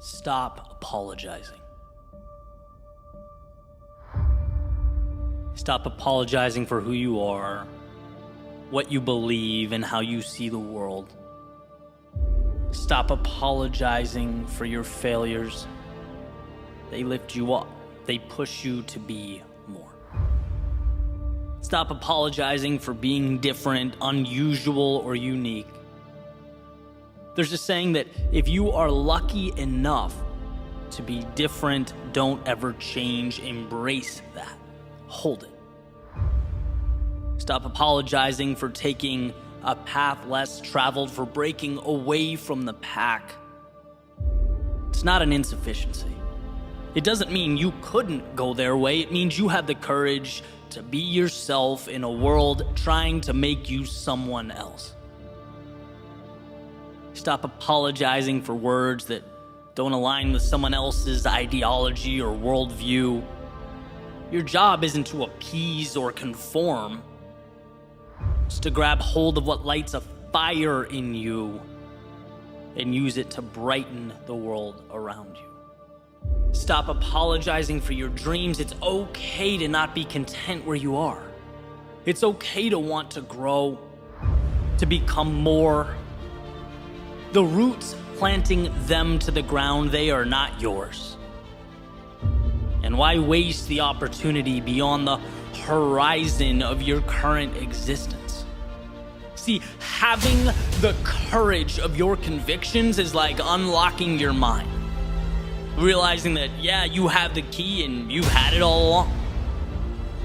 Stop apologizing. Stop apologizing for who you are, what you believe, and how you see the world. Stop apologizing for your failures. They lift you up. They push you to be more. Stop apologizing for being different, unusual, or unique. There's a saying that if you are lucky enough to be different, don't ever change. Embrace that. Hold it. Stop apologizing for taking a path less traveled, for breaking away from the pack. It's not an insufficiency. It doesn't mean you couldn't go their way. It means you have the courage to be yourself in a world trying to make you someone else. Stop apologizing for words that don't align with someone else's ideology or worldview. Your job isn't to appease or conform. It's to grab hold of what lights a fire in you and use it to brighten the world around you. Stop apologizing for your dreams. It's okay to not be content where you are. It's okay to want to grow, to become more. The roots planting them to the ground, they are not yours. And why waste the opportunity beyond the horizon of your current existence? See, having the courage of your convictions is like unlocking your mind. Realizing that, yeah, you have the key and you've had it all along.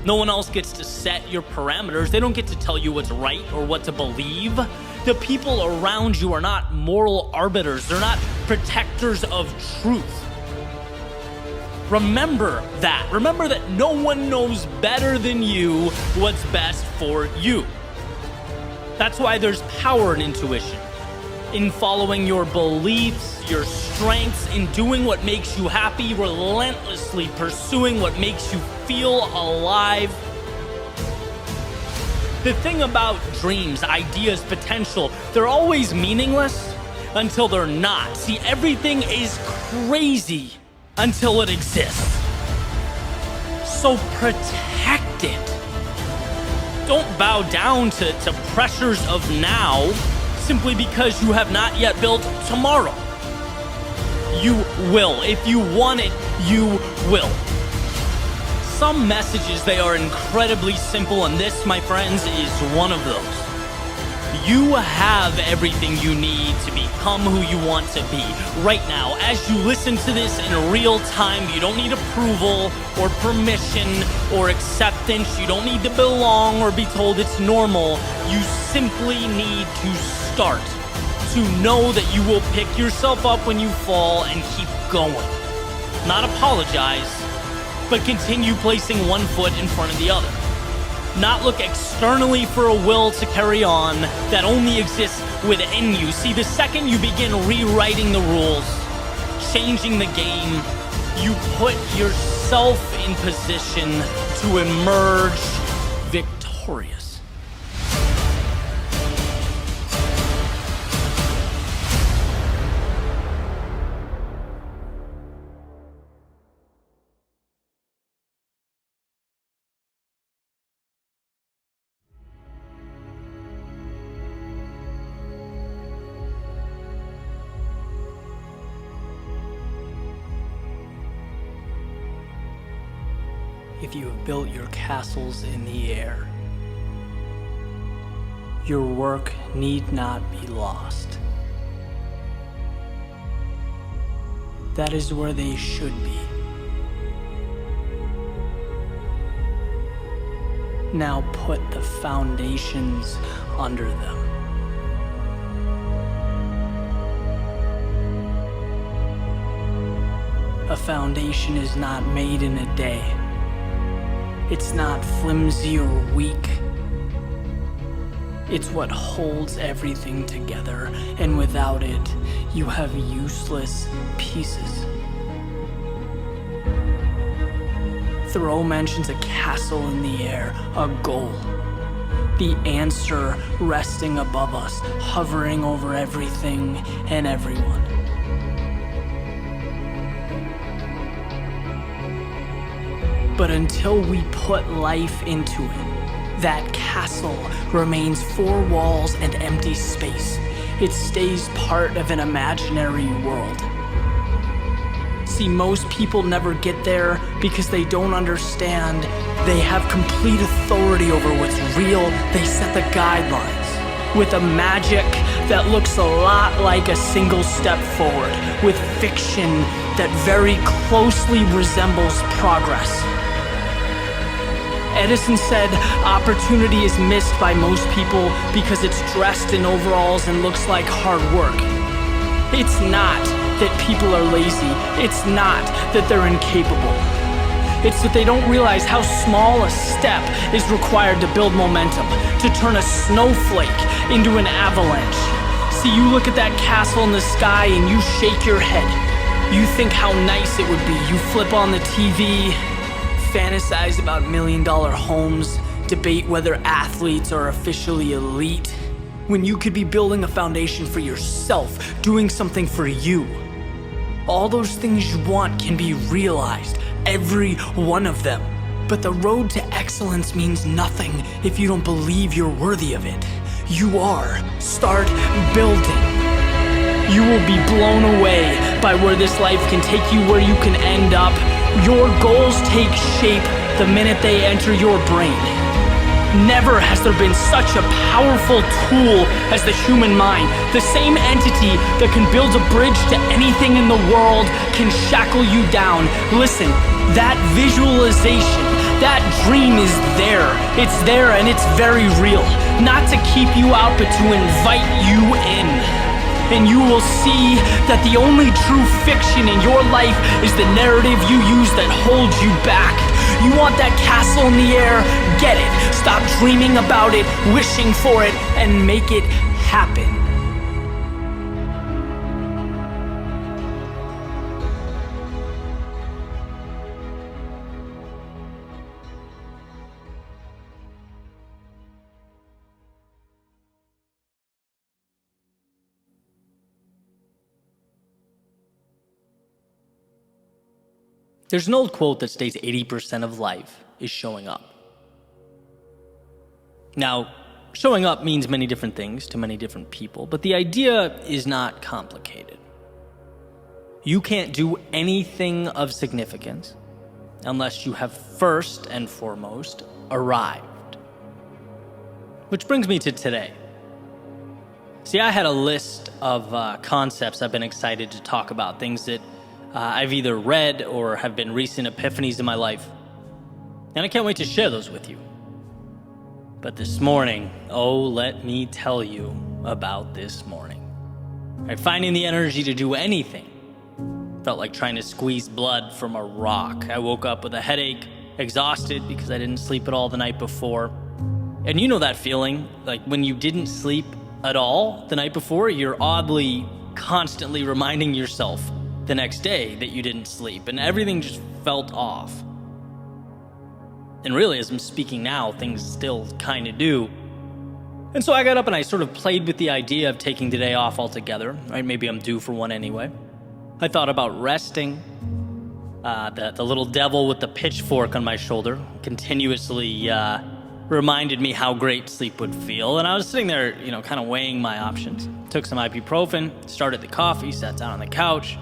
No one else gets to set your parameters. They don't get to tell you what's right or what to believe. The people around you are not moral arbiters. They're not protectors of truth. Remember that. Remember that no one knows better than you what's best for you. That's why there's power in intuition, in following your beliefs, your strengths, in doing what makes you happy, relentlessly pursuing what makes you feel alive. The thing about dreams, ideas, potential, they're always meaningless until they're not. See, everything is crazy until it exists. So protect it. Don't bow down to pressures of now simply because you have not yet built tomorrow. You will. If you want it, you will. Some messages, they are incredibly simple, and this, my friends, is one of those. You have everything you need to become who you want to be. Right now, as you listen to this in real time, you don't need approval or permission or acceptance. You don't need to belong or be told it's normal. You simply need to start, to know that you will pick yourself up when you fall and keep going. Not apologize, but continue placing one foot in front of the other. Not look externally for a will to carry on that only exists within you. See, the second you begin rewriting the rules, changing the game, you put yourself in position to emerge victorious. If you have built your castles in the air, your work need not be lost. That is where they should be. Now put the foundations under them. A foundation is not made in a day. It's not flimsy or weak. It's what holds everything together, and without it, you have useless pieces. Thoreau mentions a castle in the air, a goal. The answer resting above us, hovering over everything and everyone. But until we put life into it, that castle remains four walls and empty space. It stays part of an imaginary world. See, most people never get there because they don't understand. They have complete authority over what's real. They set the guidelines with a magic that looks a lot like a single step forward, with fiction that very closely resembles progress. Edison said opportunity is missed by most people because it's dressed in overalls and looks like hard work. It's not that people are lazy. It's not that they're incapable. It's that they don't realize how small a step is required to build momentum, to turn a snowflake into an avalanche. See, you look at that castle in the sky and you shake your head. You think how nice it would be. You flip on the TV, fantasize about million-dollar homes, debate whether athletes are officially elite, when you could be building a foundation for yourself, doing something for you. All those things you want can be realized, every one of them. But the road to excellence means nothing if you don't believe you're worthy of it. You are. Start building. You will be blown away by where this life can take you, where you can end up. Your goals take shape the minute they enter your brain. Never has there been such a powerful tool as the human mind. The same entity that can build a bridge to anything in the world can shackle you down. Listen, that visualization, that dream is there. It's there and it's very real. Not to keep you out, but to invite you in. And you will see that the only true fiction in your life is the narrative you use that holds you back. You want that castle in the air? Get it. Stop dreaming about it, wishing for it, and make it happen. There's an old quote that states 80% of life is showing up. Now, showing up means many different things to many different people, but the idea is not complicated. You can't do anything of significance unless you have first and foremost arrived. Which brings me to today. See, I had a list of concepts I've been excited to talk about, things that I've either read or have been recent epiphanies in my life. And I can't wait to share those with you. But this morning, oh, let me tell you about this morning. Right, finding the energy to do anything felt like trying to squeeze blood from a rock. I woke up with a headache, exhausted because I didn't sleep at all the night before. And you know that feeling, like when you didn't sleep at all the night before, you're oddly constantly reminding yourself the next day that you didn't sleep, and everything just felt off. And really, as I'm speaking now, things still kind of do. And so I got up and I sort of played with the idea of taking the day off altogether, right? Maybe I'm due for one anyway. I thought about resting. The little devil with the pitchfork on my shoulder continuously reminded me how great sleep would feel. And I was sitting there, kind of weighing my options. Took some ibuprofen, started the coffee, sat down on the couch,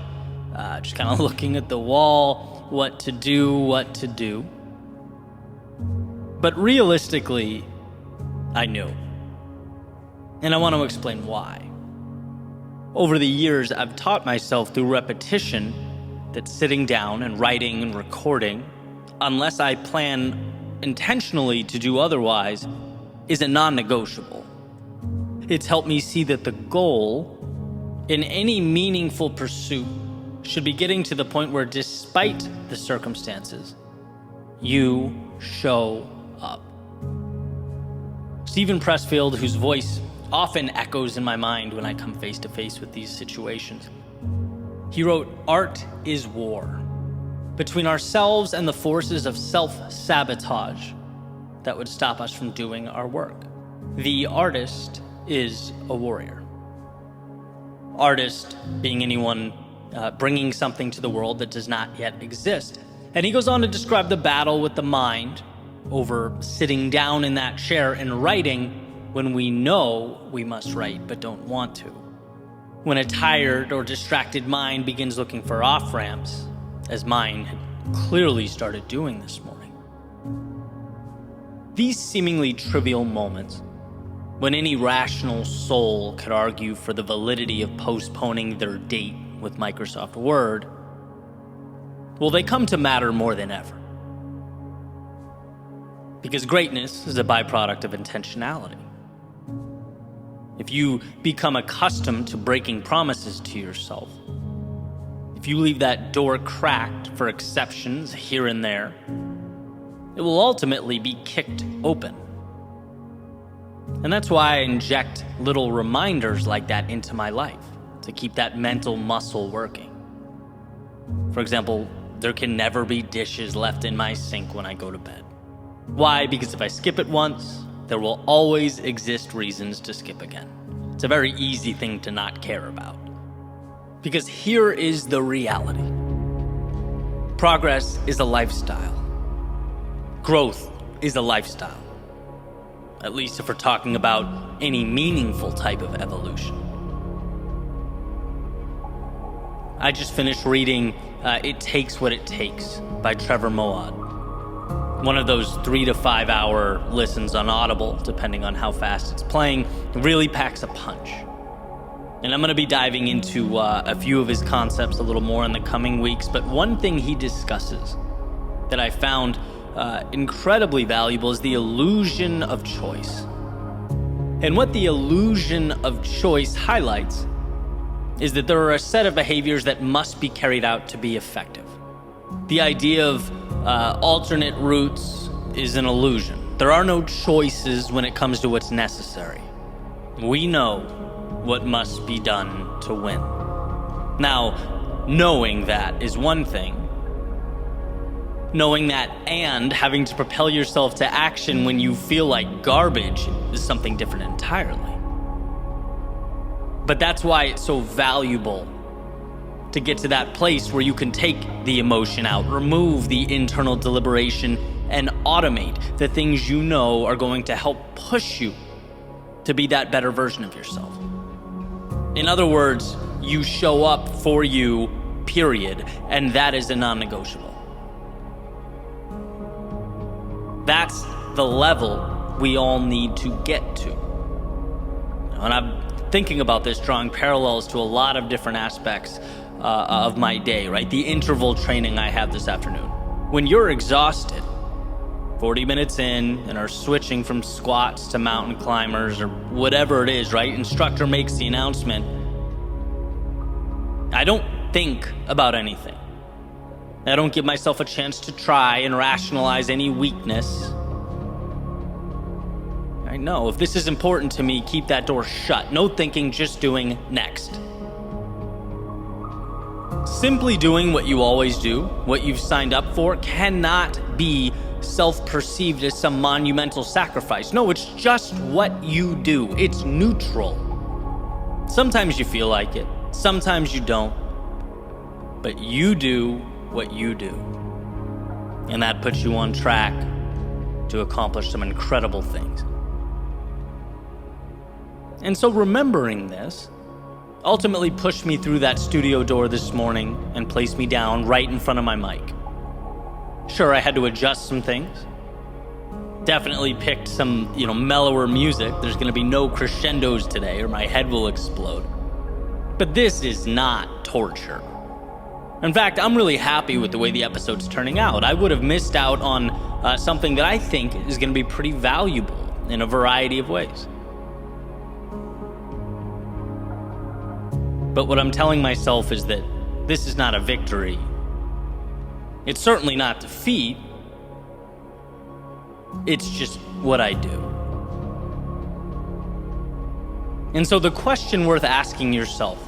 just kind of looking at the wall, what to do. But realistically, I knew. And I want to explain why. Over the years, I've taught myself through repetition that sitting down and writing and recording, unless I plan intentionally to do otherwise, is a non-negotiable. It's helped me see that the goal in any meaningful pursuit should be getting to the point where, despite the circumstances, you show up. Stephen Pressfield, whose voice often echoes in my mind when I come face to face with these situations, he wrote, "Art is war, between ourselves and the forces of self-sabotage that would stop us from doing our work. The artist is a warrior." Artist being anyone bringing something to the world that does not yet exist. And he goes on to describe the battle with the mind over sitting down in that chair and writing when we know we must write but don't want to. When a tired or distracted mind begins looking for off-ramps, as mine had clearly started doing this morning. These seemingly trivial moments, when any rational soul could argue for the validity of postponing their date with Microsoft Word, well, they come to matter more than ever. Because greatness is a byproduct of intentionality. If you become accustomed to breaking promises to yourself, if you leave that door cracked for exceptions here and there, it will ultimately be kicked open. And that's why I inject little reminders like that into my life, to keep that mental muscle working. For example, there can never be dishes left in my sink when I go to bed. Why? Because if I skip it once, there will always exist reasons to skip again. It's a very easy thing to not care about. Because here is the reality. Progress is a lifestyle. Growth is a lifestyle. At least if we're talking about any meaningful type of evolution. I just finished reading It Takes What It Takes by Trevor Moawad. One of those 3 to 5 hour listens on Audible, depending on how fast it's playing. It really packs a punch. And I'm going to be diving into a few of his concepts a little more in the coming weeks, but one thing he discusses that I found incredibly valuable is the illusion of choice. And what the illusion of choice highlights is that there are a set of behaviors that must be carried out to be effective. The idea of alternate routes is an illusion. There are no choices when it comes to what's necessary. We know what must be done to win. Now, knowing that is one thing. Knowing that and having to propel yourself to action when you feel like garbage is something different entirely. But that's why it's so valuable to get to that place where you can take the emotion out, remove the internal deliberation, and automate the things you know are going to help push you to be that better version of yourself. In other words, you show up for you, period, and that is a non-negotiable. That's the level we all need to get to. And I'm thinking about this, drawing parallels to a lot of different aspects of my day, right? The interval training I have this afternoon. When you're exhausted, 40 minutes in, and are switching from squats to mountain climbers or whatever it is, right? Instructor makes the announcement. I don't think about anything. I don't give myself a chance to try and rationalize any weakness. I know, if this is important to me, keep that door shut. No thinking, just doing next. Simply doing what you always do, what you've signed up for, cannot be self-perceived as some monumental sacrifice. No, it's just what you do. It's neutral. Sometimes you feel like it, sometimes you don't. But you do what you do. And that puts you on track to accomplish some incredible things. And so remembering this ultimately pushed me through that studio door this morning and placed me down right in front of my mic. Sure, I had to adjust some things. Definitely picked some, mellower music. There's going to be no crescendos today or my head will explode. But this is not torture. In fact, I'm really happy with the way the episode's turning out. I would have missed out on something that I think is going to be pretty valuable in a variety of ways. But what I'm telling myself is that this is not a victory. It's certainly not defeat. It's just what I do. And so the question worth asking yourself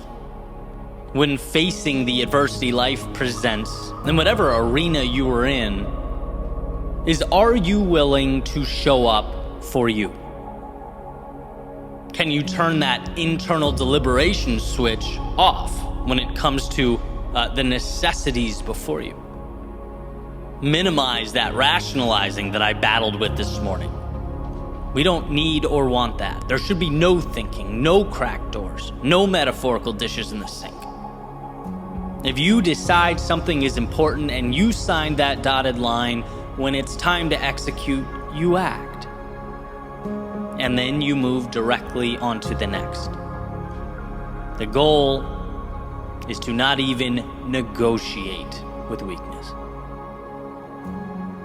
when facing the adversity life presents, in whatever arena you are in, is, are you willing to show up for you? Can you turn that internal deliberation switch off when it comes to the necessities before you? Minimize that rationalizing that I battled with this morning. We don't need or want that. There should be no thinking, no cracked doors, no metaphorical dishes in the sink. If you decide something is important and you sign that dotted line, when it's time to execute, you act. And then you move directly onto the next. The goal is to not even negotiate with weakness.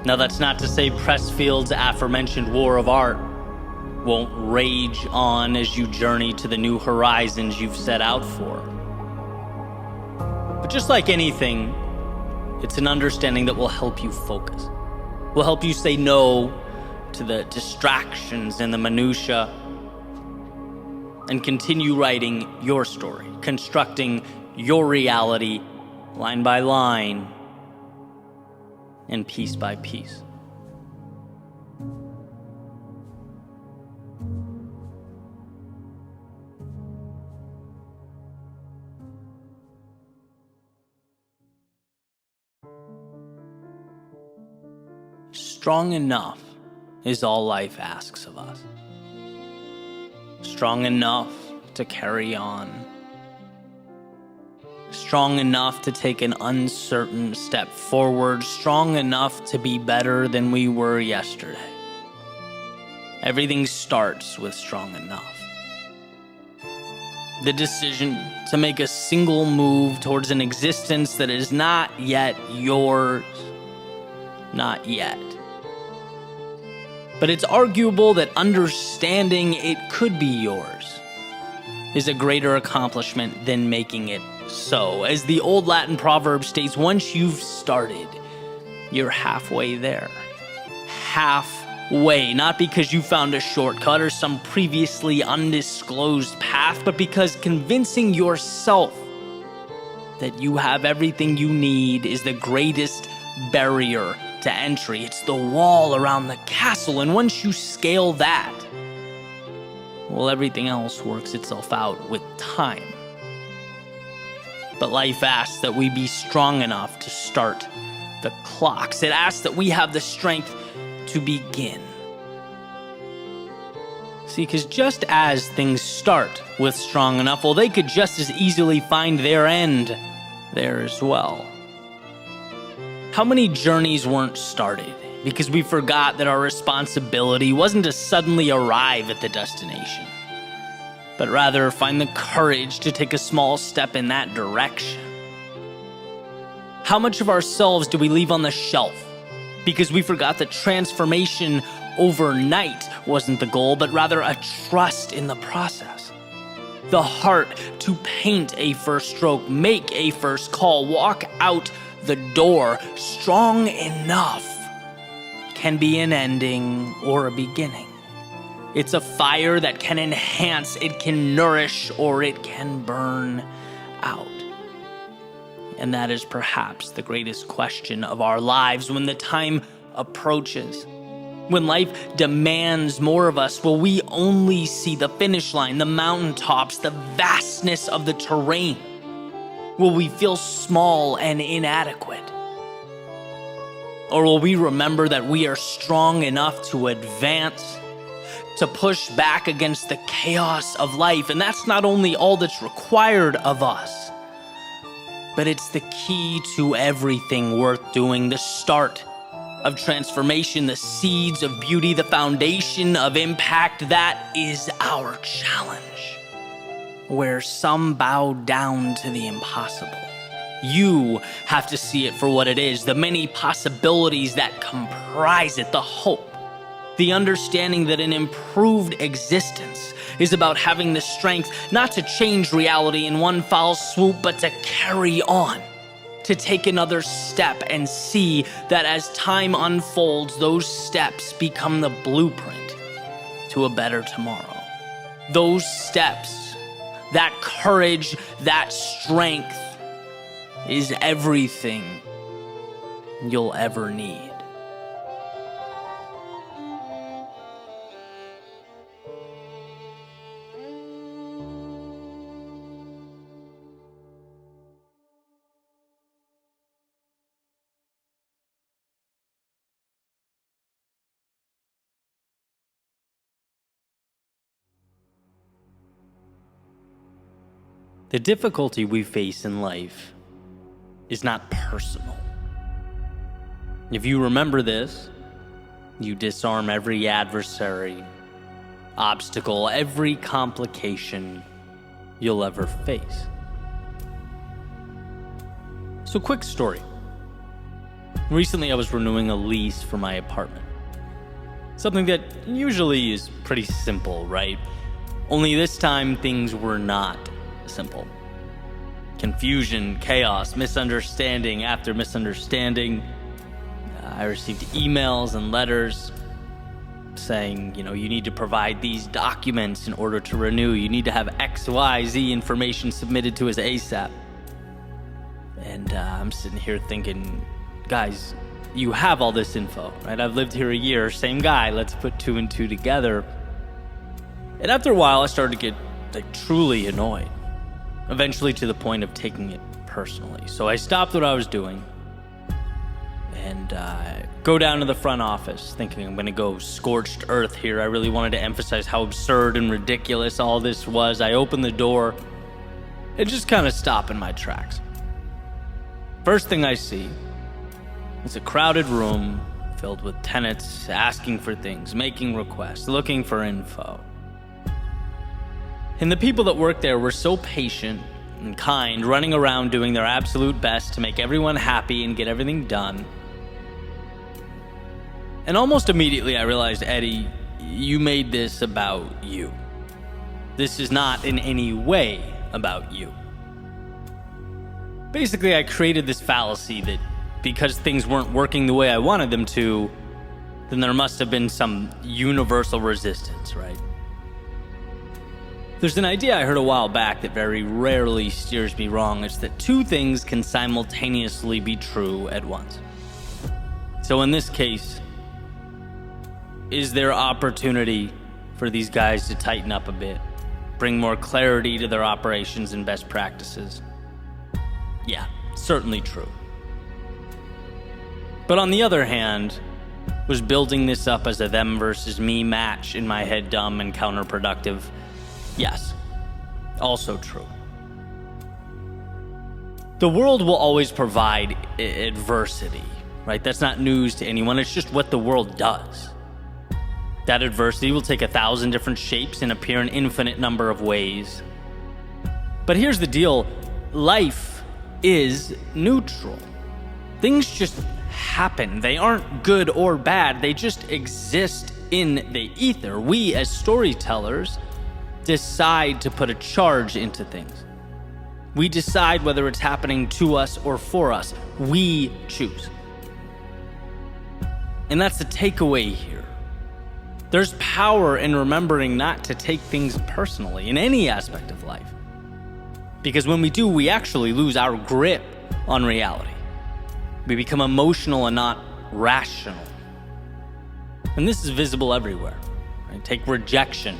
Now, that's not to say Pressfield's aforementioned war of art won't rage on as you journey to the new horizons you've set out for. But just like anything, it's an understanding that will help you focus, will help you say no to the distractions and the minutia, and continue writing your story, constructing your reality line by line and piece by piece. Strong enough is all life asks of us. Strong enough to carry on. Strong enough to take an uncertain step forward. Strong enough to be better than we were yesterday. Everything starts with strong enough. The decision to make a single move towards an existence that is not yet yours. Not yet. But it's arguable that understanding it could be yours is a greater accomplishment than making it so. As the old Latin proverb states, once you've started, you're halfway there. Halfway, not because you found a shortcut or some previously undisclosed path, but because convincing yourself that you have everything you need is the greatest barrier to entry. It's the wall around the castle, and once you scale that, well, everything else works itself out with time. But life asks that we be strong enough to start the clocks. It asks that we have the strength to begin. See, because just as things start with strong enough, well, they could just as easily find their end there as well. How many journeys weren't started because we forgot that our responsibility wasn't to suddenly arrive at the destination, but rather find the courage to take a small step in that direction? How much of ourselves do we leave on the shelf because we forgot that transformation overnight wasn't the goal, but rather a trust in the process? The heart to paint a first stroke, make a first call, walk out the door strong enough can be an ending or a beginning. It's a fire that can enhance, it can nourish, or it can burn out. And that is perhaps the greatest question of our lives when the time approaches. When life demands more of us, will we only see the finish line, the mountaintops, the vastness of the terrain? Will we feel small and inadequate? Or will we remember that we are strong enough to advance, to push back against the chaos of life? And that's not only all that's required of us, but it's the key to everything worth doing, the start of transformation, the seeds of beauty, the foundation of impact. That is our challenge. Where some bow down to the impossible. You have to see it for what it is, the many possibilities that comprise it, the hope, the understanding that an improved existence is about having the strength not to change reality in one foul swoop, but to carry on, to take another step and see that as time unfolds, those steps become the blueprint to a better tomorrow. Those steps, that courage, that strength is everything you'll ever need. The difficulty we face in life is not personal. If you remember this, you disarm every adversary, obstacle, every complication you'll ever face. So, quick story. Recently, I was renewing a lease for my apartment. Something that usually is pretty simple, right? Only this time, things were not simple. Confusion, chaos, misunderstanding after misunderstanding. I received emails and letters saying, you need to provide these documents in order to renew. You need to have XYZ information submitted to us ASAP. And I'm sitting here thinking, guys, you have all this info, right? I've lived here a year, same guy, let's put two and two together. And after a while, I started to get truly annoyed. Eventually to the point of taking it personally. So I stopped what I was doing and go down to the front office thinking I'm going to go scorched earth here. I really wanted to emphasize how absurd and ridiculous all this was. I opened the door and just kind of stop in my tracks. First thing I see is a crowded room filled with tenants asking for things, making requests, looking for info. And the people that worked there were so patient and kind, running around doing their absolute best to make everyone happy and get everything done. And almost immediately I realized, Eddie, you made this about you. This is not in any way about you. Basically, I created this fallacy that because things weren't working the way I wanted them to, then there must have been some universal resistance, right? There's an idea I heard a while back that very rarely steers me wrong. It's that two things can simultaneously be true at once. So in this case, is there opportunity for these guys to tighten up a bit, bring more clarity to their operations and best practices? Yeah, certainly true. But on the other hand, was building this up as a them versus me match in my head dumb and counterproductive? Yes, also true. The world will always provide adversity, right? That's not news to anyone. It's just what the world does. That adversity will take 1,000 different shapes and appear in infinite number of ways. But here's the deal. Life is neutral. Things just happen. They aren't good or bad. They just exist in the ether. We, as storytellers, decide to put a charge into things. We decide whether it's happening to us or for us. We choose. And that's the takeaway here. There's power in remembering not to take things personally in any aspect of life. Because when we do, we actually lose our grip on reality. We become emotional and not rational. And this is visible everywhere. Right? Take rejection,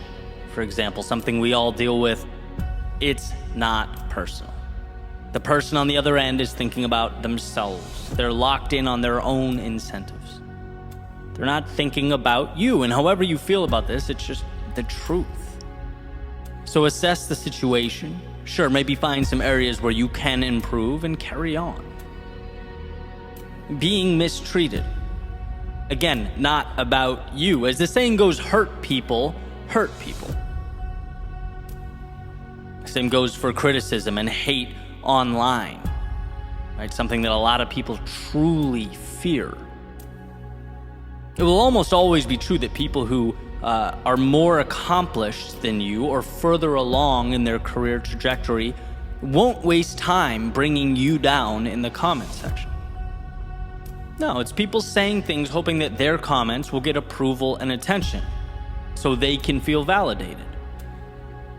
for example, something we all deal with. It's not personal. The person on the other end is thinking about themselves. They're locked in on their own incentives. They're not thinking about you, and however you feel about this, it's just the truth. So assess the situation. Sure, maybe find some areas where you can improve and carry on. Being mistreated. Again, not about you. As the saying goes, hurt people hurt people. Same goes for criticism and hate online, right? Something that a lot of people truly fear. It will almost always be true that people who are more accomplished than you or further along in their career trajectory won't waste time bringing you down in the comment section. No, it's people saying things hoping that their comments will get approval and attention so they can feel validated.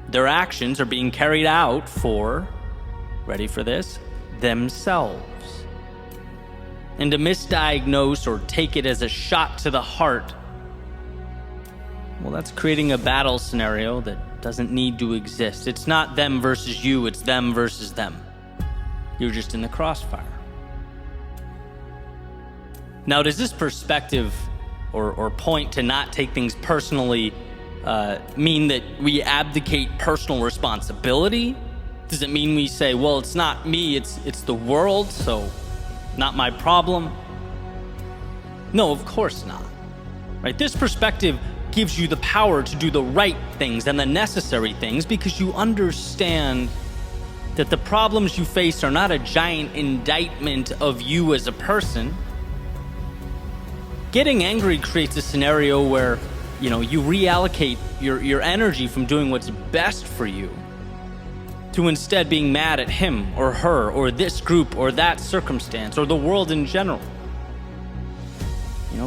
Their actions are being carried out for, ready for this, themselves. And to misdiagnose or take it as a shot to the heart, well, that's creating a battle scenario that doesn't need to exist. It's not them versus you, it's them versus them. You're just in the crossfire. Now, does this perspective or point to not take things personally mean that we abdicate personal responsibility Does it mean we say, well, it's not me, it's the world, so not my problem? No, of course not. Right? This perspective gives you the power to do the right things and the necessary things because you understand that the problems you face are not a giant indictment of you as a person. Getting angry creates a scenario where, you reallocate your energy from doing what's best for you to instead being mad at him or her or this group or that circumstance or the world in general.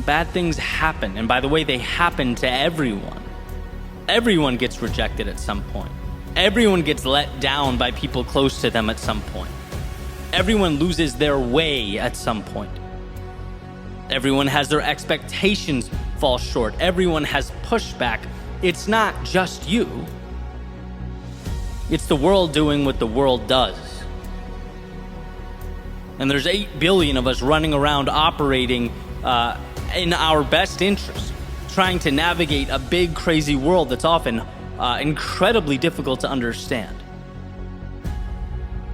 Bad things happen, and by the way, they happen to everyone. Everyone gets rejected at some point. Everyone gets let down by people close to them at some point. Everyone loses their way at some point. Everyone has their expectations fall short. Everyone has pushback. It's not just you. It's the world doing what the world does. And there's 8 billion of us running around operating in our best interest, trying to navigate a big, crazy world that's often incredibly difficult to understand.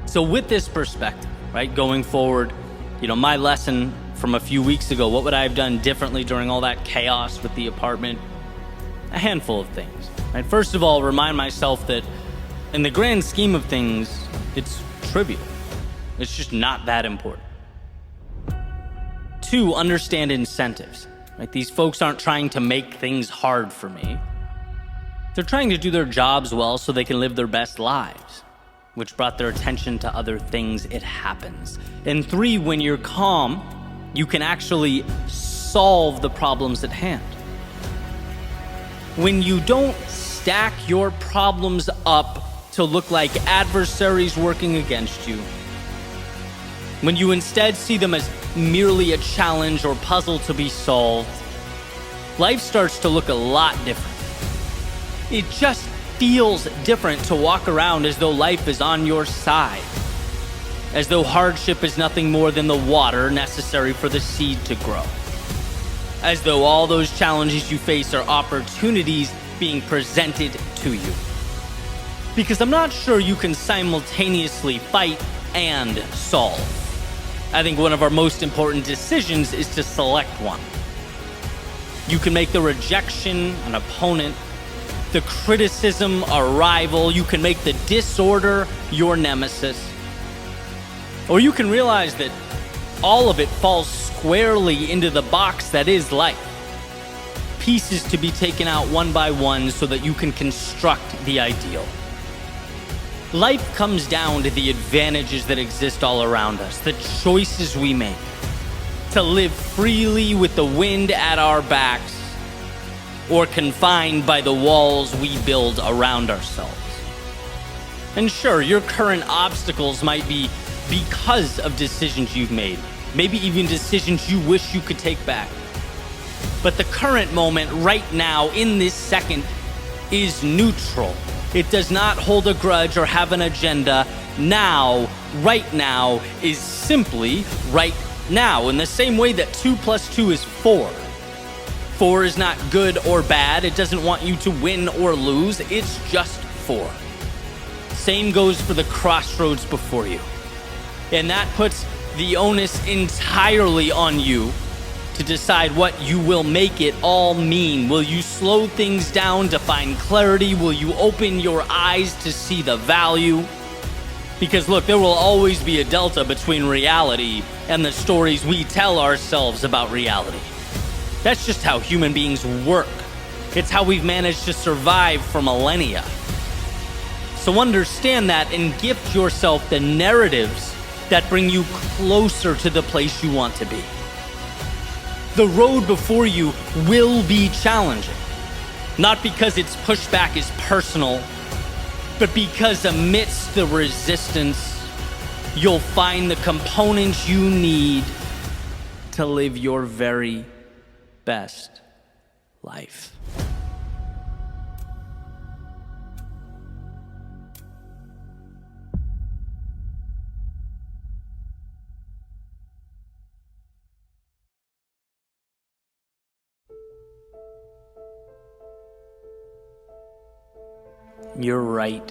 So with this perspective, right, going forward, my lesson from a few weeks ago, what would I have done differently during all that chaos with the apartment? A handful of things. Right? First of all, remind myself that in the grand scheme of things, it's trivial. It's just not that important. 2, understand incentives. Right? These folks aren't trying to make things hard for me. They're trying to do their jobs well so they can live their best lives, which brought their attention to other things. It happens. And 3, when you're calm, you can actually solve the problems at hand. When you don't stack your problems up to look like adversaries working against you, when you instead see them as merely a challenge or puzzle to be solved, life starts to look a lot different. It just feels different to walk around as though life is on your side, as though hardship is nothing more than the water necessary for the seed to grow, as though all those challenges you face are opportunities being presented to you. Because I'm not sure you can simultaneously fight and solve. I think one of our most important decisions is to select one. You can make the rejection an opponent, the criticism a rival. You can make the disorder your nemesis. Or you can realize that all of it falls squarely into the box that is life. Pieces to be taken out one by one so that you can construct the ideal. Life comes down to the advantages that exist all around us, the choices we make, to live freely with the wind at our backs, or confined by the walls we build around ourselves. And sure, your current obstacles might be because of decisions you've made, maybe even decisions you wish you could take back. But the current moment, right now, in this second, is neutral. It does not hold a grudge or have an agenda. Now, right now, is simply right now, in the same way that 2 + 2 is 4. 4 is not good or bad. It doesn't want you to win or lose. It's just 4. Same goes for the crossroads before you. And that puts the onus entirely on you to decide what you will make it all mean. Will you slow things down to find clarity? Will you open your eyes to see the value? Because look, there will always be a delta between reality and the stories we tell ourselves about reality. That's just how human beings work. It's how we've managed to survive for millennia. So understand that and gift yourself the narratives that bring you closer to the place you want to be. The road before you will be challenging, not because its pushback is personal, but because amidst the resistance, you'll find the components you need to live your very best life. You're right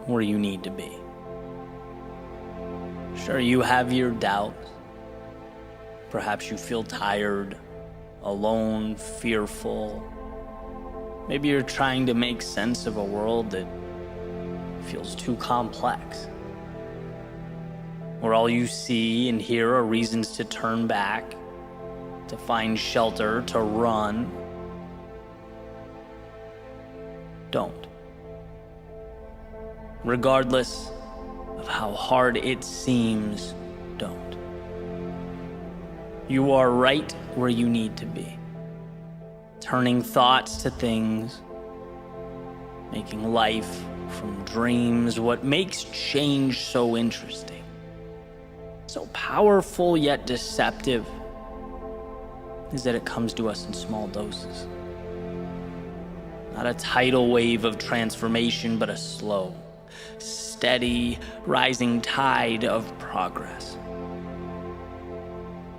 where you need to be. Sure, you have your doubts. Perhaps you feel tired, alone, fearful. Maybe you're trying to make sense of a world that feels too complex, where all you see and hear are reasons to turn back, to find shelter, to run. Don't. Regardless of how hard it seems, don't. You are right where you need to be. Turning thoughts to things, making life from dreams. What makes change so interesting, so powerful yet deceptive, is that it comes to us in small doses. Not a tidal wave of transformation, but a slow, steady, rising tide of progress.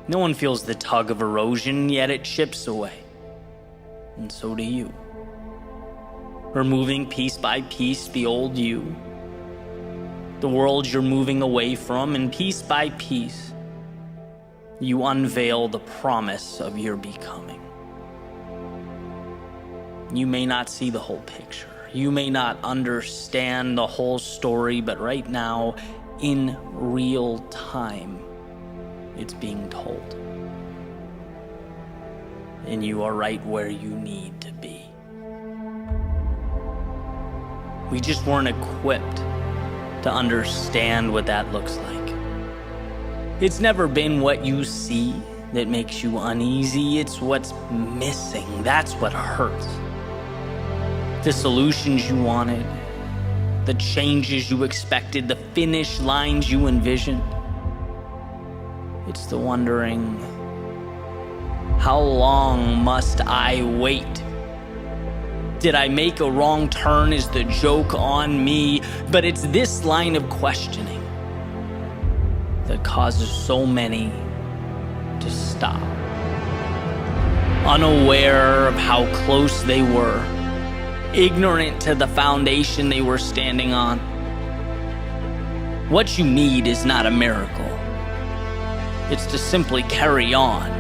No one feels the tug of erosion, yet it chips away. And so do you. Removing piece by piece the old you, the world you're moving away from, and piece by piece, you unveil the promise of your becoming. You may not see the whole picture. You may not understand the whole story, but right now, in real time, it's being told. And you are right where you need to be. We just weren't equipped to understand what that looks like. It's never been what you see that makes you uneasy. It's what's missing. That's what hurts. The solutions you wanted, the changes you expected, the finish lines you envisioned. It's the wondering, how long must I wait? Did I make a wrong turn? Is the joke on me? But it's this line of questioning that causes so many to stop, unaware of how close they were, ignorant to the foundation they were standing on. What you need is not a miracle. It's to simply carry on,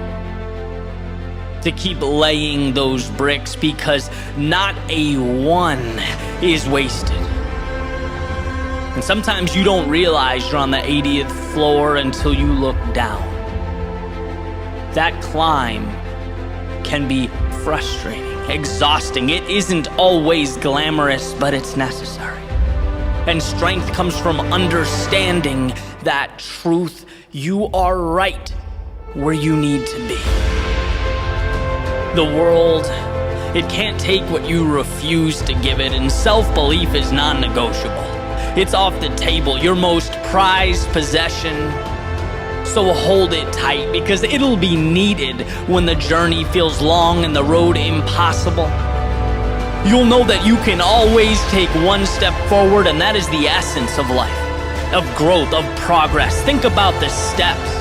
to keep laying those bricks, because not a one is wasted. And sometimes you don't realize you're on the 80th floor until you look down. That climb can be frustrating, exhausting. It isn't always glamorous, but it's necessary. And strength comes from understanding that truth. You are right where you need to be. The world, it can't take what you refuse to give it, and self-belief is non-negotiable. It's off the table, your most prized possession. So hold it tight, because it'll be needed when the journey feels long and the road impossible. You'll know that you can always take one step forward, and that is the essence of life, of growth, of progress. Think about the steps,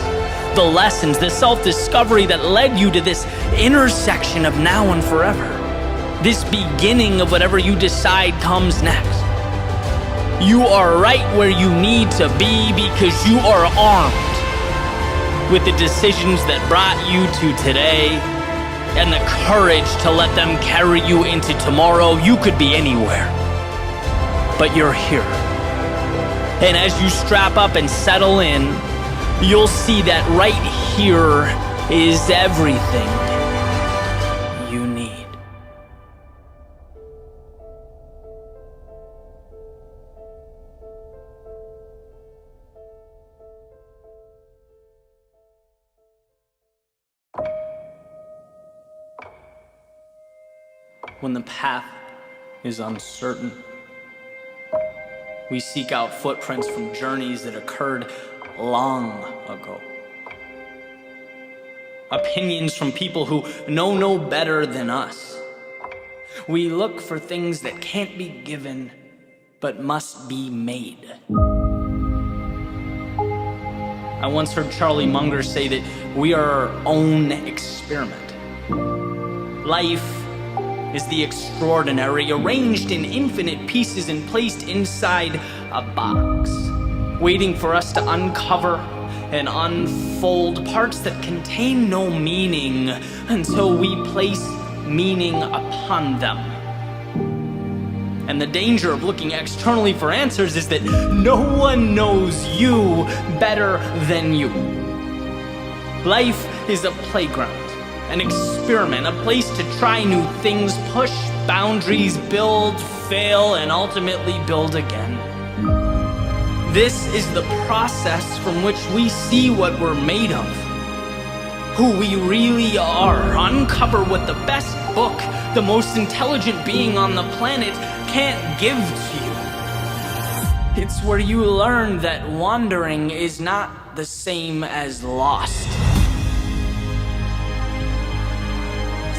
the lessons, the self-discovery that led you to this intersection of now and forever. This beginning of whatever you decide comes next. You are right where you need to be, because you are armed with the decisions that brought you to today and the courage to let them carry you into tomorrow. You could be anywhere, but you're here. And as you strap up and settle in, you'll see that right here is everything you need. When the path is uncertain, we seek out footprints from journeys that occurred long ago. Opinions from people who know no better than us. We look for things that can't be given, but must be made. I once heard Charlie Munger say that we are our own experiment. Life is the extraordinary, arranged in infinite pieces and placed inside a box. waiting for us to uncover and unfold parts that contain no meaning until we place meaning upon them. And the danger of looking externally for answers is that no one knows you better than you. Life is a playground, an experiment, a place to try new things, push boundaries, build, fail, and ultimately build again. This is the process from which we see what we're made of, who we really are, uncover what the best book, the most intelligent being on the planet can't give to you. It's where you learn that wandering is not the same as lost.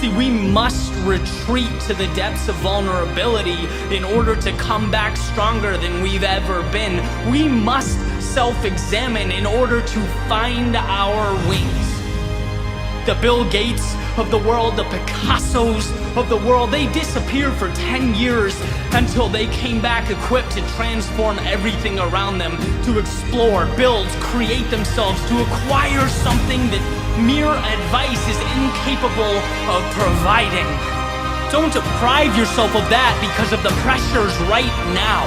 See, we must retreat to the depths of vulnerability in order to come back stronger than we've ever been. We must self-examine in order to find our wings. The Bill Gates of the world, the Picassos of the world, they disappeared for 10 years until they came back equipped to transform everything around them, to explore, build, create themselves, to acquire something that mere advice is incapable of providing. Don't deprive yourself of that because of the pressures right now.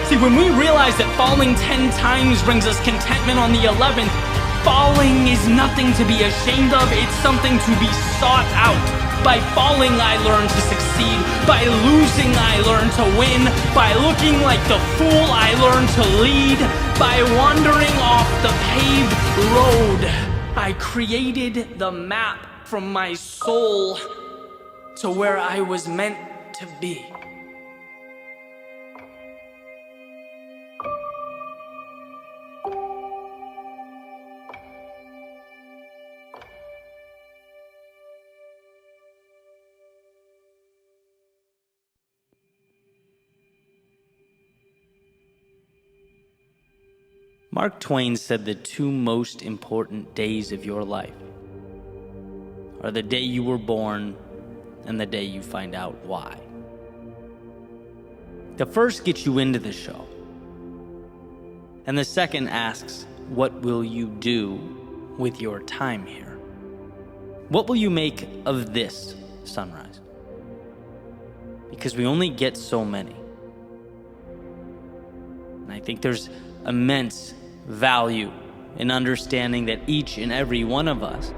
See, when we realize that falling 10 times brings us contentment on the 11th, falling is nothing to be ashamed of, it's something to be sought out. By falling, I learn to succeed. By losing, I learn to win. By looking like the fool, I learn to lead. By wandering off the paved road, I created the map from my soul to where I was meant to be. Mark Twain said the two most important days of your life are the day you were born and the day you find out why. The first gets you into the show, and the second asks, what will you do with your time here? What will you make of this sunrise? Because we only get so many. And I think there's immense value in understanding that each and every one of us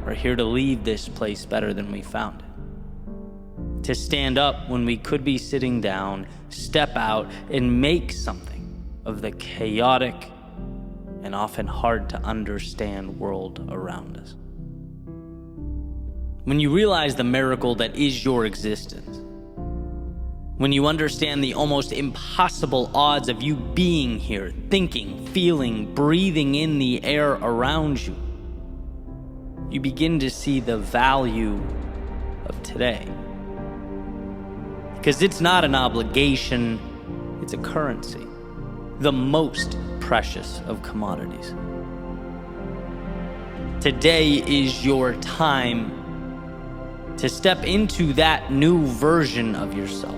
are here to leave this place better than we found it. To stand up when we could be sitting down, step out, and make something of the chaotic and often hard to understand world around us. When you realize the miracle that is your existence, when you understand the almost impossible odds of you being here, thinking, feeling, breathing in the air around you, you begin to see the value of today. Because it's not an obligation, it's a currency, the most precious of commodities. Today is your time to step into that new version of yourself,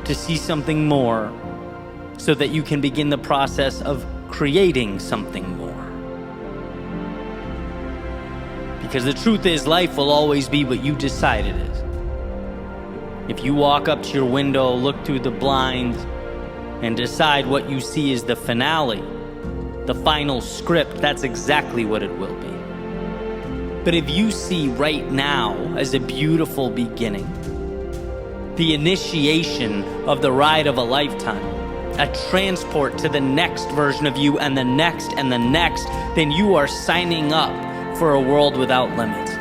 to see something more so that you can begin the process of creating something more. Because the truth is, life will always be what you decide it is. If you walk up to your window, look through the blinds, and decide what you see is the finale, the final script, that's exactly what it will be. But if you see right now as a beautiful beginning, the initiation of the ride of a lifetime, a transport to the next version of you and the next and the next, then you are signing up for a world without limits.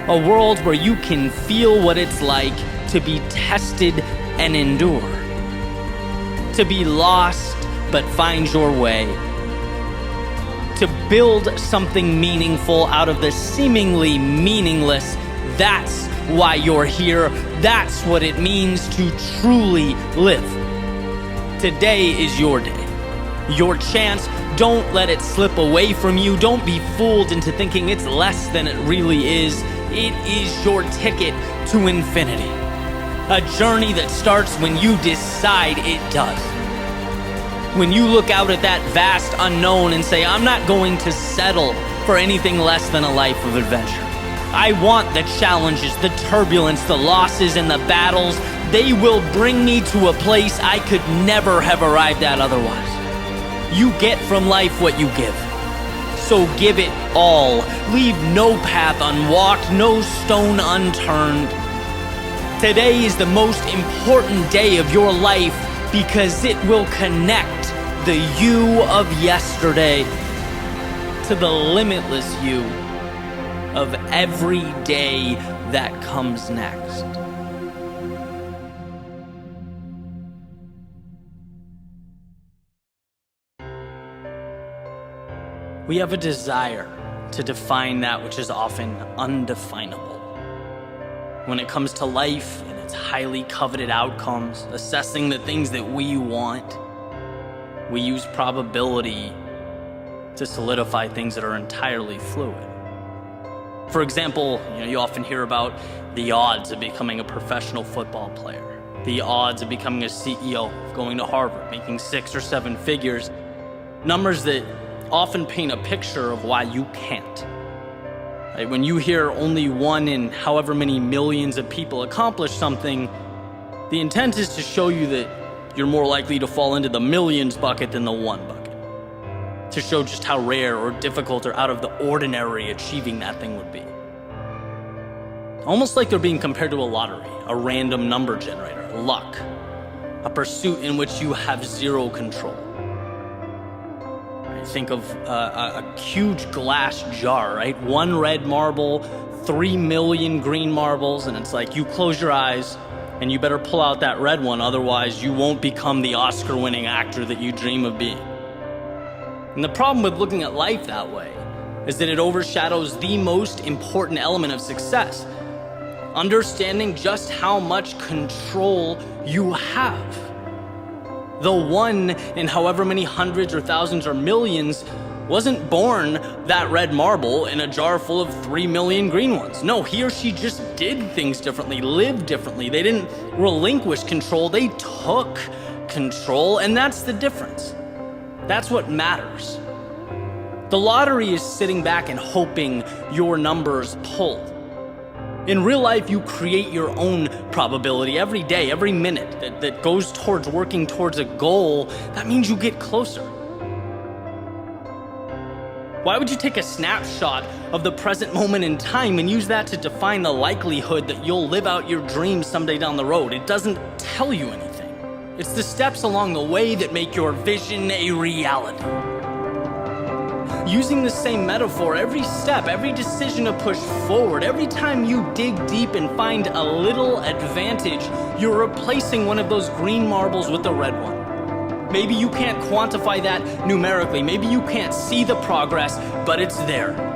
A world where you can feel what it's like to be tested and endure, to be lost but find your way, to build something meaningful out of the seemingly meaningless. That's why you're here. That's what it means to truly live. Today is your day, your chance. Don't let it slip away from you. Don't be fooled into thinking it's less than it really is. It is your ticket to infinity. A journey that starts when you decide it does. When you look out at that vast unknown and say, I'm not going to settle for anything less than a life of adventure. I want the challenges, the turbulence, the losses, and the battles. They will bring me to a place I could never have arrived at otherwise. You get from life what you give. So give it all. Leave no path unwalked, no stone unturned. Today is the most important day of your life because it will connect the you of yesterday to the limitless you of every day that comes next. We have a desire to define that which is often undefinable. When it comes to life and its highly coveted outcomes, assessing the things that we want, we use probability to solidify things that are entirely fluid. For example, you often hear about the odds of becoming a professional football player, the odds of becoming a CEO, of going to Harvard, making 6 or 7 figures, numbers that often paint a picture of why you can't. Right? When you hear only one in however many millions of people accomplish something, the intent is to show you that you're more likely to fall into the millions bucket than the one bucket, to show just how rare or difficult or out of the ordinary achieving that thing would be. Almost like they're being compared to a lottery, a random number generator, luck, a pursuit in which you have zero control. Think of a huge glass jar, right? 1 red marble, 3 million green marbles, and it's like you close your eyes and you better pull out that red one, otherwise you won't become the Oscar-winning actor that you dream of being. And the problem with looking at life that way is that it overshadows the most important element of success, understanding just how much control you have. The one in however many hundreds or thousands or millions wasn't born that red marble in a jar full of 3 million green ones. No, he or she just did things differently, lived differently. They didn't relinquish control, they took control, and that's the difference. That's what matters. The lottery is sitting back and hoping your numbers pull. In real life, you create your own probability every day, every minute that goes towards working towards a goal. That means you get closer. Why would you take a snapshot of the present moment in time and use that to define the likelihood that you'll live out your dreams someday down the road? It doesn't tell you anything. It's the steps along the way that make your vision a reality. Using the same metaphor, every step, every decision to push forward, every time you dig deep and find a little advantage, you're replacing one of those green marbles with the red one. Maybe you can't quantify that numerically, maybe you can't see the progress, but it's there.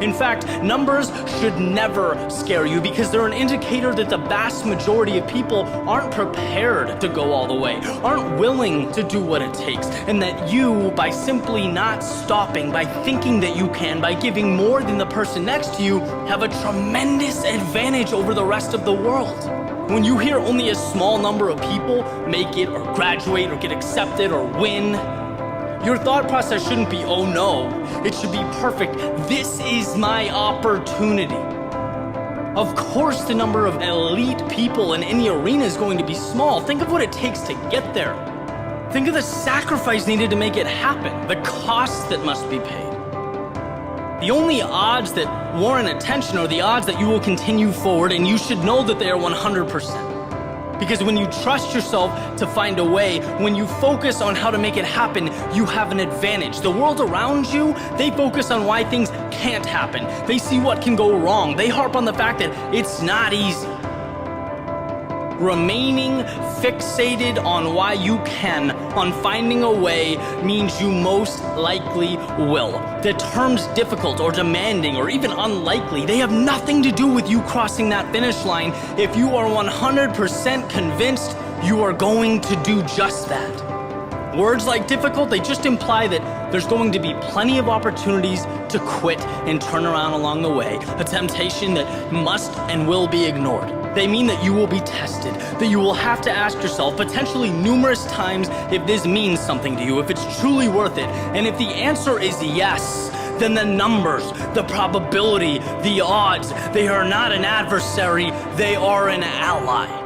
In fact, numbers should never scare you because they're an indicator that the vast majority of people aren't prepared to go all the way, aren't willing to do what it takes, and that you, by simply not stopping, by thinking that you can, by giving more than the person next to you, have a tremendous advantage over the rest of the world. When you hear only a small number of people make it or graduate or get accepted or win, your thought process shouldn't be, oh no, it should be perfect. This is my opportunity. Of course, the number of elite people in any arena is going to be small. Think of what it takes to get there. Think of the sacrifice needed to make it happen, the costs that must be paid. The only odds that warrant attention are the odds that you will continue forward, and you should know that they are 100%. Because when you trust yourself to find a way, when you focus on how to make it happen, you have an advantage. The world around you, they focus on why things can't happen. They see what can go wrong. They harp on the fact that it's not easy. Remaining fixated on why you can, on finding a way, means you most likely will. The terms difficult or demanding or even unlikely, they have nothing to do with you crossing that finish line if you are 100% convinced you are going to do just that. Words like difficult, they just imply that there's going to be plenty of opportunities to quit and turn around along the way, a temptation that must and will be ignored. They mean that you will be tested, that you will have to ask yourself potentially numerous times if this means something to you, if it's truly worth it. And if the answer is yes, then the numbers, the probability, the odds, they are not an adversary, they are an ally.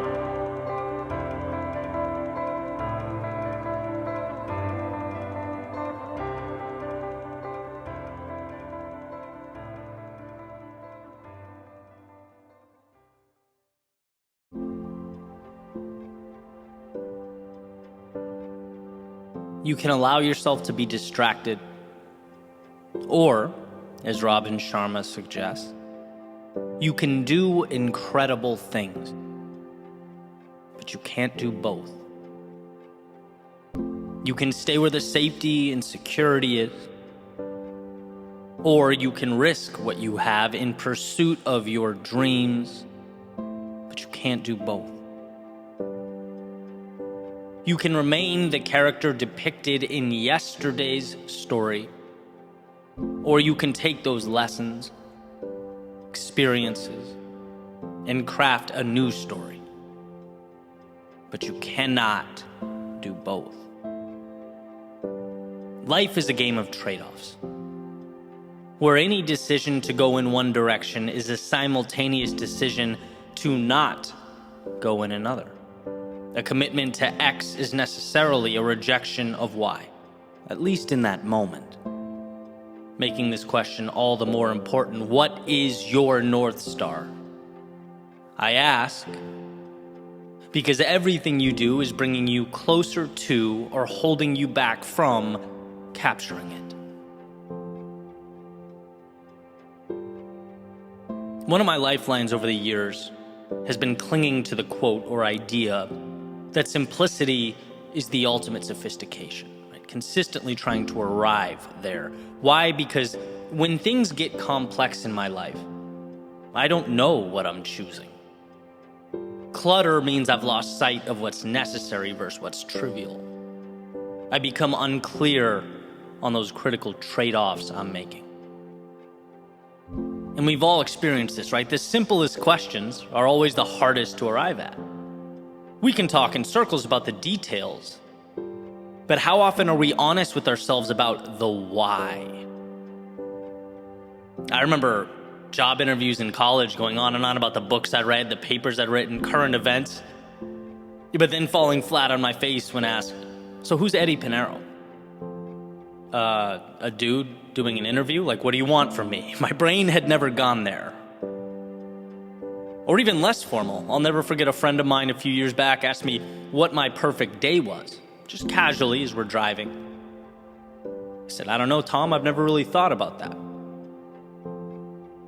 You can allow yourself to be distracted, or, as Robin Sharma suggests, you can do incredible things, but you can't do both. You can stay where the safety and security is, or you can risk what you have in pursuit of your dreams, but you can't do both. You can remain the character depicted in yesterday's story, or you can take those lessons, experiences, and craft a new story. But you cannot do both. Life is a game of trade-offs, where any decision to go in one direction is a simultaneous decision to not go in another. A commitment to X is necessarily a rejection of Y, at least in that moment. Making this question all the more important: what is your North Star? I ask because everything you do is bringing you closer to or holding you back from capturing it. One of my lifelines over the years has been clinging to the quote or idea that simplicity is the ultimate sophistication, right? Consistently trying to arrive there. Why? Because when things get complex in my life, I don't know what I'm choosing. Clutter means I've lost sight of what's necessary versus what's trivial. I become unclear on those critical trade-offs I'm making. And we've all experienced this, right? The simplest questions are always the hardest to arrive at. We can talk in circles about the details, but how often are we honest with ourselves about the why? I remember job interviews in college going on and on about the books I read, the papers I'd written, current events, but then falling flat on my face when asked, so who's Eddie Pinero? A dude doing an interview? Like, what do you want from me? My brain had never gone there. Or even less formal, I'll never forget a friend of mine a few years back asked me what my perfect day was, just casually as we're driving. I said, I don't know, Tom, I've never really thought about that.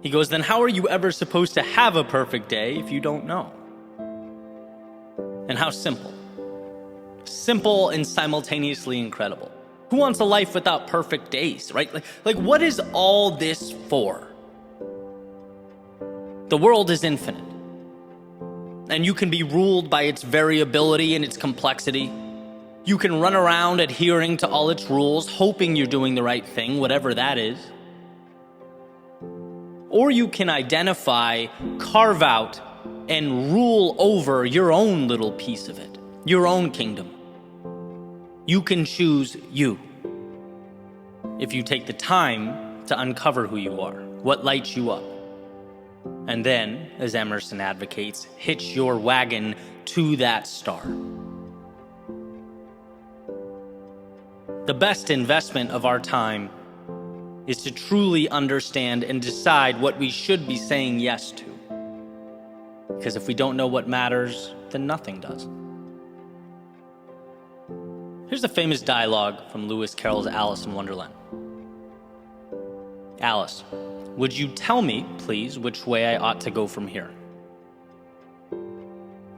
He goes, then how are you ever supposed to have a perfect day if you don't know? And how simple. Simple and simultaneously incredible. Who wants a life without perfect days, right? Like what is all this for? The world is infinite, and you can be ruled by its variability and its complexity. You can run around adhering to all its rules, hoping you're doing the right thing, whatever that is. Or you can identify, carve out, and rule over your own little piece of it, your own kingdom. You can choose you, if you take the time to uncover who you are, what lights you up. And then, as Emerson advocates, hitch your wagon to that star. The best investment of our time is to truly understand and decide what we should be saying yes to. Because if we don't know what matters, then nothing does. Here's a famous dialogue from Lewis Carroll's Alice in Wonderland. Alice, would you tell me, please, which way I ought to go from here?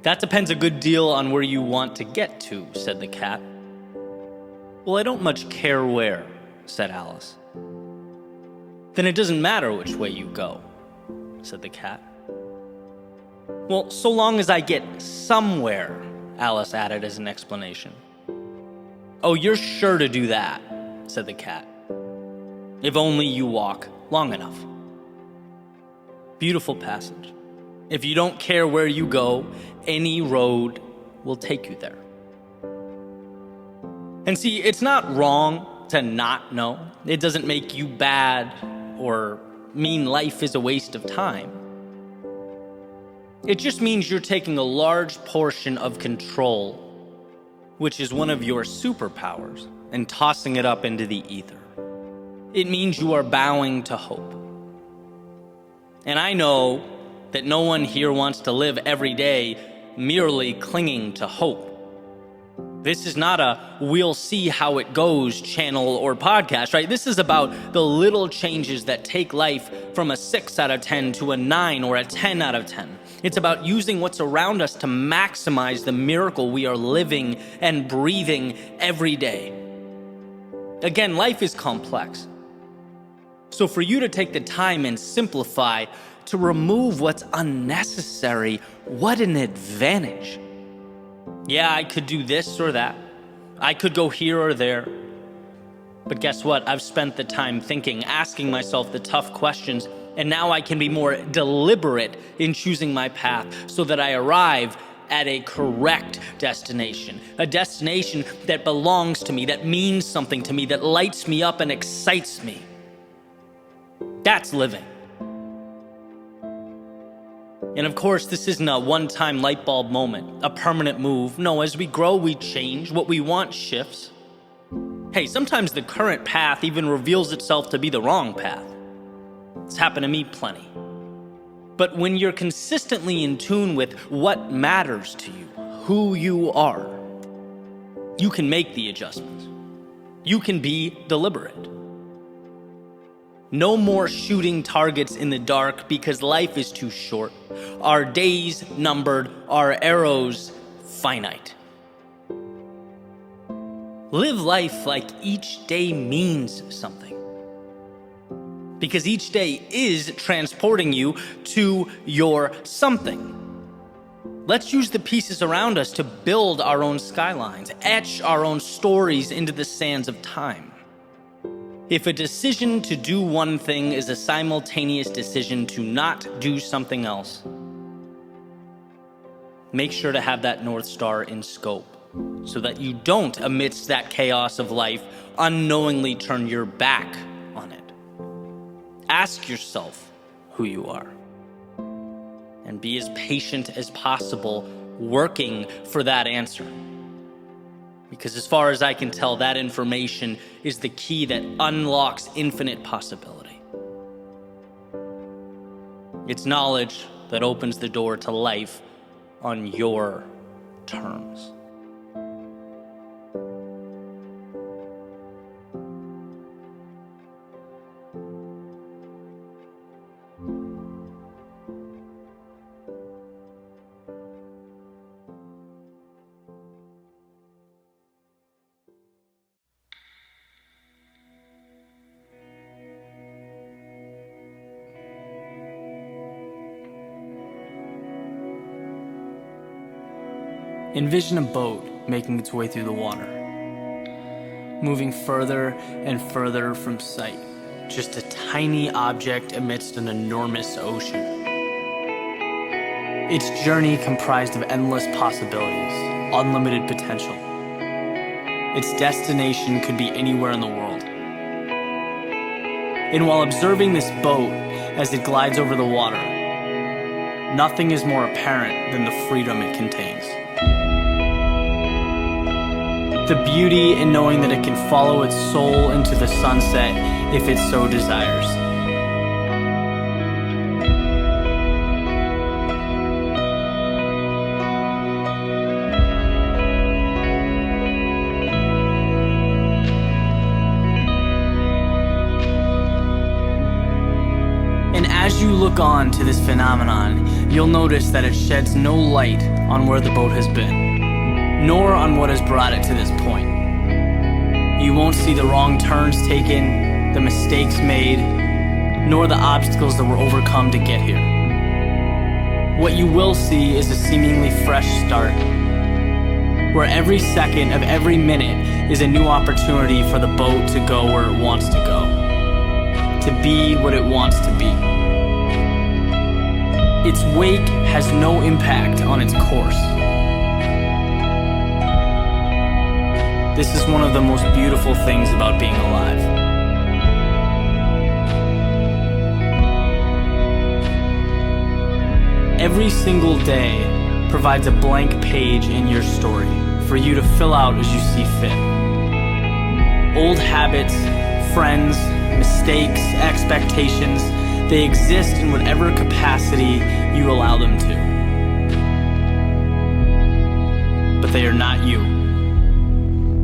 That depends a good deal on where you want to get to, said the cat. Well, I don't much care where, said Alice. Then it doesn't matter which way you go, said the cat. Well, so long as I get somewhere, Alice added as an explanation. Oh, you're sure to do that, said the cat. If only you walk long enough. Beautiful passage. If you don't care where you go, any road will take you there. And see, it's not wrong to not know. It doesn't make you bad or mean life is a waste of time. It just means you're taking a large portion of control, which is one of your superpowers, and tossing it up into the ether. It means you are bowing to hope. And I know that no one here wants to live every day merely clinging to hope. This is not a we'll see how it goes channel or podcast, right? This is about the little changes that take life from a 6 out of 10 to a 9 or a 10 out of 10. It's about using what's around us to maximize the miracle we are living and breathing every day. Again, life is complex. So for you to take the time and simplify, to remove what's unnecessary, what an advantage. Yeah, I could do this or that. I could go here or there. But guess what? I've spent the time thinking, asking myself the tough questions, and now I can be more deliberate in choosing my path so that I arrive at a correct destination, a destination that belongs to me, that means something to me, that lights me up and excites me. That's living. And of course, this isn't a one-time light bulb moment, a permanent move. No, as we grow, we change. What we want shifts. Hey, sometimes the current path even reveals itself to be the wrong path. It's happened to me plenty. But when you're consistently in tune with what matters to you, who you are, you can make the adjustments. You can be deliberate. No more shooting targets in the dark because life is too short. Our days numbered, our arrows finite. Live life like each day means something. Because each day is transporting you to your something. Let's use the pieces around us to build our own skylines, etch our own stories into the sands of time. If a decision to do one thing is a simultaneous decision to not do something else, make sure to have that North Star in scope so that you don't, amidst that chaos of life, unknowingly turn your back on it. Ask yourself who you are and be as patient as possible working for that answer. Because as far as I can tell, that information is the key that unlocks infinite possibility. It's knowledge that opens the door to life on your terms. Envision a boat making its way through the water, moving further and further from sight, just a tiny object amidst an enormous ocean. Its journey comprised of endless possibilities, unlimited potential. Its destination could be anywhere in the world. And while observing this boat as it glides over the water, nothing is more apparent than the freedom it contains. The beauty in knowing that it can follow its soul into the sunset if it so desires. And as you look on to this phenomenon, you'll notice that it sheds no light on where the boat has been, nor on what has brought it to this point. You won't see the wrong turns taken, the mistakes made, nor the obstacles that were overcome to get here. What you will see is a seemingly fresh start, where every second of every minute is a new opportunity for the boat to go where it wants to go, to be what it wants to be. its wake has no impact on its course. This is one of the most beautiful things about being alive. Every single day provides a blank page in your story for you to fill out as you see fit. Old habits, friends, mistakes, expectations, they exist in whatever capacity you allow them to. But they are not you.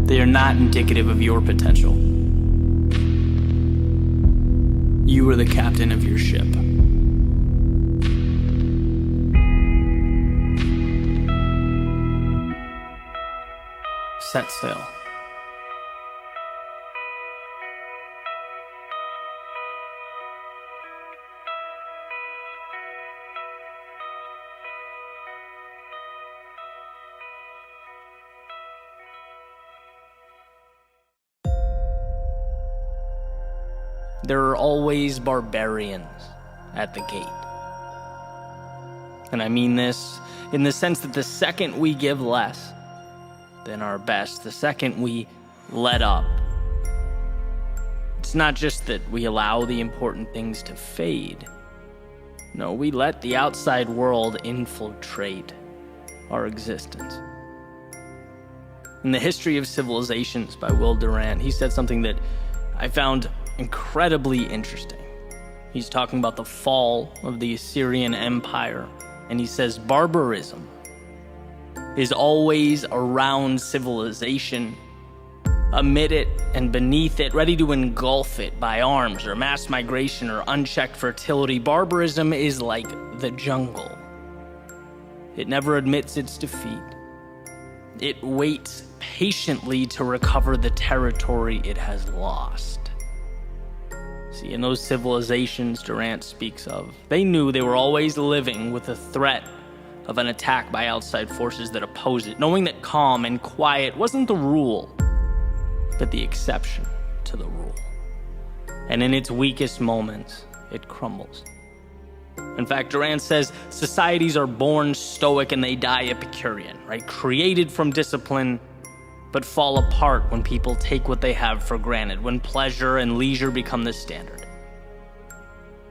They are not indicative of your potential. You are the captain of your ship. Set sail. There are always barbarians at the gate. And I mean this in the sense that the second we give less than our best, the second we let up, it's not just that we allow the important things to fade. No, we let the outside world infiltrate our existence. In The History of Civilizations by Will Durant, he said something that I found incredibly interesting. He's talking about the fall of the Assyrian Empire, and he says barbarism is always around civilization, amid it and beneath it, ready to engulf it by arms or mass migration or unchecked fertility. Barbarism is like the jungle. It never admits its defeat. It waits patiently to recover the territory it has lost. See, in those civilizations Durant speaks of, they knew they were always living with the threat of an attack by outside forces that oppose it, knowing that calm and quiet wasn't the rule, but the exception to the rule. And in its weakest moments, it crumbles. In fact, Durant says societies are born stoic and they die Epicurean, right? Created from discipline, but fall apart when people take what they have for granted, when pleasure and leisure become the standard.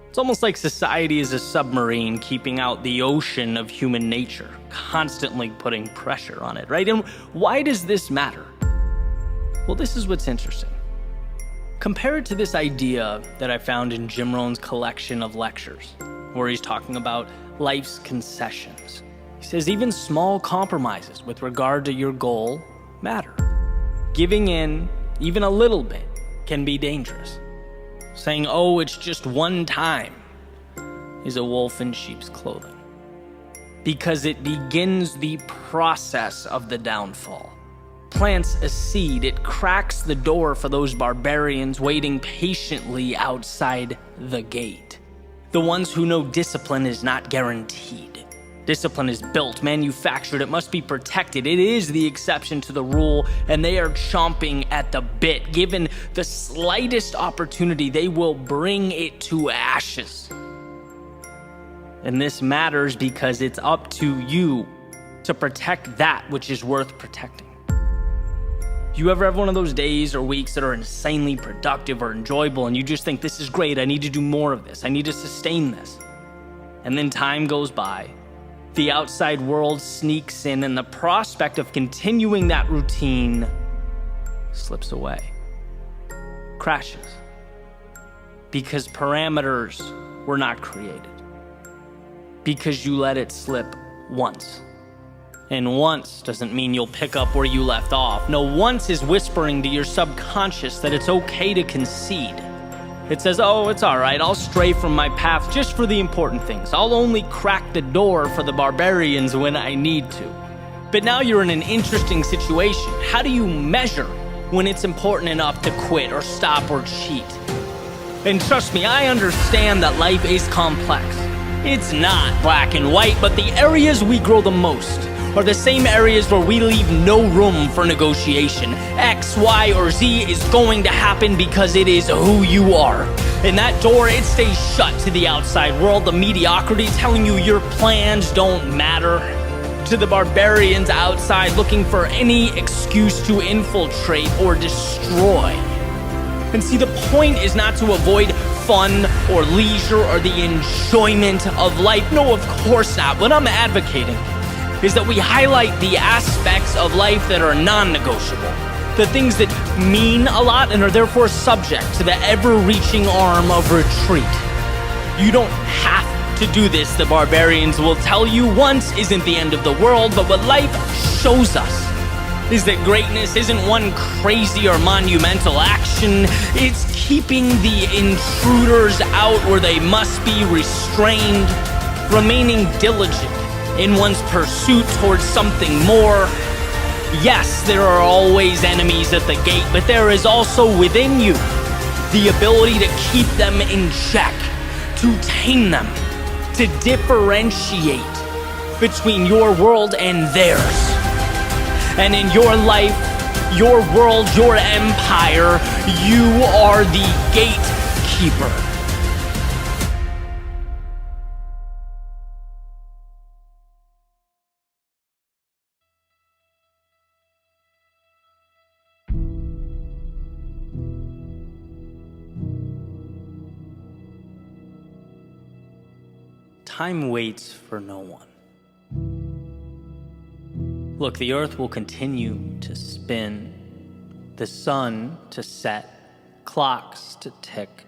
It's almost like society is a submarine keeping out the ocean of human nature, constantly putting pressure on it, right? And why does this matter? Well, this is what's interesting. Compare it to this idea that I found in Jim Rohn's collection of lectures, where he's talking about life's concessions. He says even small compromises with regard to your goal matter. Giving in, even a little bit, can be dangerous. Saying, oh, it's just one time, is a wolf in sheep's clothing. Because it begins the process of the downfall. Plants a seed, it cracks the door for those barbarians waiting patiently outside the gate. The ones who know discipline is not guaranteed. Discipline is built, manufactured, it must be protected. It is the exception to the rule, and they are chomping at the bit. Given the slightest opportunity, they will bring it to ashes. And this matters because it's up to you to protect that which is worth protecting. You ever have one of those days or weeks that are insanely productive or enjoyable, and you just think, this is great, I need to do more of this, I need to sustain this. And then time goes by. The outside world sneaks in, and the prospect of continuing that routine slips away, crashes, because parameters were not created, because you let it slip once. And once doesn't mean you'll pick up where you left off. No, once is whispering to your subconscious that it's okay to concede. It says, oh, it's all right, I'll stray from my path just for the important things. I'll only crack the door for the barbarians when I need to. But now you're in an interesting situation. How do you measure when it's important enough to quit or stop or cheat? And trust me, I understand that life is complex. It's not black and white, but the areas we grow the most, are the same areas where we leave no room for negotiation. X, Y, or Z is going to happen because it is who you are. And that door, it stays shut to the outside world, the mediocrity telling you your plans don't matter. To the barbarians outside looking for any excuse to infiltrate or destroy. And see, the point is not to avoid fun or leisure or the enjoyment of life. No, of course not. What I'm advocating is that we highlight the aspects of life that are non-negotiable, the things that mean a lot and are therefore subject to the ever-reaching arm of retreat. You don't have to do this, the barbarians will tell you. Once isn't the end of the world, but what life shows us is that greatness isn't one crazy or monumental action. It's keeping the intruders out where they must be restrained, remaining diligent in one's pursuit towards something more. Yes, there are always enemies at the gate, but there is also within you the ability to keep them in check, to tame them, to differentiate between your world and theirs. And in your life, your world, your empire, you are the gatekeeper. Time waits for no one. Look, the earth will continue to spin, the sun to set, clocks to tick.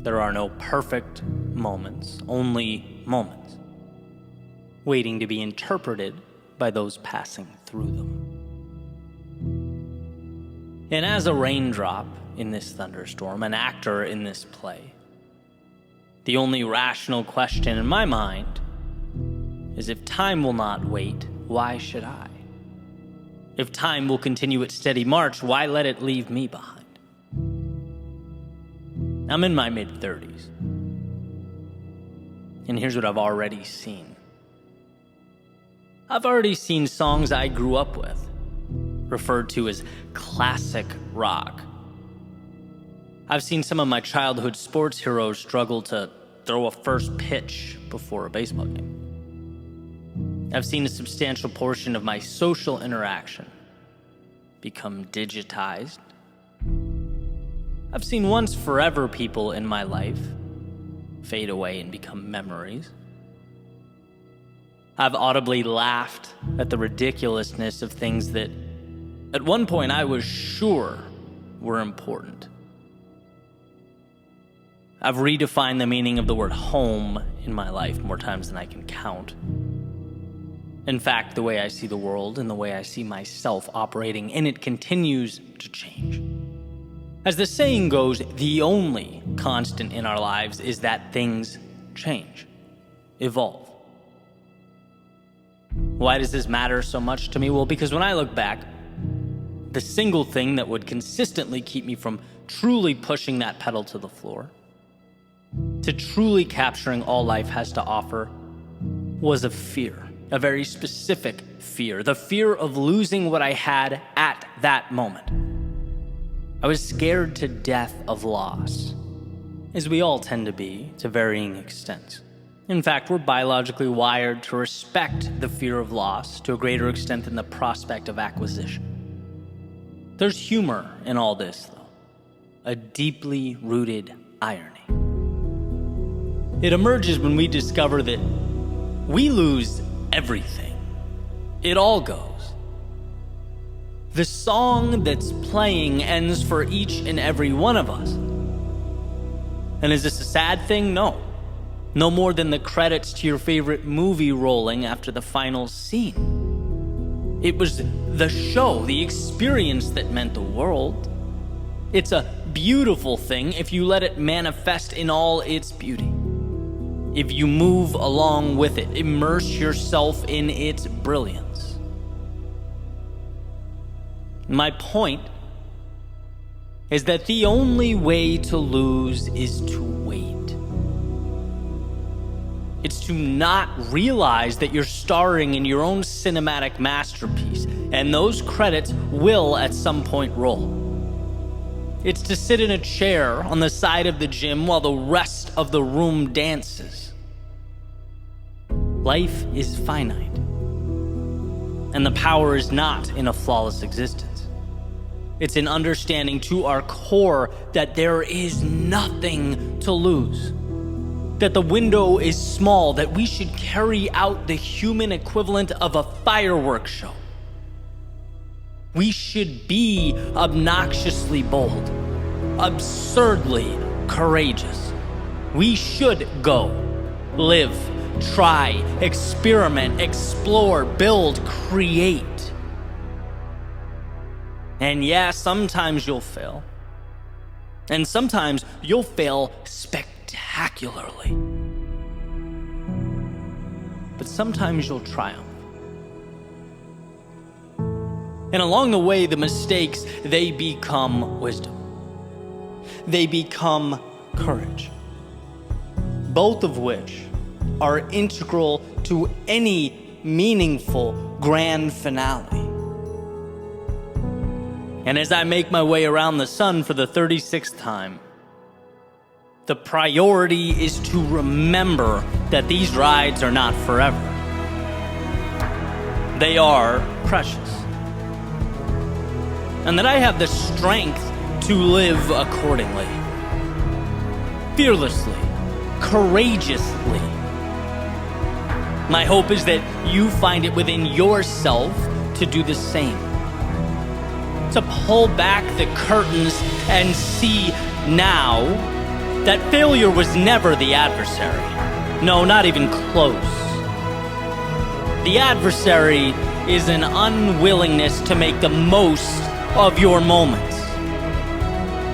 There are no perfect moments, only moments, waiting to be interpreted by those passing through them. And as a raindrop in this thunderstorm, an actor in this play, the only rational question in my mind is, if time will not wait, why should I? If time will continue its steady march, why let it leave me behind? I'm in my mid-30s, and here's what I've already seen. I've already seen songs I grew up with, referred to as classic rock. I've seen some of my childhood sports heroes struggle to throw a first pitch before a baseball game. I've seen a substantial portion of my social interaction become digitized. I've seen once forever people in my life fade away and become memories. I've audibly laughed at the ridiculousness of things that at one point I was sure were important. I've redefined the meaning of the word home in my life more times than I can count. In fact, the way I see the world and the way I see myself operating, and it continues to change. As the saying goes, the only constant in our lives is that things change, evolve. Why does this matter so much to me? Well, because when I look back, the single thing that would consistently keep me from truly pushing that pedal to the floor, to truly capturing all life has to offer, was a fear, a very specific fear, the fear of losing what I had at that moment. I was scared to death of loss, as we all tend to be to varying extents. In fact, we're biologically wired to respect the fear of loss to a greater extent than the prospect of acquisition. There's humor in all this, though, a deeply rooted irony. It emerges when we discover that we lose everything. It all goes. The song that's playing ends for each and every one of us. And is this a sad thing? No. No more than the credits to your favorite movie rolling after the final scene. It was the show, the experience that meant the world. It's a beautiful thing if you let it manifest in all its beauty. If you move along with it, immerse yourself in its brilliance. My point is that the only way to lose is to wait. It's to not realize that you're starring in your own cinematic masterpiece, and those credits will at some point roll. It's to sit in a chair on the side of the gym while the rest of the room dances. Life is finite, and the power is not in a flawless existence. It's in understanding to our core that there is nothing to lose, that the window is small, that we should carry out the human equivalent of a fireworks show. We should be obnoxiously bold, absurdly courageous. We should go, live, try, experiment, explore, build, create. And yeah, sometimes you'll fail. And sometimes you'll fail spectacularly. But sometimes you'll triumph. And along the way, the mistakes, they become wisdom. They become courage. Both of which are integral to any meaningful grand finale. And as I make my way around the sun for the 36th time, the priority is to remember that these rides are not forever. They are precious. And that I have the strength to live accordingly. Fearlessly, courageously. My hope is that you find it within yourself to do the same. To pull back the curtains and see now that failure was never the adversary. No, not even close. The adversary is an unwillingness to make the most of your moments.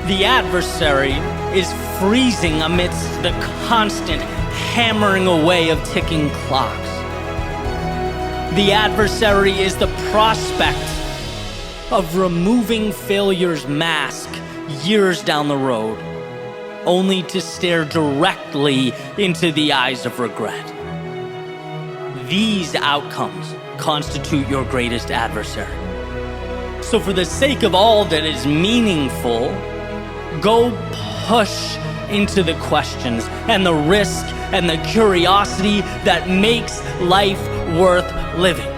The adversary is freezing amidst the constant hammering away of ticking clocks. The adversary is the prospect of removing failure's mask years down the road, only to stare directly into the eyes of regret. These outcomes constitute your greatest adversary. So for the sake of all that is meaningful, go push into the questions and the risk and the curiosity that makes life worth living.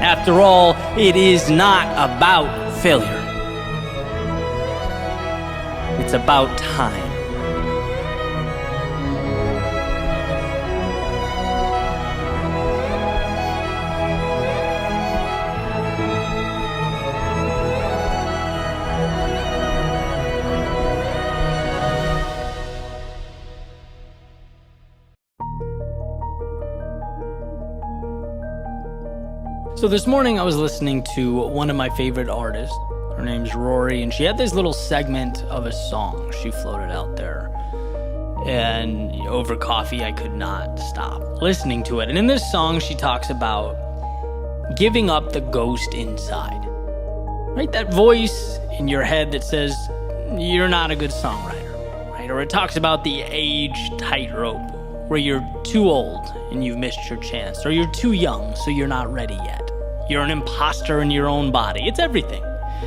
After all, it is not about failure. It's about time. So this morning I was listening to one of my favorite artists. Her name's Rory, and she had this little segment of a song she floated out there. And over coffee, I could not stop listening to it. And in this song, she talks about giving up the ghost inside. Right? That voice in your head that says, you're not a good songwriter. Right? Or it talks about the age tightrope, where you're too old and you've missed your chance. Or you're too young, so you're not ready yet. You're an imposter in your own body. It's everything.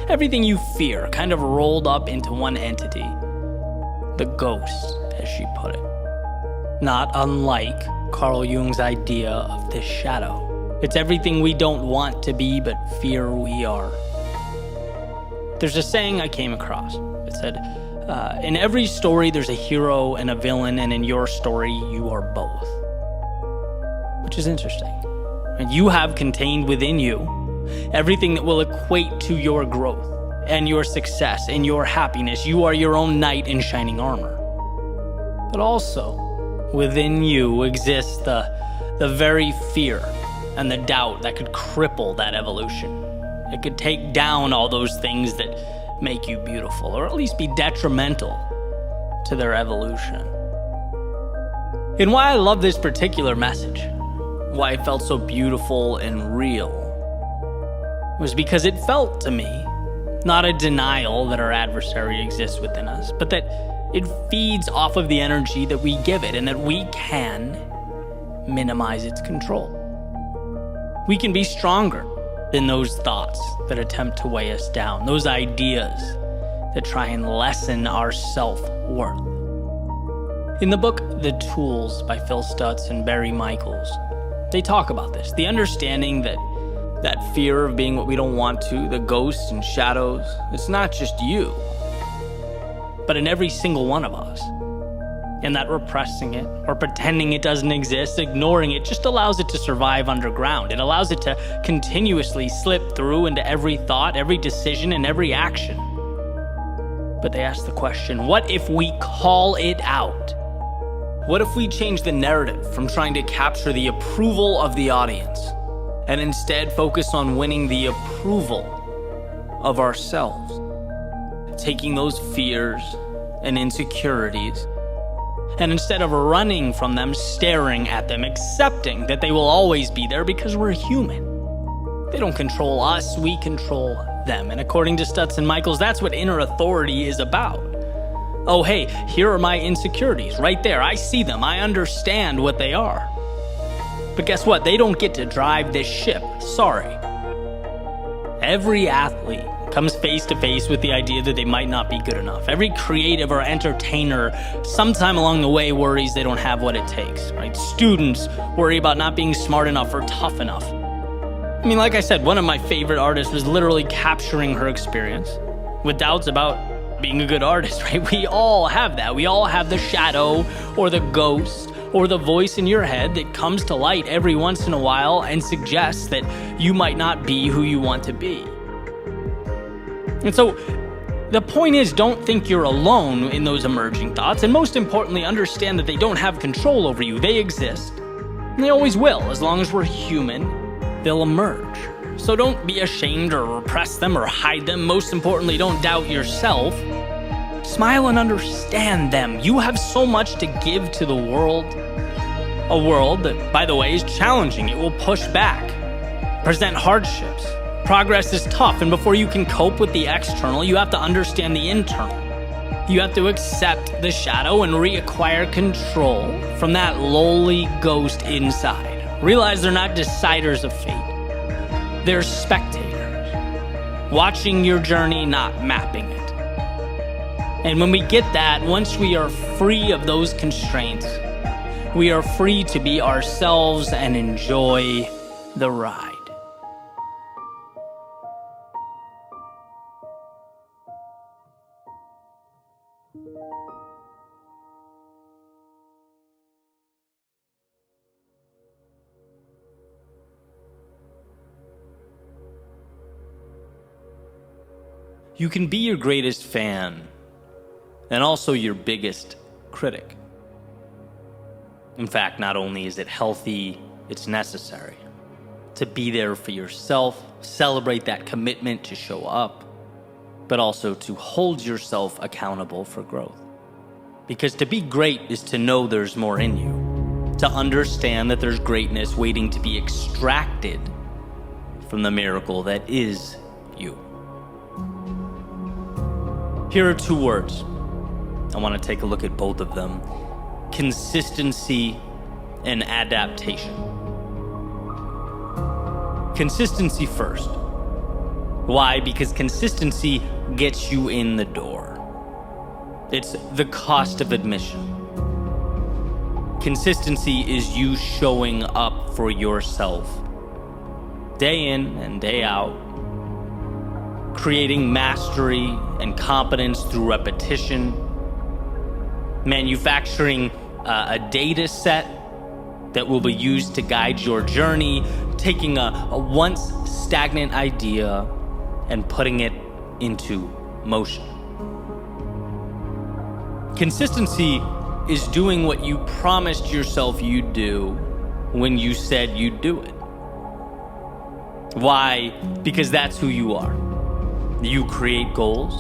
Everything you fear kind of rolled up into one entity. The ghost, as she put it. Not unlike Carl Jung's idea of the shadow. It's everything we don't want to be but fear we are. There's a saying I came across. It said, in every story there's a hero and a villain, and in your story you are both. Which is interesting. And you have contained within you everything that will equate to your growth and your success and your happiness. You are your own knight in shining armor. But also, within you exists the very fear and the doubt that could cripple that evolution. It could take down all those things that make you beautiful, or at least be detrimental to their evolution. And why I love this particular message, why it felt so beautiful and real, was because it felt to me not a denial that our adversary exists within us, but that It feeds off of the energy that we give it, and that we can minimize its control. We can be stronger than those thoughts that attempt to weigh us down, those ideas that try and lessen our self-worth. In the book The Tools by Phil Stutz and Barry Michaels, they talk about this, the understanding that fear of being what we don't want to, the ghosts and shadows, it's not just you, but in every single one of us. And that repressing it or pretending it doesn't exist, ignoring it, just allows it to survive underground. It allows it to continuously slip through into every thought, every decision, and every action. But they ask the question, what if we call it out? What if we change the narrative from trying to capture the approval of the audience and instead focus on winning the approval of ourselves? Taking those fears and insecurities, and instead of running from them, staring at them, accepting that they will always be there because we're human. They don't control us, we control them. And according to Stutz and Michaels, that's what inner authority is about. Oh, hey, here are my insecurities right there. I see them. I understand what they are. But guess what? They don't get to drive this ship. Sorry. Every athlete comes face to face with the idea that they might not be good enough. Every creative or entertainer sometime along the way worries they don't have what it takes, right? Students worry about not being smart enough or tough enough. I mean, like I said, one of my favorite artists was literally capturing her experience with doubts about being a good artist, right? We all have that. We all have the shadow or the ghost or the voice in your head that comes to light every once in a while and suggests that you might not be who you want to be. And so the point is, don't think you're alone in those emerging thoughts, and most importantly, understand that they don't have control over you. They exist, and they always will. As long as we're human, they'll emerge. So don't be ashamed or repress them or hide them. Most importantly, don't doubt yourself. Smile and understand them. You have so much to give to the world. A world that, by the way, is challenging. It will push back, present hardships. Progress is tough, and before you can cope with the external, you have to understand the internal. You have to accept the shadow and reacquire control from that lowly ghost inside. Realize they're not deciders of fate. They're spectators, watching your journey, not mapping it. And when we get that, once we are free of those constraints, we are free to be ourselves and enjoy the ride. You can be your greatest fan and also your biggest critic. In fact, not only is it healthy, it's necessary to be there for yourself, celebrate that commitment to show up, but also to hold yourself accountable for growth. Because to be great is to know there's more in you, to understand that there's greatness waiting to be extracted from the miracle that is you. Here are two words. I want to take a look at both of them. Consistency and adaptation. Consistency first. Why? Because consistency gets you in the door. It's the cost of admission. Consistency is you showing up for yourself, day in and day out, creating mastery and competence through repetition, manufacturing a data set that will be used to guide your journey, taking a once stagnant idea and putting it into motion. Consistency is doing what you promised yourself you'd do when you said you'd do it. Why? Because that's who you are. You create goals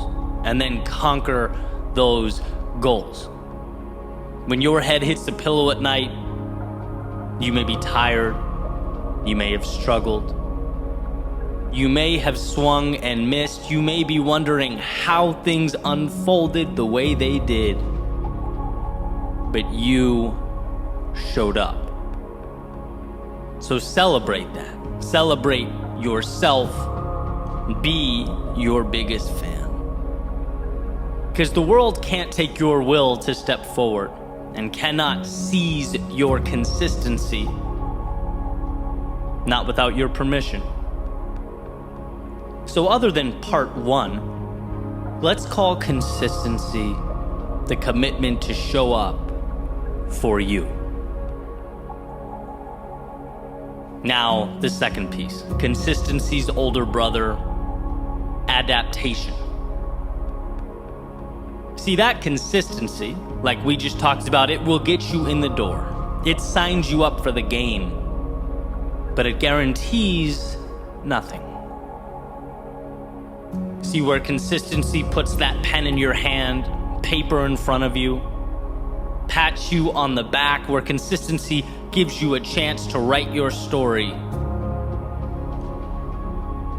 and then conquer those goals. When your head hits the pillow at night, you may be tired, you may have struggled, you may have swung and missed, you may be wondering how things unfolded the way they did. but you showed up. So celebrate that. Celebrate yourself. Be your biggest fan. Because the world can't take your will to step forward and cannot seize your consistency, not without your permission. So other than part one, let's call consistency the commitment to show up for you. Now, the second piece, consistency's older brother, adaptation. See, that consistency, like we just talked about, it will get you in the door. It signs you up for the game, but it guarantees nothing. See, where consistency puts that pen in your hand, paper in front of you, pats you on the back, where consistency gives you a chance to write your story.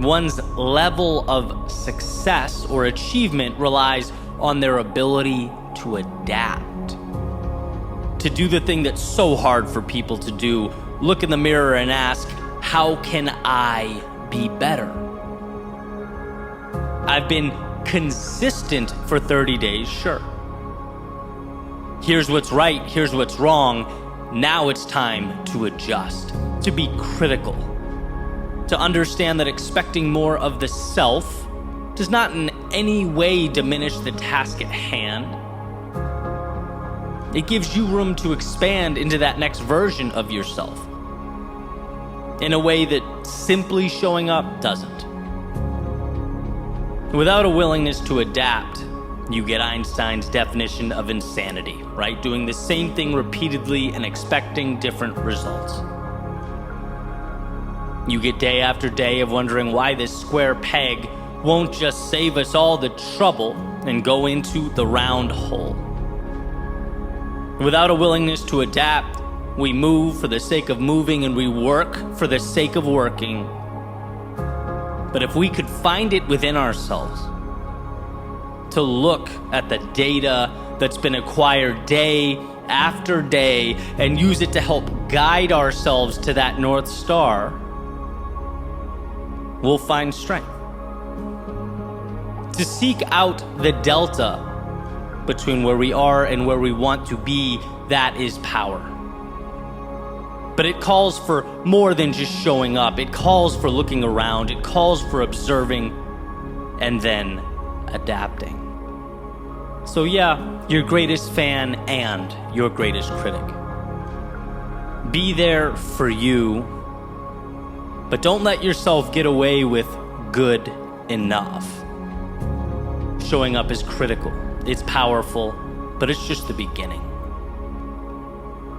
One's level of success or achievement relies on their ability to adapt, to do the thing that's so hard for people to do. Look in the mirror and ask, how can I be better? I've been consistent for 30 days, sure. Here's what's right, here's what's wrong. Now it's time to adjust, to be critical, to understand that expecting more of the self does not in any way diminish the task at hand. It gives you room to expand into that next version of yourself in a way that simply showing up doesn't. Without a willingness to adapt, you get Einstein's definition of insanity, right? Doing the same thing repeatedly and expecting different results. You get day after day of wondering why this square peg won't just save us all the trouble and go into the round hole. Without a willingness to adapt, we move for the sake of moving and we work for the sake of working. But if we could find it within ourselves to look at the data that's been acquired day after day and use it to help guide ourselves to that North Star, we'll find strength. To seek out the delta between where we are and where we want to be, that is power. But it calls for more than just showing up. It calls for looking around. It calls for observing and then adapting. So yeah, your greatest fan and your greatest critic. Be there for you, but don't let yourself get away with good enough. Showing up is critical. It's powerful, but it's just the beginning.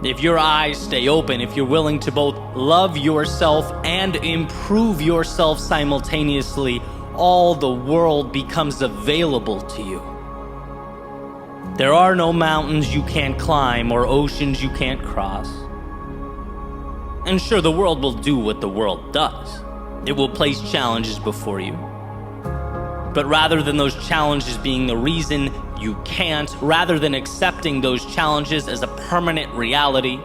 If your eyes stay open, if you're willing to both love yourself and improve yourself simultaneously, all the world becomes available to you. There are no mountains you can't climb or oceans you can't cross. And sure, the world will do what the world does. It will place challenges before you. But rather than those challenges being the reason you can't, rather than accepting those challenges as a permanent reality,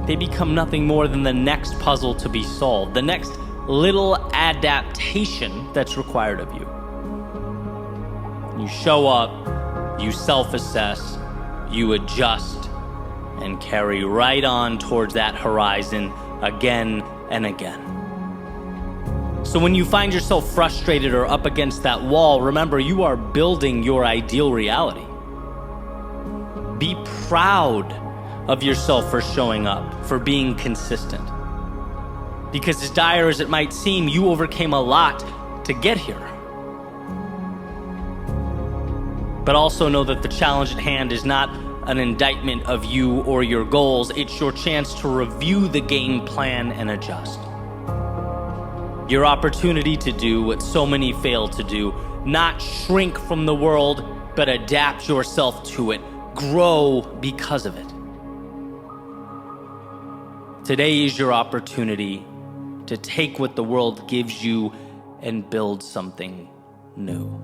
they become nothing more than the next puzzle to be solved, the next little adaptation that's required of you. You show up, you self-assess, you adjust, and carry right on towards that horizon again and again. So when you find yourself frustrated or up against that wall, remember you are building your ideal reality. Be proud of yourself for showing up, for being consistent. Because as dire as it might seem, you overcame a lot to get here. But also know that the challenge at hand is not an indictment of you or your goals. It's your chance to review the game plan and adjust. Your opportunity to do what so many fail to do, not shrink from the world, but adapt yourself to it. Grow because of it. Today is your opportunity to take what the world gives you and build something new.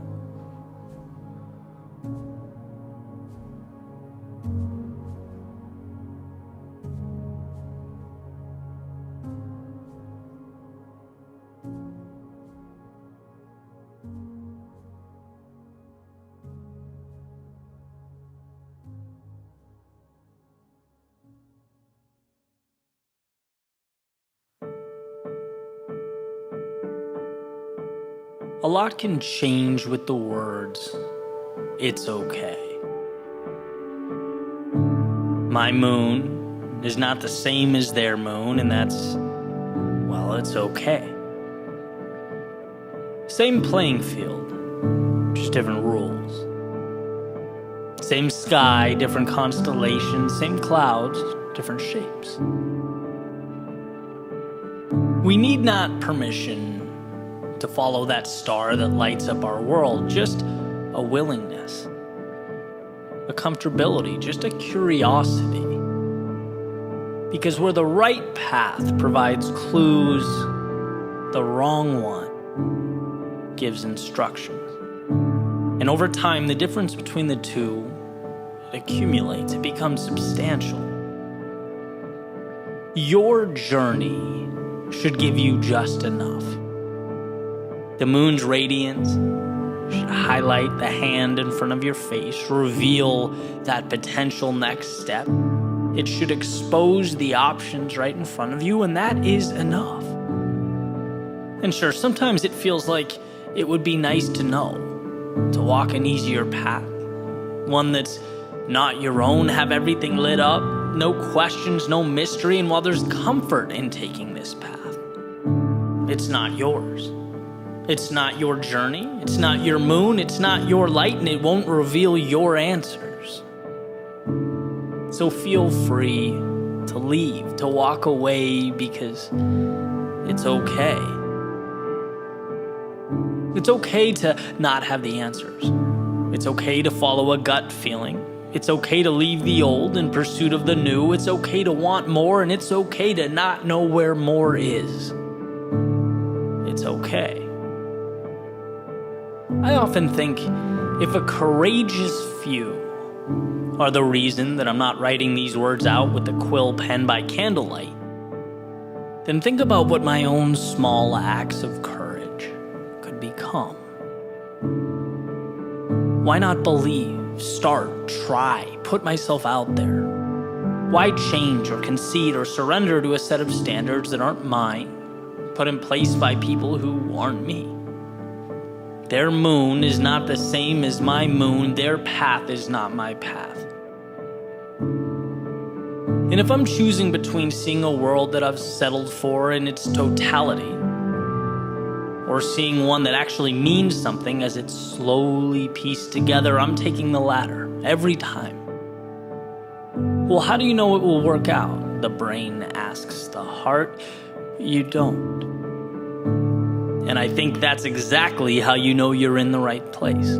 A lot can change with the words, "It's okay." My moon is not the same as their moon, and that's, well, it's okay. Same playing field, just different rules. Same sky, different constellations, same clouds, different shapes. We need not permission to follow that star that lights up our world, just a willingness, a comfortability, just a curiosity. Because where the right path provides clues, the wrong one gives instructions. And over time, the difference between the two, it accumulates, it becomes substantial. Your journey should give you just enough. The moon's radiance should highlight the hand in front of your face, reveal that potential next step. It should expose the options right in front of you, and that is enough. And sure, sometimes it feels like it would be nice to know, to walk an easier path, one that's not your own, have everything lit up, no questions, no mystery, and while there's comfort in taking this path, it's not yours. It's not your journey, it's not your moon, it's not your light, and it won't reveal your answers. So feel free to leave, to walk away, because it's okay. It's okay to not have the answers. It's okay to follow a gut feeling. It's okay to leave the old in pursuit of the new. It's okay to want more, and it's okay to not know where more is. It's okay. I often think if a courageous few are the reason that I'm not writing these words out with a quill pen by candlelight, then think about what my own small acts of courage could become. Why not believe, start, try, put myself out there? Why change or concede or surrender to a set of standards that aren't mine, put in place by people who aren't me? Their moon is not the same as my moon. Their path is not my path. And if I'm choosing between seeing a world that I've settled for in its totality, or seeing one that actually means something as it's slowly pieced together, I'm taking the latter every time. Well, how do you know it will work out? The brain asks the heart. You don't. And I think that's exactly how you know you're in the right place.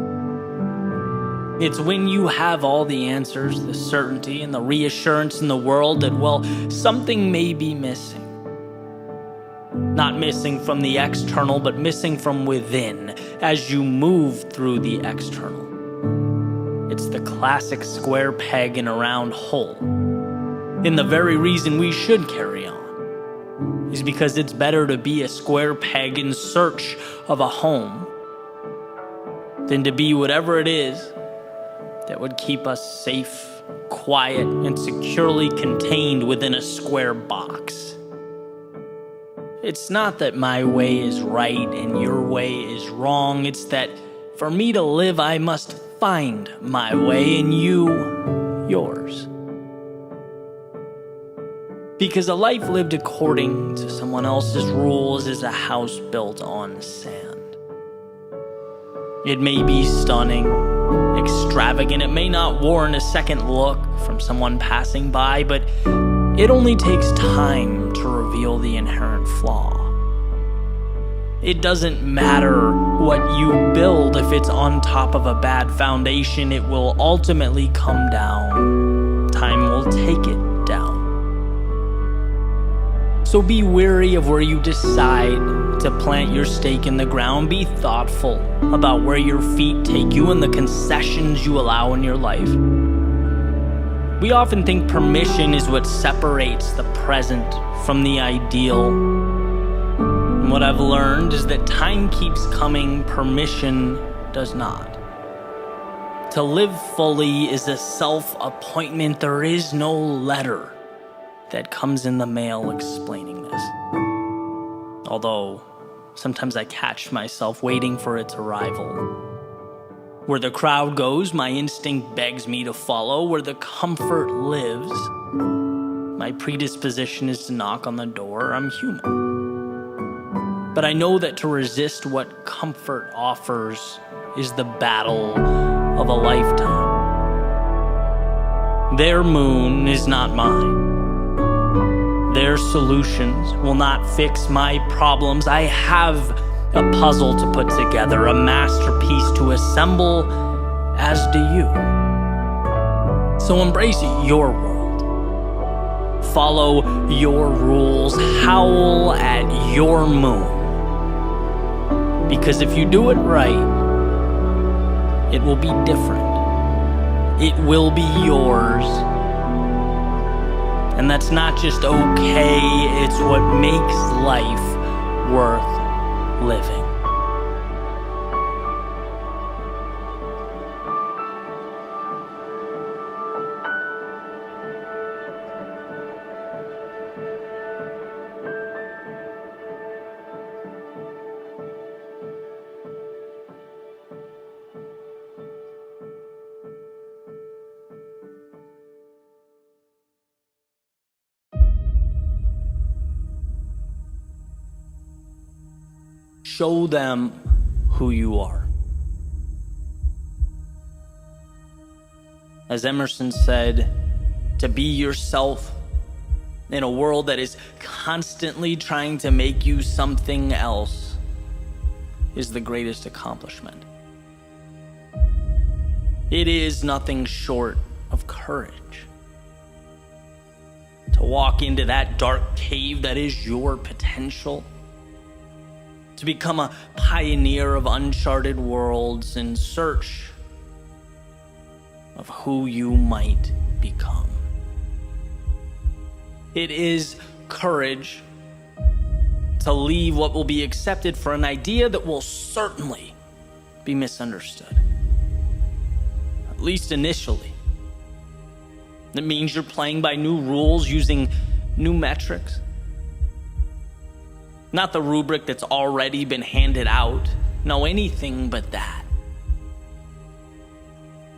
It's when you have all the answers, the certainty, and the reassurance in the world that, well, something may be missing. Not missing from the external, but missing from within as you move through the external. It's the classic square peg in a round hole. And the very reason we should carry on is because it's better to be a square peg in search of a home than to be whatever it is that would keep us safe, quiet, and securely contained within a square box. It's not that my way is right and your way is wrong. It's that for me to live, I must find my way and you yours. Because a life lived according to someone else's rules is a house built on sand. It may be stunning, extravagant, it may not warrant a second look from someone passing by, but it only takes time to reveal the inherent flaw. It doesn't matter what you build if it's on top of a bad foundation, it will ultimately come down. Time will take it down. So be wary of where you decide to plant your stake in the ground. Be thoughtful about where your feet take you and the concessions you allow in your life. We often think permission is what separates the present from the ideal. And what I've learned is that time keeps coming, permission does not. To live fully is a self-appointment. There is no letter that comes in the mail explaining this. Although Sometimes I catch myself waiting for its arrival. Where the crowd goes, my instinct begs me to follow. Where the comfort lives, my predisposition is to knock on the door. I'm human. But I know that to resist what comfort offers is the battle of a lifetime. Their moon is not mine. Their solutions will not fix my problems. I have a puzzle to put together, a masterpiece to assemble, as do you. So embrace your world. Follow your rules. Howl at your moon. Because if you do it right, it will be different. It will be yours. And that's not just okay, it's what makes life worth living. Show them who you are. As Emerson said, to be yourself in a world that is constantly trying to make you something else is the greatest accomplishment. It is nothing short of courage. To walk into that dark cave that is your potential, to become a pioneer of uncharted worlds in search of who you might become. It is courage to leave what will be accepted for an idea that will certainly be misunderstood, at least initially. It means you're playing by new rules, using new metrics. Not the rubric that's already been handed out. No, anything but that.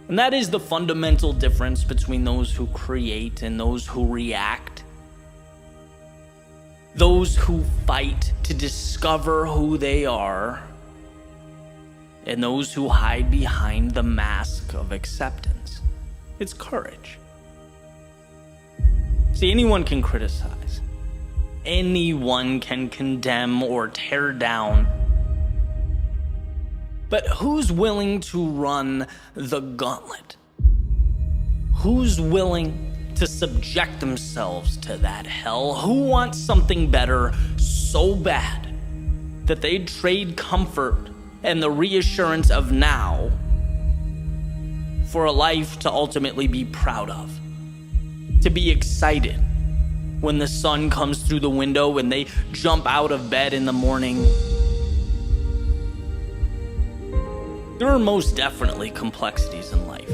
And that is the fundamental difference between those who create and those who react. Those who fight to discover who they are, and those who hide behind the mask of acceptance. It's courage. See, anyone can criticize. Anyone can condemn or tear down. But who's willing to run the gauntlet? Who's willing to subject themselves to that hell? Who wants something better so bad that they'd trade comfort and the reassurance of now for a life to ultimately be proud of? To be excited when the sun comes through the window and they jump out of bed in the morning. There are most definitely complexities in life,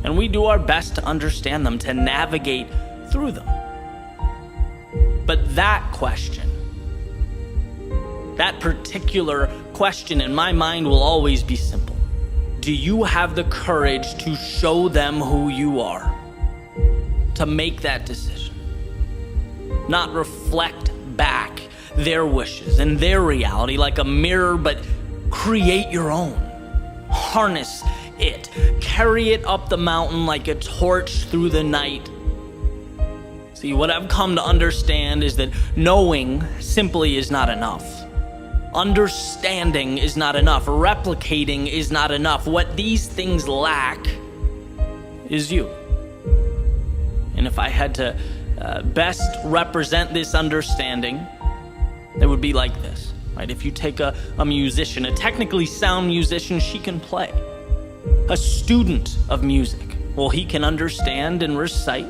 and we do our best to understand them, to navigate through them. But that question, that particular question in my mind will always be simple. Do you have the courage to show them who you are? To make that decision? Not reflect back their wishes and their reality like a mirror, but create your own. Harness it. Carry it up the mountain like a torch through the night. See, what I've come to understand is that knowing simply is not enough. Understanding is not enough. Replicating is not enough. What these things lack is you. And if I had to best represent this understanding, it would be like this, right? If you take a musician, a technically sound musician, she can play. A student of music, well, he can understand and recite.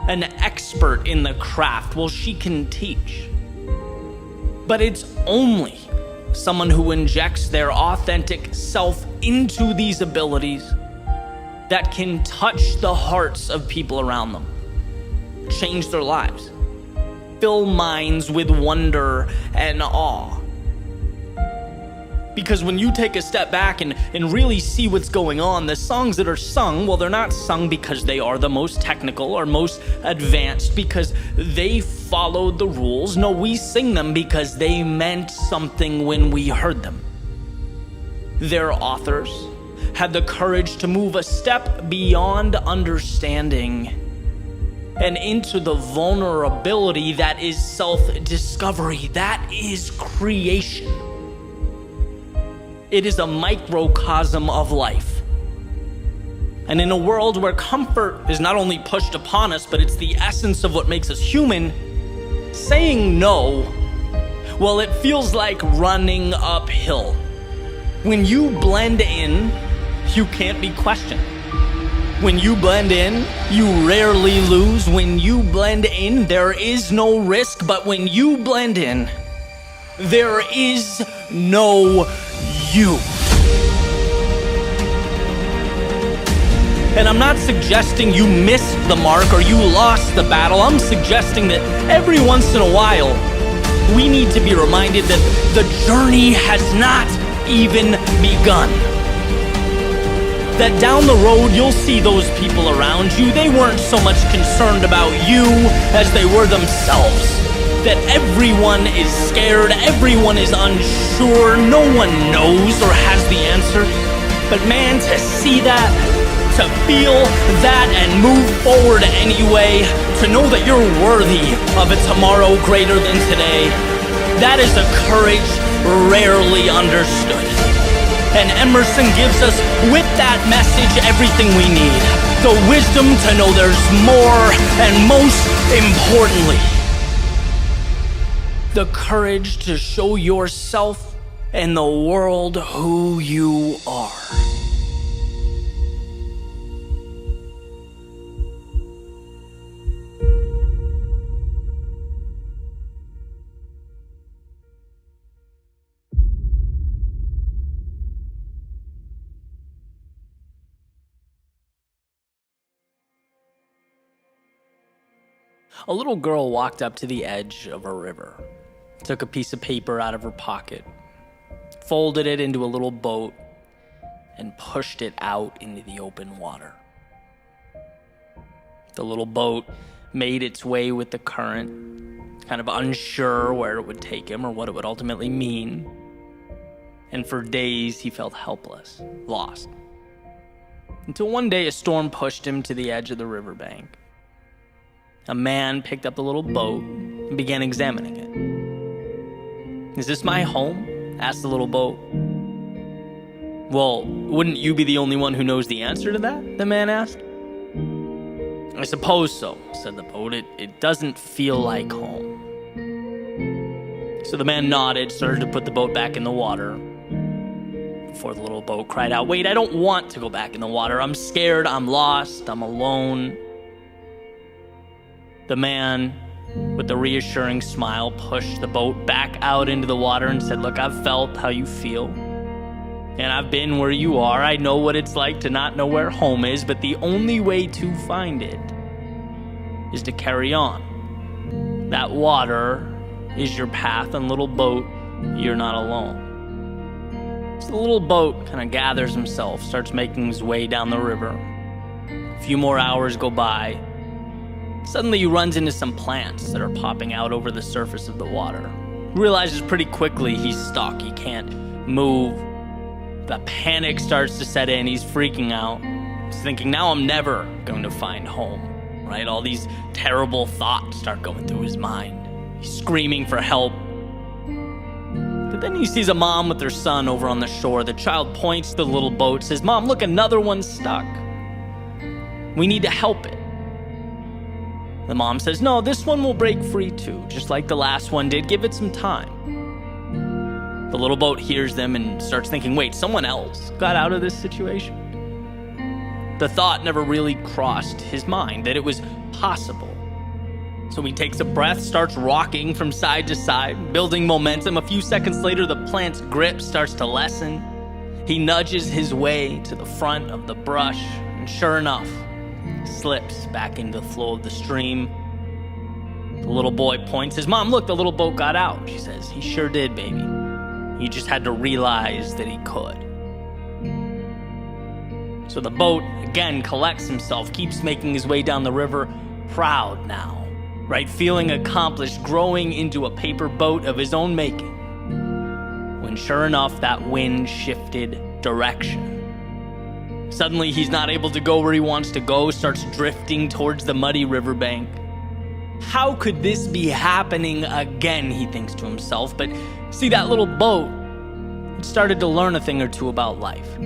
An expert in the craft, well, she can teach. But it's only someone who injects their authentic self into these abilities that can touch the hearts of people around them, change their lives, fill minds with wonder and awe. Because when you take a step back and really see what's going on, the songs that are sung, well, they're not sung because they are the most technical or most advanced, because they followed the rules. No, we sing them because they meant something when we heard them. Their authors had the courage to move a step beyond understanding and into the vulnerability that is self-discovery, that is creation. It is a microcosm of life. And in a world where comfort is not only pushed upon us, but it's the essence of what makes us human, saying no, well, it feels like running uphill. When you blend in, you can't be questioned. When you blend in, you rarely lose. When you blend in, there is no risk. But when you blend in, there is no you. And I'm not suggesting you missed the mark or you lost the battle. I'm suggesting that every once in a while, we need to be reminded that the journey has not even begun. That down the road, you'll see those people around you. They weren't so much concerned about you as they were themselves. That everyone is scared, everyone is unsure, no one knows or has the answer. But man, to see that, to feel that and move forward anyway, to know that you're worthy of a tomorrow greater than today, that is a courage rarely understood. And Emerson gives us, with that message, everything we need. The wisdom to know there's more, and most importantly, the courage to show yourself and the world who you are. A little girl walked up to the edge of a river, took a piece of paper out of her pocket, folded it into a little boat, and pushed it out into the open water. The little boat made its way with the current, kind of unsure where it would take him or what it would ultimately mean. And for days, he felt helpless, lost. Until one day, a storm pushed him to the edge of the riverbank. A man picked up the little boat and began examining it. "Is this my home?" asked the little boat. "Well, wouldn't you be the only one who knows the answer to that?" the man asked. "I suppose so," said the boat. It doesn't feel like home." So the man nodded, started to put the boat back in the water, before the little boat cried out, "Wait, I don't want to go back in the water. I'm scared, I'm lost, I'm alone." The man, with a reassuring smile, pushed the boat back out into the water and said, "Look, I've felt how you feel, and I've been where you are. I know what it's like to not know where home is, but the only way to find it is to carry on. That water is your path, and little boat, you're not alone." So the little boat kind of gathers himself, starts making his way down the river. A few more hours go by. Suddenly he runs into some plants that are popping out over the surface of the water. Realizes pretty quickly he's stuck, he can't move. The panic starts to set in, he's freaking out. He's thinking, now I'm never going to find home, right? All these terrible thoughts start going through his mind. He's screaming for help. But then he sees a mom with her son over on the shore. The child points to the little boat, says, "Mom, look, another one's stuck. We need to help it." The mom says, "No, this one will break free too, just like the last one did. Give it some time." The little boat hears them and starts thinking, wait, someone else got out of this situation? The thought never really crossed his mind that it was possible. So he takes a breath, starts rocking from side to side, building momentum. A few seconds later, the plant's grip starts to lessen. He nudges his way to the front of the brush, and sure enough, slips back into the flow of the stream. The little boy points, says, "Mom, look, the little boat got out." She says, "He sure did, baby. He just had to realize that he could. So the boat, again, collects himself, keeps making his way down the river, proud now, right? Feeling accomplished, growing into a paper boat of his own making. When sure enough, that wind shifted direction. Suddenly, he's not able to go where he wants to go, starts drifting towards the muddy riverbank. How could this be happening again, he thinks to himself. But see, that little boat had started to learn a thing or two about life.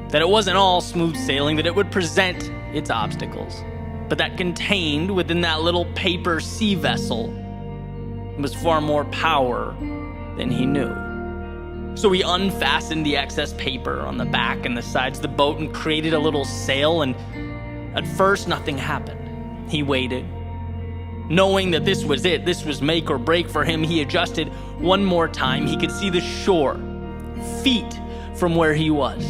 That it wasn't all smooth sailing, that it would present its obstacles. But that contained within that little paper sea vessel was far more power than he knew. So he unfastened the excess paper on the back and the sides of the boat and created a little sail, and at first nothing happened. He waited. Knowing that this was it, this was make or break for him, he adjusted one more time. He could see the shore, feet from where he was.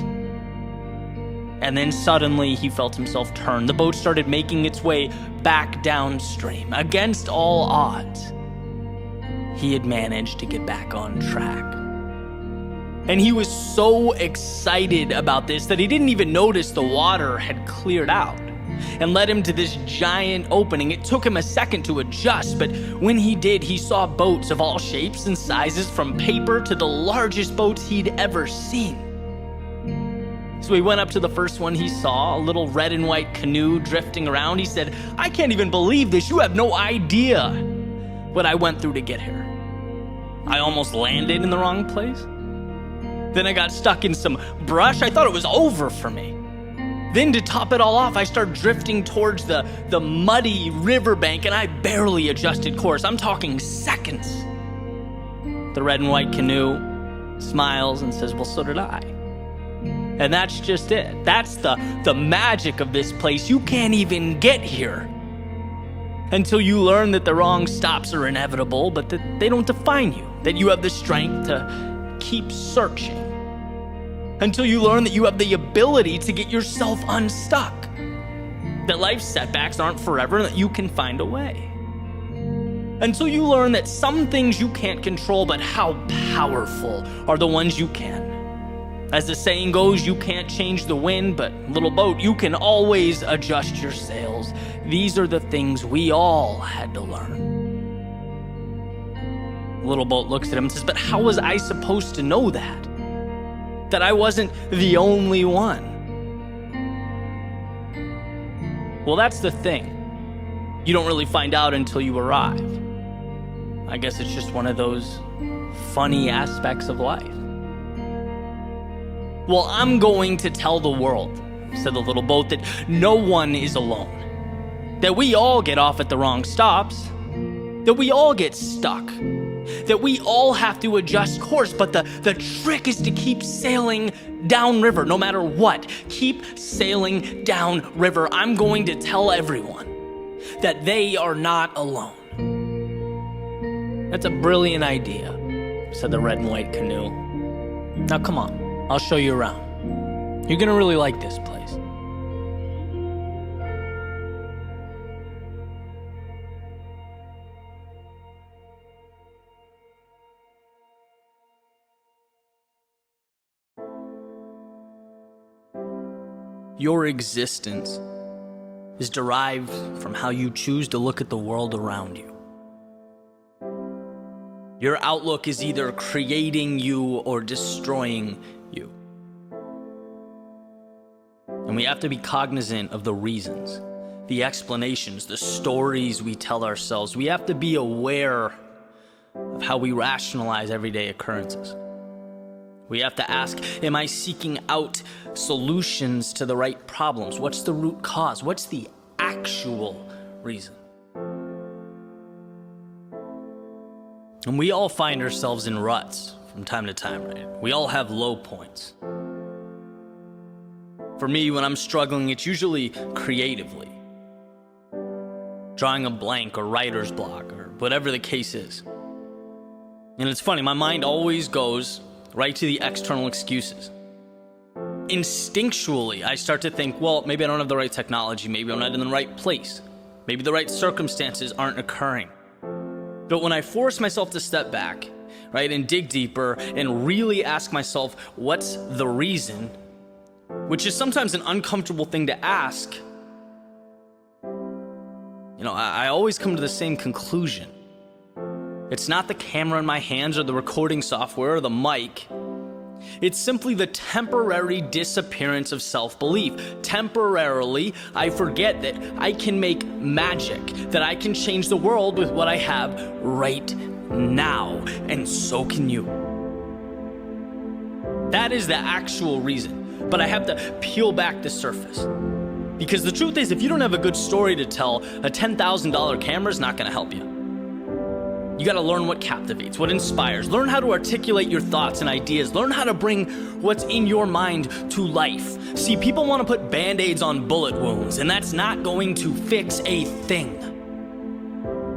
And then suddenly he felt himself turn. The boat started making its way back downstream. Against all odds, he had managed to get back on track. And he was so excited about this that he didn't even notice the water had cleared out and led him to this giant opening. It took him a second to adjust, but when he did, he saw boats of all shapes and sizes, from paper to the largest boats he'd ever seen. So he went up to the first one he saw, a little red and white canoe drifting around. He said, "I can't even believe this. You have no idea what I went through to get here. I almost landed in the wrong place. Then I got stuck in some brush. I thought it was over for me. Then to top it all off, I started drifting towards the muddy riverbank, and I barely adjusted course. I'm talking seconds." The red and white canoe smiles and says, "Well, so did I." And that's just it. That's the magic of this place. You can't even get here until you learn that the wrong stops are inevitable, but that they don't define you, that you have the strength to keep searching, until you learn that you have the ability to get yourself unstuck, that life's setbacks aren't forever, and that you can find a way, until you learn that some things you can't control, but how powerful are the ones you can. As the saying goes, you can't change the wind, but little boat, you can always adjust your sails. These are the things we all had to learn. Little boat looks at him and says, "But how was I supposed to know that? That I wasn't the only one?" Well, that's the thing. You don't really find out until you arrive. I guess it's just one of those funny aspects of life. "Well, I'm going to tell the world," said the little boat, "that no one is alone. That we all get off at the wrong stops. That we all get stuck. That we all have to adjust course, but the trick is to keep sailing downriver, no matter what. Keep sailing downriver. I'm going to tell everyone that they are not alone." "That's a brilliant idea," said the red and white canoe. "Now come on, I'll show you around. You're gonna really like this place." Your existence is derived from how you choose to look at the world around you. Your outlook is either creating you or destroying you. And we have to be cognizant of the reasons, the explanations, the stories we tell ourselves. We have to be aware of how we rationalize everyday occurrences. We have to ask, am I seeking out solutions to the right problems? What's the root cause? What's the actual reason? And we all find ourselves in ruts from time to time, right? We all have low points. For me, when I'm struggling, it's usually creatively. Drawing a blank or writer's block or whatever the case is. And it's funny, my mind always goes right to the external excuses. Instinctually, I start to think, well, maybe I don't have the right technology, maybe I'm not in the right place, maybe the right circumstances aren't occurring. But when I force myself to step back, right? And dig deeper and really ask myself, what's the reason? Which is sometimes an uncomfortable thing to ask. I always come to the same conclusion. It's not the camera in my hands or the recording software or the mic. It's simply the temporary disappearance of self-belief. Temporarily, I forget that I can make magic, that I can change the world with what I have right now, and so can you. That is the actual reason, but I have to peel back the surface. Because the truth is, if you don't have a good story to tell, a $10,000 camera is not going to help you. You got to learn what captivates, what inspires, learn how to articulate your thoughts and ideas, learn how to bring what's in your mind to life. See, people want to put band-aids on bullet wounds, and that's not going to fix a thing.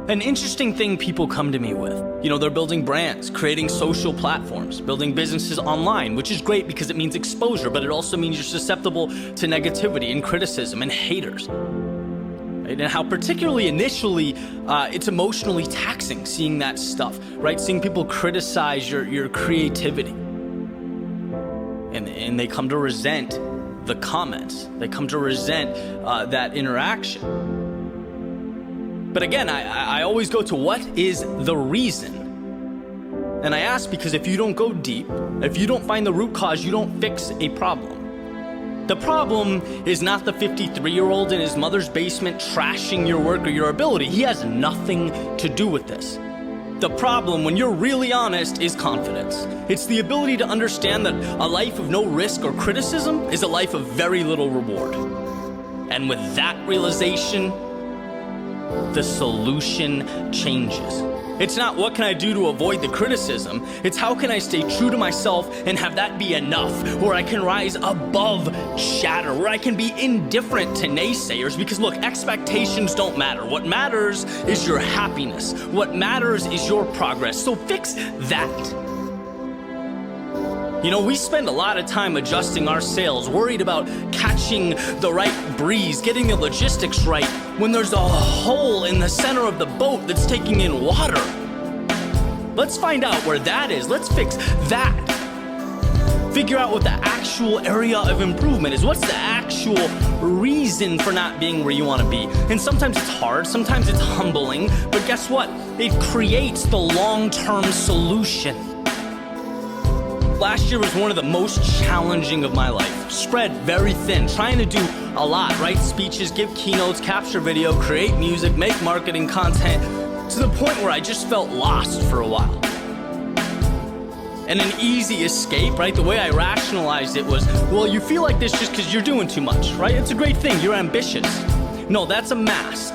An interesting thing people come to me with, they're building brands, creating social platforms, building businesses online, which is great because it means exposure, but it also means you're susceptible to negativity and criticism and haters. Right? And how particularly initially, it's emotionally taxing seeing that stuff, right? Seeing people criticize your creativity. And they come to resent the comments. They come to resent that interaction. But again, I always go to what is the reason? And I ask because if you don't go deep, if you don't find the root cause, you don't fix a problem. The problem is not the 53-year-old in his mother's basement trashing your work or your ability. He has nothing to do with this. The problem, when you're really honest, is confidence. It's the ability to understand that a life of no risk or criticism is a life of very little reward. And with that realization, the solution changes. It's not what can I do to avoid the criticism, it's how can I stay true to myself and have that be enough, where I can rise above chatter, where I can be indifferent to naysayers, because look, expectations don't matter. What matters is your happiness. What matters is your progress. So fix that. We spend a lot of time adjusting our sails, worried about catching the right breeze, getting the logistics right, when there's a hole in the center of the boat that's taking in water. Let's find out where that is. Let's fix that. Figure out what the actual area of improvement is. What's the actual reason for not being where you want to be? And sometimes it's hard, sometimes it's humbling, but guess what? It creates the long-term solution. Last year was one of the most challenging of my life. Spread very thin, trying to do a lot, write speeches, give keynotes, capture video, create music, make marketing content, to the point where I just felt lost for a while. And an easy escape, right? The way I rationalized it was, well, you feel like this just because you're doing too much, right? It's a great thing, you're ambitious. No, that's a mask.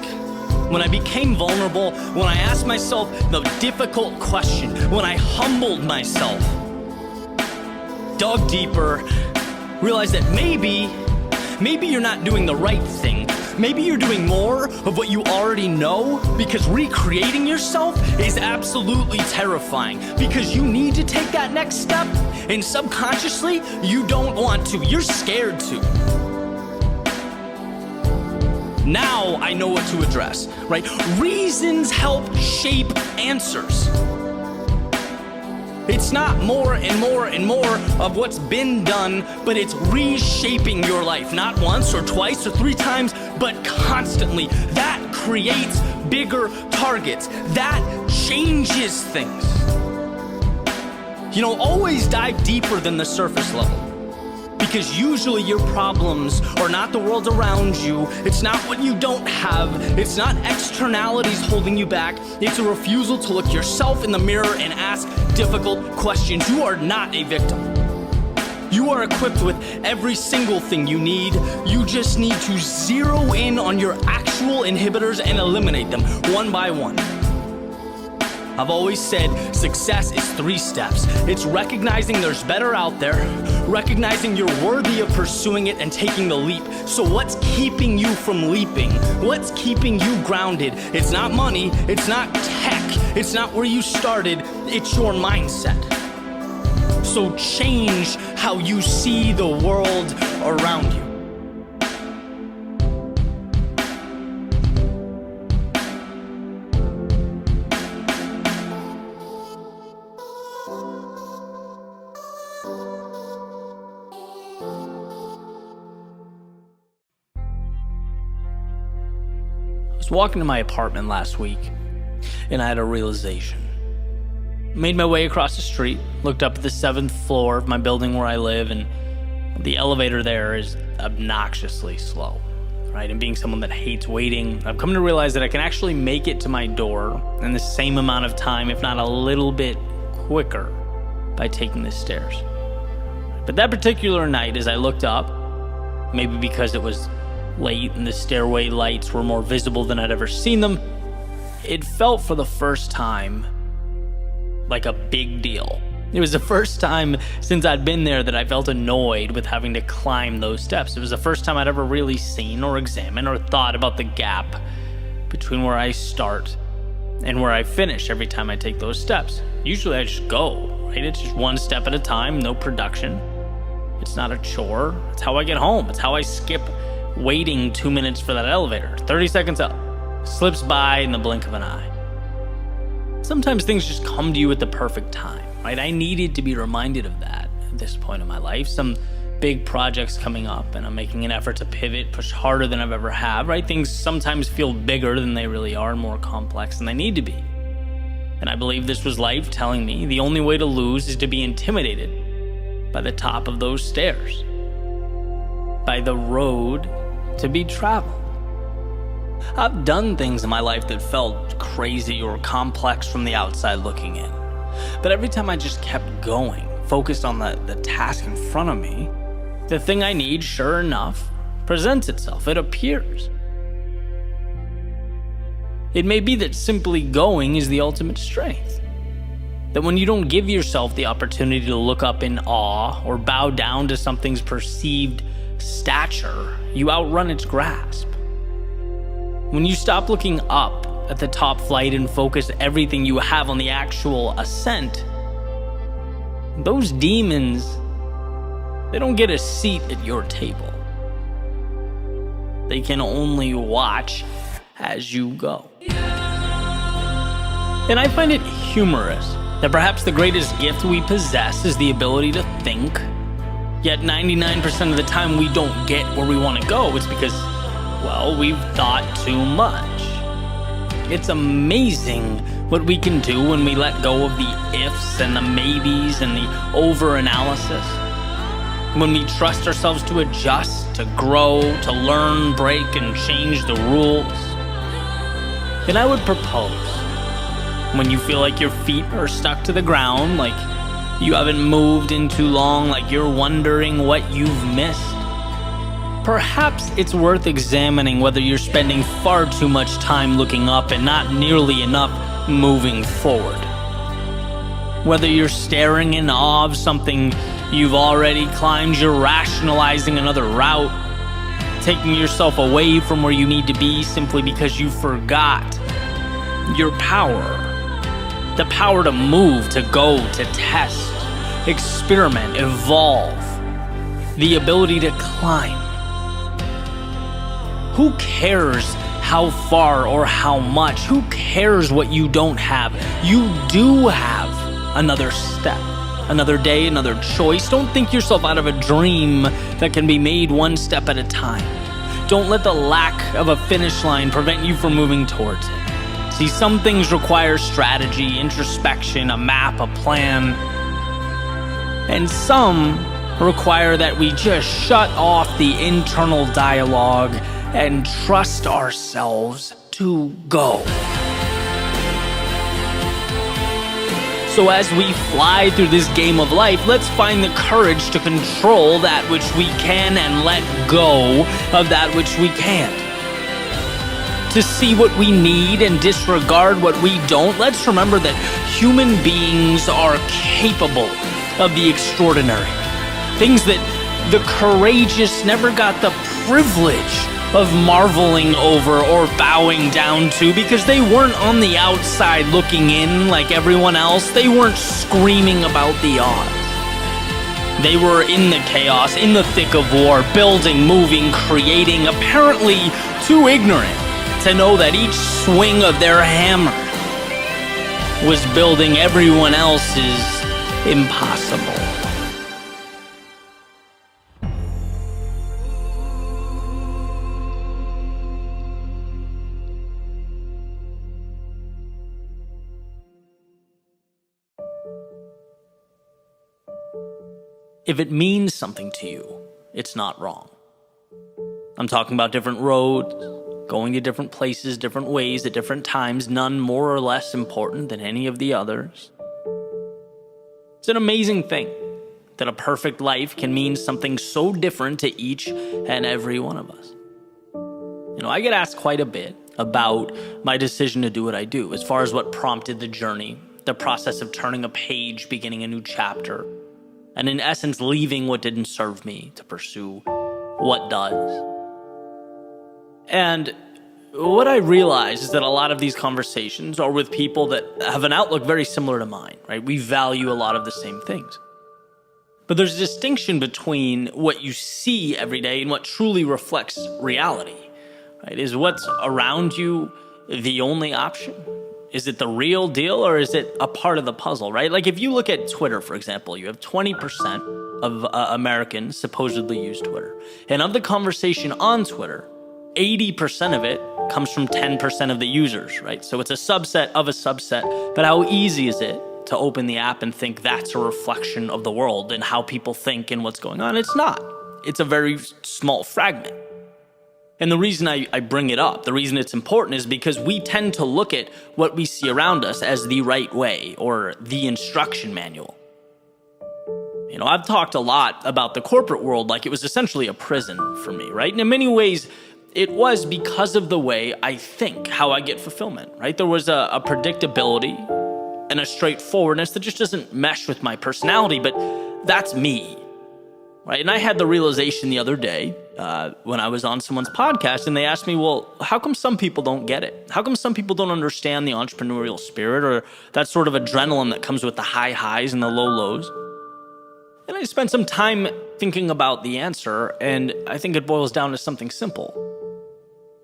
When I became vulnerable, when I asked myself the difficult question, when I humbled myself, dug deeper, realized that maybe you're not doing the right thing. Maybe you're doing more of what you already know, because recreating yourself is absolutely terrifying, because you need to take that next step and subconsciously you don't want to. You're scared to. Now I know what to address, right? Reasons help shape answers. It's not more and more and more of what's been done, but it's reshaping your life, not once or twice or 3 times, but constantly. That creates bigger targets. That changes things. Always dive deeper than the surface level, because usually your problems are not the world around you. It's not what you don't have. It's not externalities holding you back. It's a refusal to look yourself in the mirror and ask difficult questions. You are not a victim. You are equipped with every single thing you need. You just need to zero in on your actual inhibitors and eliminate them one by one. I've always said success is 3 steps. It's recognizing there's better out there, recognizing you're worthy of pursuing it and taking the leap. So what's keeping you from leaping? What's keeping you grounded? It's not money, it's not tech, it's not where you started, it's your mindset. So change how you see the world around you. was walking to my apartment last week, and I had a realization. Made my way across the street, looked up at the 7th floor of my building where I live, and the elevator there is obnoxiously slow, right? And being someone that hates waiting, I've come to realize that I can actually make it to my door in the same amount of time, if not a little bit quicker, by taking the stairs. But that particular night, as I looked up, maybe because it was late and the stairway lights were more visible than I'd ever seen them, it felt for the first time like a big deal. It was the first time since I'd been there that I felt annoyed with having to climb those steps. It was the first time I'd ever really seen or examined or thought about the gap between where I start and where I finish every time I take those steps. Usually I just go, right? It's just one step at a time, no production. It's not a chore. It's how I get home. It's how I skip waiting 2 minutes for that elevator. 30 seconds up. Slips by in the blink of an eye. Sometimes things just come to you at the perfect time, right? I needed to be reminded of that at this point in my life. Some big projects coming up, and I'm making an effort to pivot, push harder than I've ever have, right? Things sometimes feel bigger than they really are, more complex than they need to be. And I believe this was life telling me the only way to lose is to be intimidated by the top of those stairs, by the road to be traveled. I've done things in my life that felt crazy or complex from the outside looking in. But every time I just kept going, focused on the task in front of me, the thing I need, sure enough, presents itself. It appears. It may be that simply going is the ultimate strength. That when you don't give yourself the opportunity to look up in awe or bow down to something's perceived stature, you outrun its grasp. When you stop looking up at the top flight and focus everything you have on the actual ascent, those demons, they don't get a seat at your table. They can only watch as you go. And I find it humorous that perhaps the greatest gift we possess is the ability to think, yet 99% of the time we don't get where we want to go. It's because, well, we've thought too much. It's amazing what we can do when we let go of the ifs and the maybes and the over-analysis. When we trust ourselves to adjust, to grow, to learn, break, and change the rules. And I would propose, when you feel like your feet are stuck to the ground, like you haven't moved in too long, like you're wondering what you've missed, perhaps it's worth examining whether you're spending far too much time looking up and not nearly enough moving forward. Whether you're staring in awe of something you've already climbed, you're rationalizing another route, taking yourself away from where you need to be simply because you forgot your power. The power to move, to go, to test, experiment, evolve. The ability to climb. Who cares how far or how much? Who cares what you don't have? You do have another step, another day, another choice. Don't think yourself out of a dream that can be made one step at a time. Don't let the lack of a finish line prevent you from moving towards it. See, some things require strategy, introspection, a map, a plan. And some require that we just shut off the internal dialogue and trust ourselves to go. So as we fly through this game of life, let's find the courage to control that which we can and let go of that which we can't. To see what we need and disregard what we don't. Let's remember that human beings are capable of the extraordinary. Things that the courageous never got the privilege of marveling over or bowing down to because they weren't on the outside looking in like everyone else. They weren't screaming about the odds. They were in the chaos, in the thick of war, building, moving, creating, apparently too ignorant to know that each swing of their hammer was building everyone else's impossible. If it means something to you, it's not wrong. I'm talking about different roads, going to different places, different ways at different times, none more or less important than any of the others. It's an amazing thing that a perfect life can mean something so different to each and every one of us. I get asked quite a bit about my decision to do what I do, as far as what prompted the journey, the process of turning a page, beginning a new chapter, and in essence, leaving what didn't serve me to pursue what does. And what I realize is that a lot of these conversations are with people that have an outlook very similar to mine, right? We value a lot of the same things. But there's a distinction between what you see every day and what truly reflects reality, right? Is what's around you the only option? Is it the real deal, or is it a part of the puzzle, right? Like if you look at Twitter, for example, you have 20% of Americans supposedly use Twitter. And of the conversation on Twitter, 80% of it comes from 10% of the users, right? So it's a subset of a subset. But how easy is it to open the app and think that's a reflection of the world and how people think and what's going on? It's not. It's a very small fragment. And the reason I bring it up, the reason it's important, is because we tend to look at what we see around us as the right way or the instruction manual. I've talked a lot about the corporate world like it was essentially a prison for me, right? And in many ways, it was because of the way I think, how I get fulfillment, right? There was a predictability and a straightforwardness that just doesn't mesh with my personality, but that's me, right? And I had the realization the other day when I was on someone's podcast and they asked me, well, how come some people don't get it? How come some people don't understand the entrepreneurial spirit or that sort of adrenaline that comes with the high highs and the low lows? And I spent some time thinking about the answer, and I think it boils down to something simple.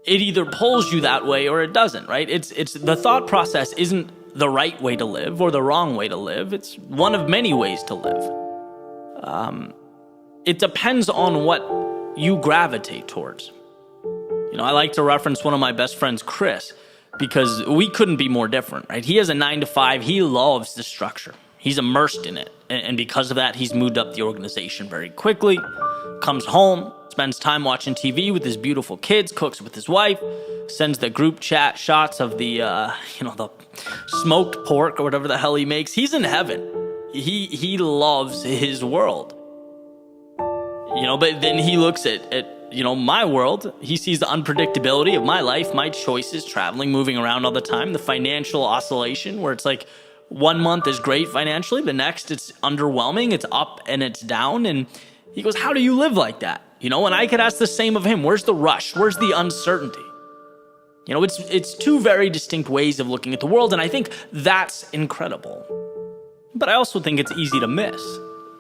It either pulls you that way or it doesn't, right? It's the thought process isn't the right way to live or the wrong way to live. It's one of many ways to live. It depends on what you gravitate towards. I like to reference one of my best friends, Chris, because we couldn't be more different, right? He has a 9-to-5. He loves the structure. He's immersed in it. And because of that, he's moved up the organization very quickly, comes home, spends time watching TV with his beautiful kids, cooks with his wife, sends the group chat shots of the, the smoked pork or whatever the hell he makes. He's in heaven. He loves his world. But then he looks at my world. He sees the unpredictability of my life, my choices, traveling, moving around all the time, the financial oscillation where it's like 1 month is great financially, the next it's underwhelming, it's up and it's down. And he goes, how do you live like that? And I could ask the same of him. Where's the rush? Where's the uncertainty? It's two very distinct ways of looking at the world, and I think that's incredible. But I also think it's easy to miss.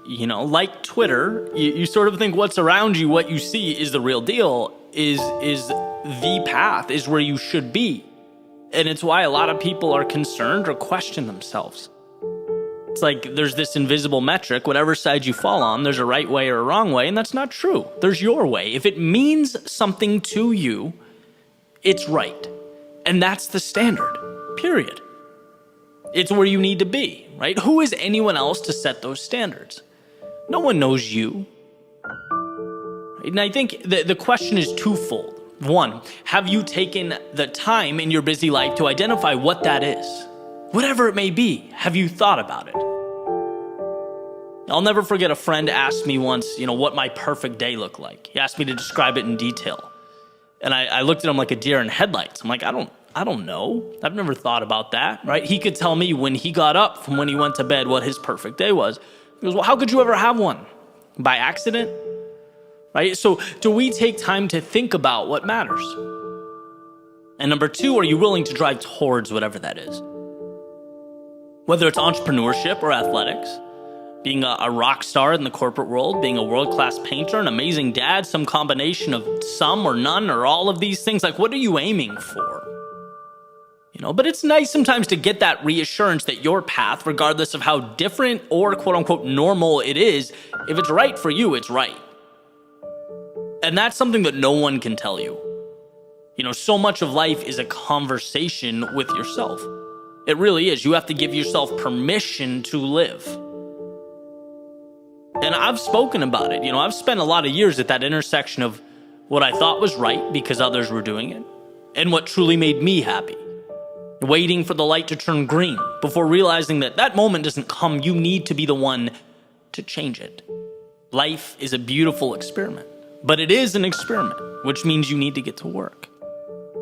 Like Twitter, you sort of think what's around you, what you see is the real deal, is the path, is where you should be. And it's why a lot of people are concerned or question themselves. It's like there's this invisible metric, whatever side you fall on, there's a right way or a wrong way, and that's not true. There's your way. If it means something to you, it's right. And that's the standard, period. It's where you need to be, right? Who is anyone else to set those standards? No one knows you. And I think the question is twofold. One, have you taken the time in your busy life to identify what that is? Whatever it may be, have you thought about it? I'll never forget a friend asked me once, what my perfect day looked like. He asked me to describe it in detail. And I looked at him like a deer in headlights. I'm like, I don't know. I've never thought about that, right? He could tell me when he got up from when he went to bed what his perfect day was. He goes, well, how could you ever have one? By accident? Right? So do we take time to think about what matters? And number two, are you willing to drive towards whatever that is? Whether it's entrepreneurship or athletics, being a rock star in the corporate world, being a world-class painter, an amazing dad, some combination of some or none or all of these things, like what are you aiming for? But it's nice sometimes to get that reassurance that your path, regardless of how different or quote-unquote normal it is, if it's right for you, it's right. And that's something that no one can tell you. So much of life is a conversation with yourself. It really is. You have to give yourself permission to live. And I've spoken about it. I've spent a lot of years at that intersection of what I thought was right because others were doing it, and what truly made me happy. Waiting for the light to turn green before realizing that that moment doesn't come. You need to be the one to change it. Life is a beautiful experiment, but it is an experiment, which means you need to get to work.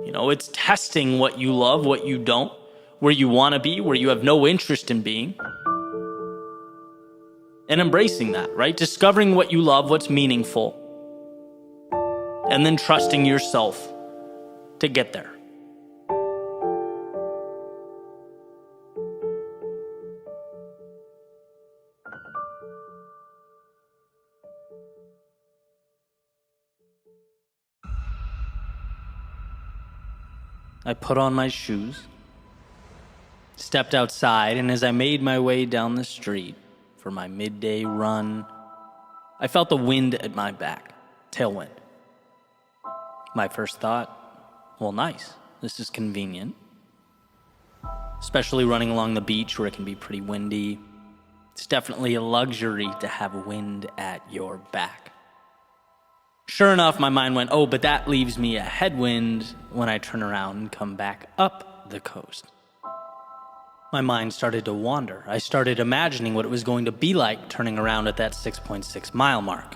It's testing what you love, what you don't, where you want to be, where you have no interest in being, and embracing that, right? Discovering what you love, what's meaningful, and then trusting yourself to get there. I put on my shoes, stepped outside, and as I made my way down the street for my midday run, I felt the wind at my back, tailwind. My first thought, well, nice, this is convenient. Especially running along the beach where it can be pretty windy. It's definitely a luxury to have wind at your back. Sure enough, my mind went, oh, but that leaves me a headwind when I turn around and come back up the coast. My mind started to wander. I started imagining what it was going to be like turning around at that 6.6 mile mark.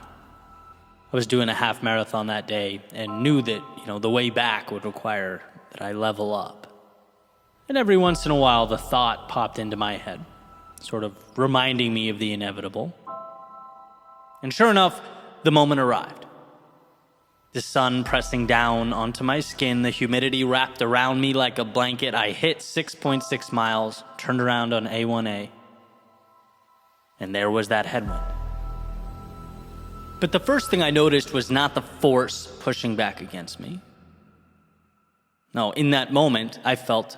I was doing a half marathon that day and knew that, the way back would require that I level up. And every once in a while, the thought popped into my head, sort of reminding me of the inevitable. And sure enough, the moment arrived. The sun pressing down onto my skin, the humidity wrapped around me like a blanket. I hit 6.6 miles, turned around on A1A, and there was that headwind. But the first thing I noticed was not the force pushing back against me. No, in that moment, I felt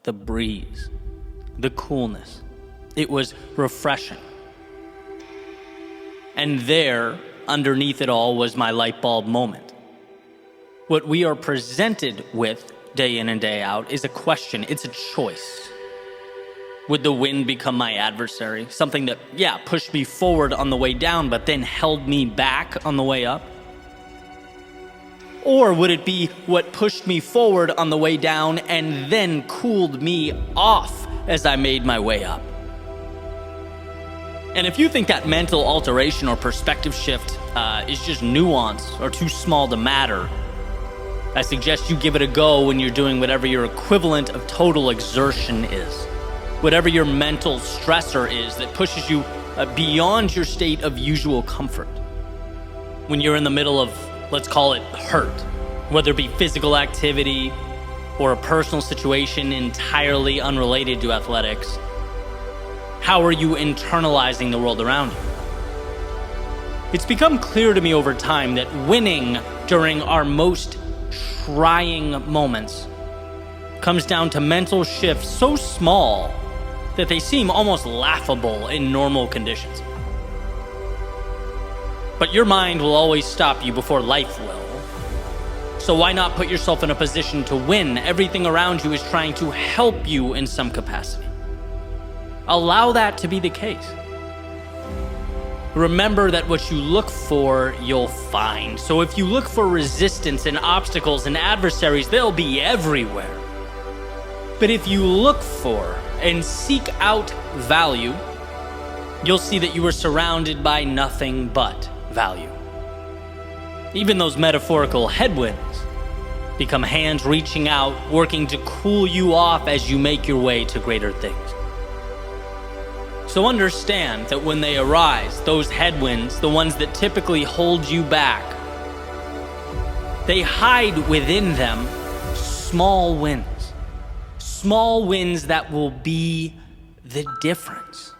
the breeze, the coolness. It was refreshing. And there, underneath it all, was my light bulb moment. What we are presented with day in and day out is a question. It's a choice. Would the wind become my adversary? Something that, pushed me forward on the way down, but then held me back on the way up? Or would it be what pushed me forward on the way down and then cooled me off as I made my way up? And if you think that mental alteration or perspective shift is just nuance or too small to matter, I suggest you give it a go when you're doing whatever your equivalent of total exertion is. Whatever your mental stressor is that pushes you beyond your state of usual comfort. When you're in the middle of, let's call it, hurt, whether it be physical activity or a personal situation entirely unrelated to athletics, how are you internalizing the world around you? It's become clear to me over time that winning during our most trying moments comes down to mental shifts so small that they seem almost laughable in normal conditions. But your mind will always stop you before life will. So why not put yourself in a position to win? Everything around you is trying to help you in some capacity. Allow that to be the case. Remember that what you look for, you'll find. So if you look for resistance and obstacles and adversaries, they'll be everywhere. But if you look for and seek out value, you'll see that you are surrounded by nothing but value. Even those metaphorical headwinds become hands reaching out, working to cool you off as you make your way to greater things. So understand that when they arise, those headwinds, the ones that typically hold you back, they hide within them small wins. Small wins that will be the difference.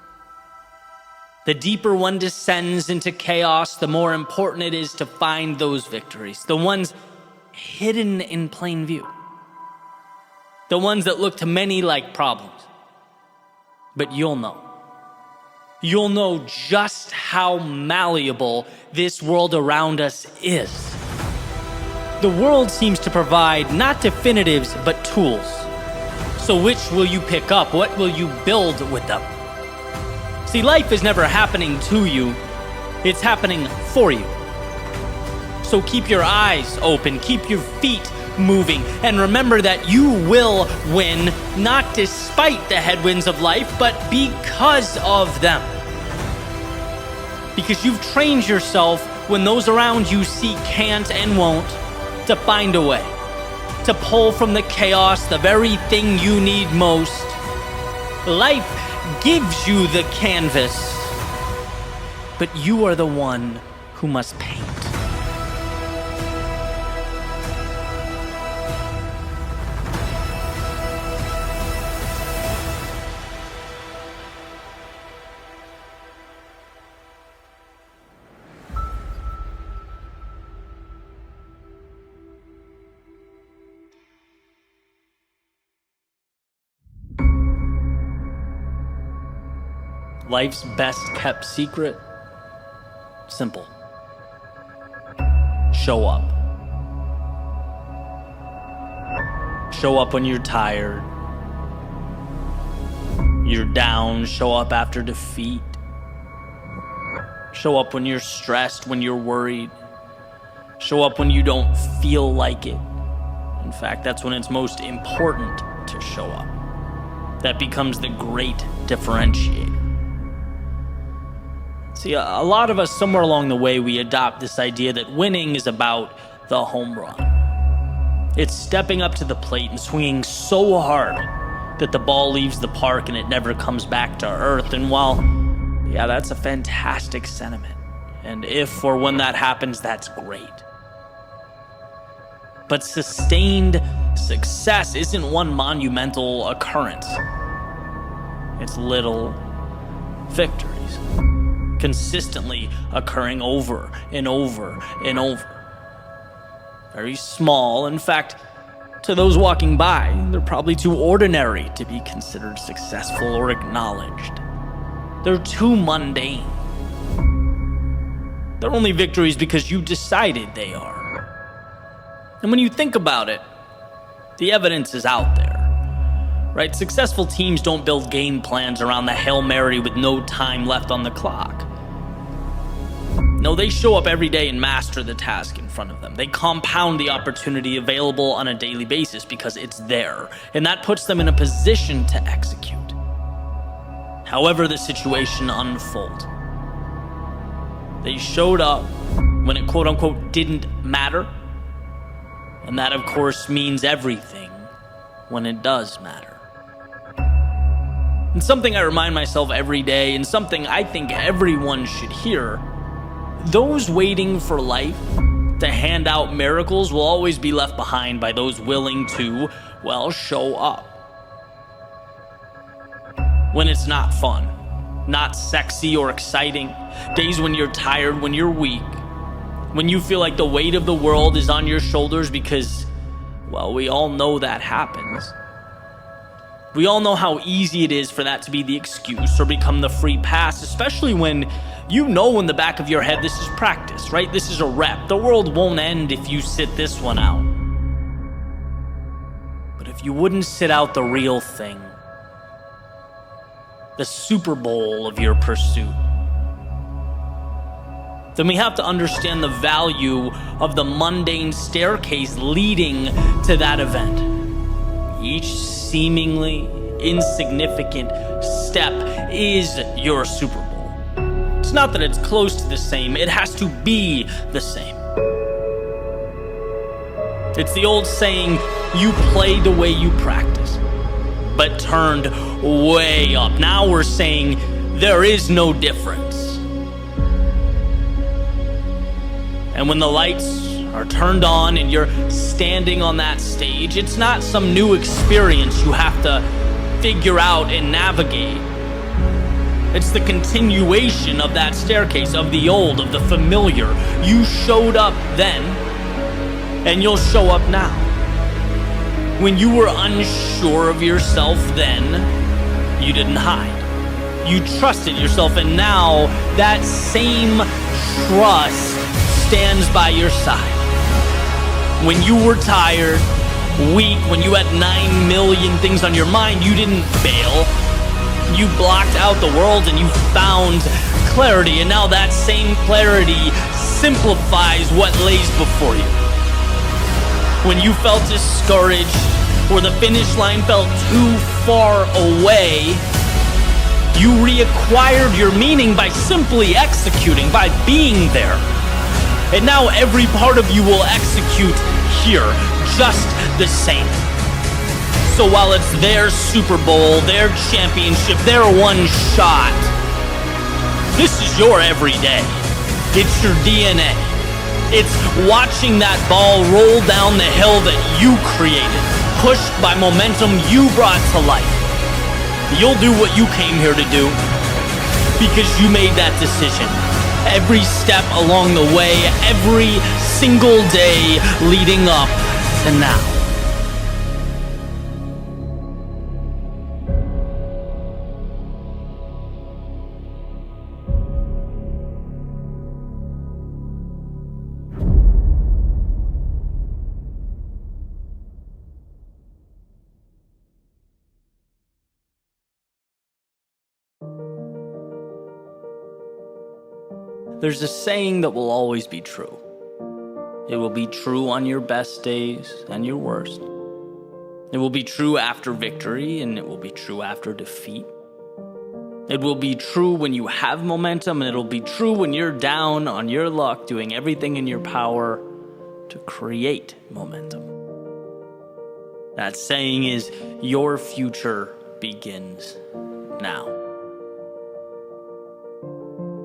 The deeper one descends into chaos, the more important it is to find those victories, the ones hidden in plain view, the ones that look to many like problems. But you'll know. You'll know just how malleable this world around us is. The world seems to provide not definitives, but tools. So which will you pick up? What will you build with them? See, life is never happening to you. It's happening for you. So keep your eyes open, keep your feet moving, and remember that you will win, not despite the headwinds of life, but because of them. Because you've trained yourself when those around you see can't and won't, to find a way, to pull from the chaos the very thing you need most. Life gives you the canvas, but you are the one who must paint. Life's best kept secret? Simple. Show up. Show up when you're tired. You're down. Show up after defeat. Show up when you're stressed, when you're worried. Show up when you don't feel like it. In fact, that's when it's most important to show up. That becomes the great differentiator. See, a lot of us, somewhere along the way, we adopt this idea that winning is about the home run. It's stepping up to the plate and swinging so hard that the ball leaves the park and it never comes back to earth. And while, yeah, that's a fantastic sentiment. And if or when that happens, that's great. But sustained success isn't one monumental occurrence. It's little victories, consistently occurring over and over and over. Very small. In fact, to those walking by, they're probably too ordinary to be considered successful or acknowledged. They're too mundane. They're only victories because you decided they are. And when you think about it, the evidence is out there. Right? Successful teams don't build game plans around the Hail Mary with no time left on the clock. No, they show up every day and master the task in front of them. They compound the opportunity available on a daily basis because it's there, and that puts them in a position to execute. However the situation unfolds. They showed up when it quote-unquote didn't matter, and that of course means everything when it does matter. And something I remind myself every day, and something I think everyone should hear: those waiting for life to hand out miracles will always be left behind by those willing to, well, show up. When it's not fun, not sexy or exciting, days when you're tired, when you're weak, when you feel like the weight of the world is on your shoulders because, well, we all know that happens. We all know how easy it is for that to be the excuse or become the free pass, especially when you know in the back of your head this is practice, right? This is a rep. The world won't end if you sit this one out. But if you wouldn't sit out the real thing, the Super Bowl of your pursuit, then we have to understand the value of the mundane staircase leading to that event. Each seemingly insignificant step is your Super Bowl. It's not that it's close to the same, it has to be the same. It's the old saying, you play the way you practice, but turned way up. Now we're saying there is no difference. And when the lights are turned on and you're standing on that stage, it's not some new experience you have to figure out and navigate. It's the continuation of that staircase, of the old, of the familiar. You showed up then, and you'll show up now. When you were unsure of yourself then, you didn't hide. You trusted yourself, and now that same trust stands by your side. When you were tired, weak, when you had 9 million things on your mind, you didn't bail. You blocked out the world and you found clarity, and now that same clarity simplifies what lays before you. When you felt discouraged or the finish line felt too far away, you reacquired your meaning by simply executing, by being there. And now every part of you will execute here, just the same. So while it's their Super Bowl, their championship, their one shot, this is your everyday. It's your DNA. It's watching that ball roll down the hill that you created, pushed by momentum you brought to life. You'll do what you came here to do because you made that decision. Every step along the way, every single day leading up to now. There's a saying that will always be true. It will be true on your best days and your worst. It will be true after victory, and it will be true after defeat. It will be true when you have momentum, and it'll be true when you're down on your luck, doing everything in your power to create momentum. That saying is, your future begins now.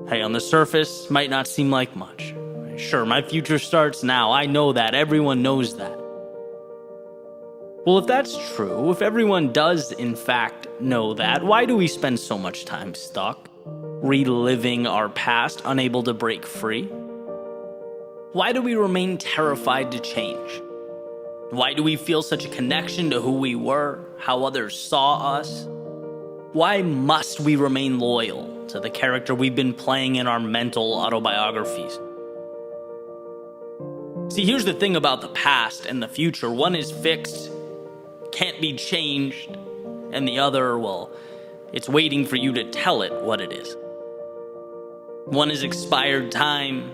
Hey, on the surface, might not seem like much. Sure, my future starts now. I know that. Everyone knows that. Well, if that's true, if everyone does in fact know that, why do we spend so much time stuck, reliving our past, unable to break free? Why do we remain terrified to change? Why do we feel such a connection to who we were, how others saw us? Why must we remain loyal to the character we've been playing in our mental autobiographies? See, here's the thing about the past and the future. One is fixed, can't be changed, and the other, well, it's waiting for you to tell it what it is. One is expired time,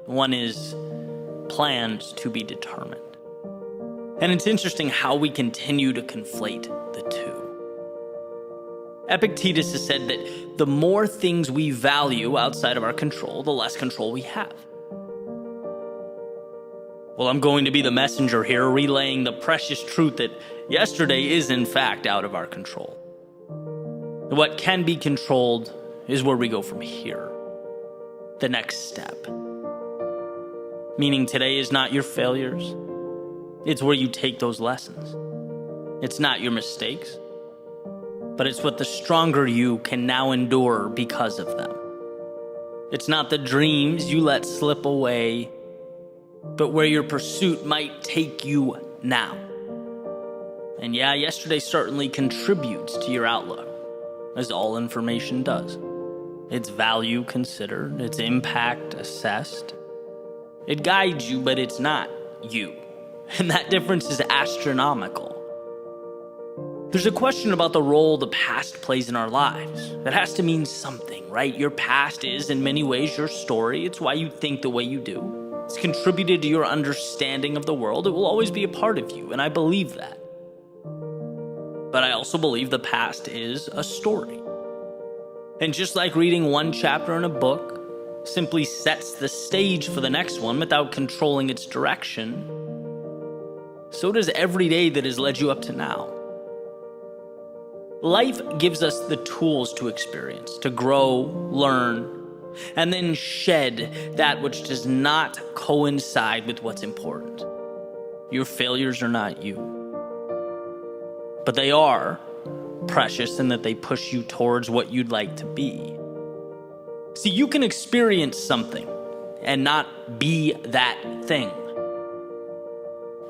one is planned to be determined. And it's interesting how we continue to conflate the two. Epictetus has said that the more things we value outside of our control, the less control we have. Well, I'm going to be the messenger here, relaying the precious truth that yesterday is in fact out of our control. What can be controlled is where we go from here, the next step. Meaning today is not your failures, it's where you take those lessons. It's not your mistakes, but it's what the stronger you can now endure because of them. It's not the dreams you let slip away, but where your pursuit might take you now. And yeah, yesterday certainly contributes to your outlook, as all information does. Its value considered, its impact assessed. It guides you, but it's not you. And that difference is astronomical. There's a question about the role the past plays in our lives. It has to mean something, right? Your past is, in many ways, your story. It's why you think the way you do. It's contributed to your understanding of the world. It will always be a part of you, and I believe that. But I also believe the past is a story. And just like reading one chapter in a book simply sets the stage for the next one without controlling its direction, so does every day that has led you up to now. Life gives us the tools to experience, to grow, learn, and then shed that which does not coincide with what's important. Your failures are not you, but they are precious in that they push you towards what you'd like to be. See, you can experience something and not be that thing.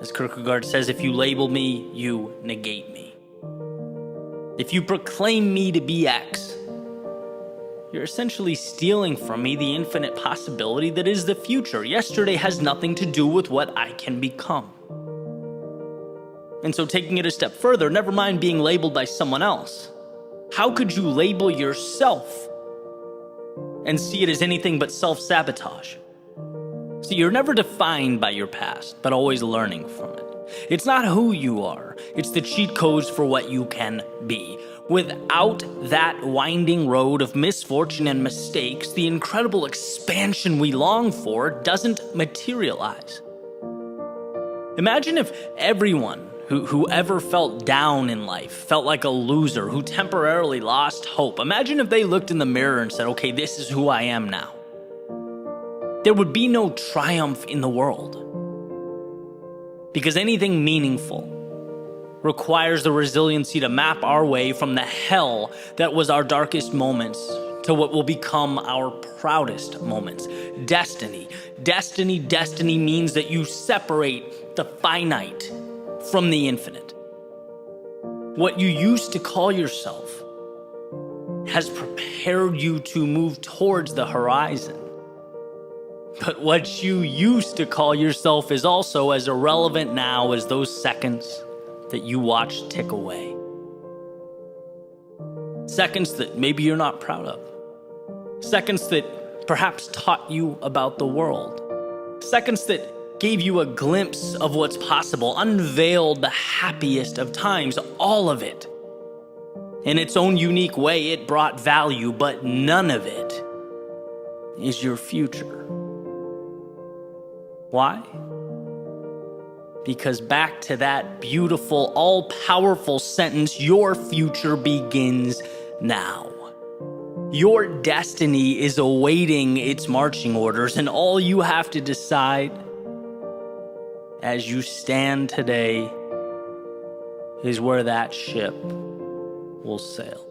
As Kierkegaard says, if you label me, you negate me. If you proclaim me to be X, you're essentially stealing from me the infinite possibility that is the future. Yesterday has nothing to do with what I can become. And so taking it a step further, never mind being labeled by someone else. How could you label yourself and see it as anything but self-sabotage. See, you're never defined by your past, but always learning from it. It's not who you are, it's the cheat codes for what you can be. Without that winding road of misfortune and mistakes, the incredible expansion we long for doesn't materialize. Imagine if everyone who ever felt down in life, felt like a loser, who temporarily lost hope. Imagine if they looked in the mirror and said, okay, this is who I am now. There would be no triumph in the world. Because anything meaningful requires the resiliency to map our way from the hell that was our darkest moments to what will become our proudest moments. Destiny. Destiny means that you separate the finite from the infinite. What you used to call yourself has prepared you to move towards the horizon. But what you used to call yourself is also as irrelevant now as those seconds that you watch tick away. Seconds that maybe you're not proud of. Seconds that perhaps taught you about the world. Seconds that gave you a glimpse of what's possible, unveiled the happiest of times, all of it. In its own unique way, it brought value, but none of it is your future. Why? Because back to that beautiful, all-powerful sentence, your future begins now. Your destiny is awaiting its marching orders, and all you have to decide as you stand today is where that ship will sail.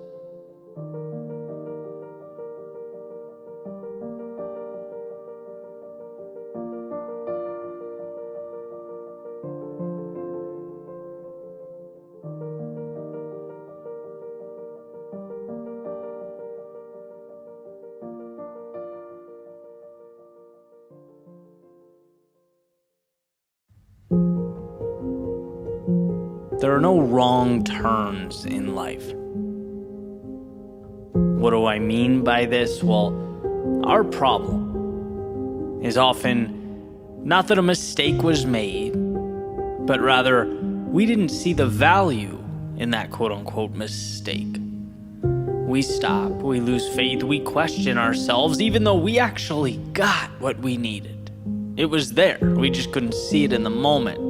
There are no wrong turns in life. What do I mean by this? Well, our problem is often not that a mistake was made, but rather we didn't see the value in that quote-unquote mistake. We stop, we lose faith, we question ourselves, even though we actually got what we needed. It was there, we just couldn't see it in the moment.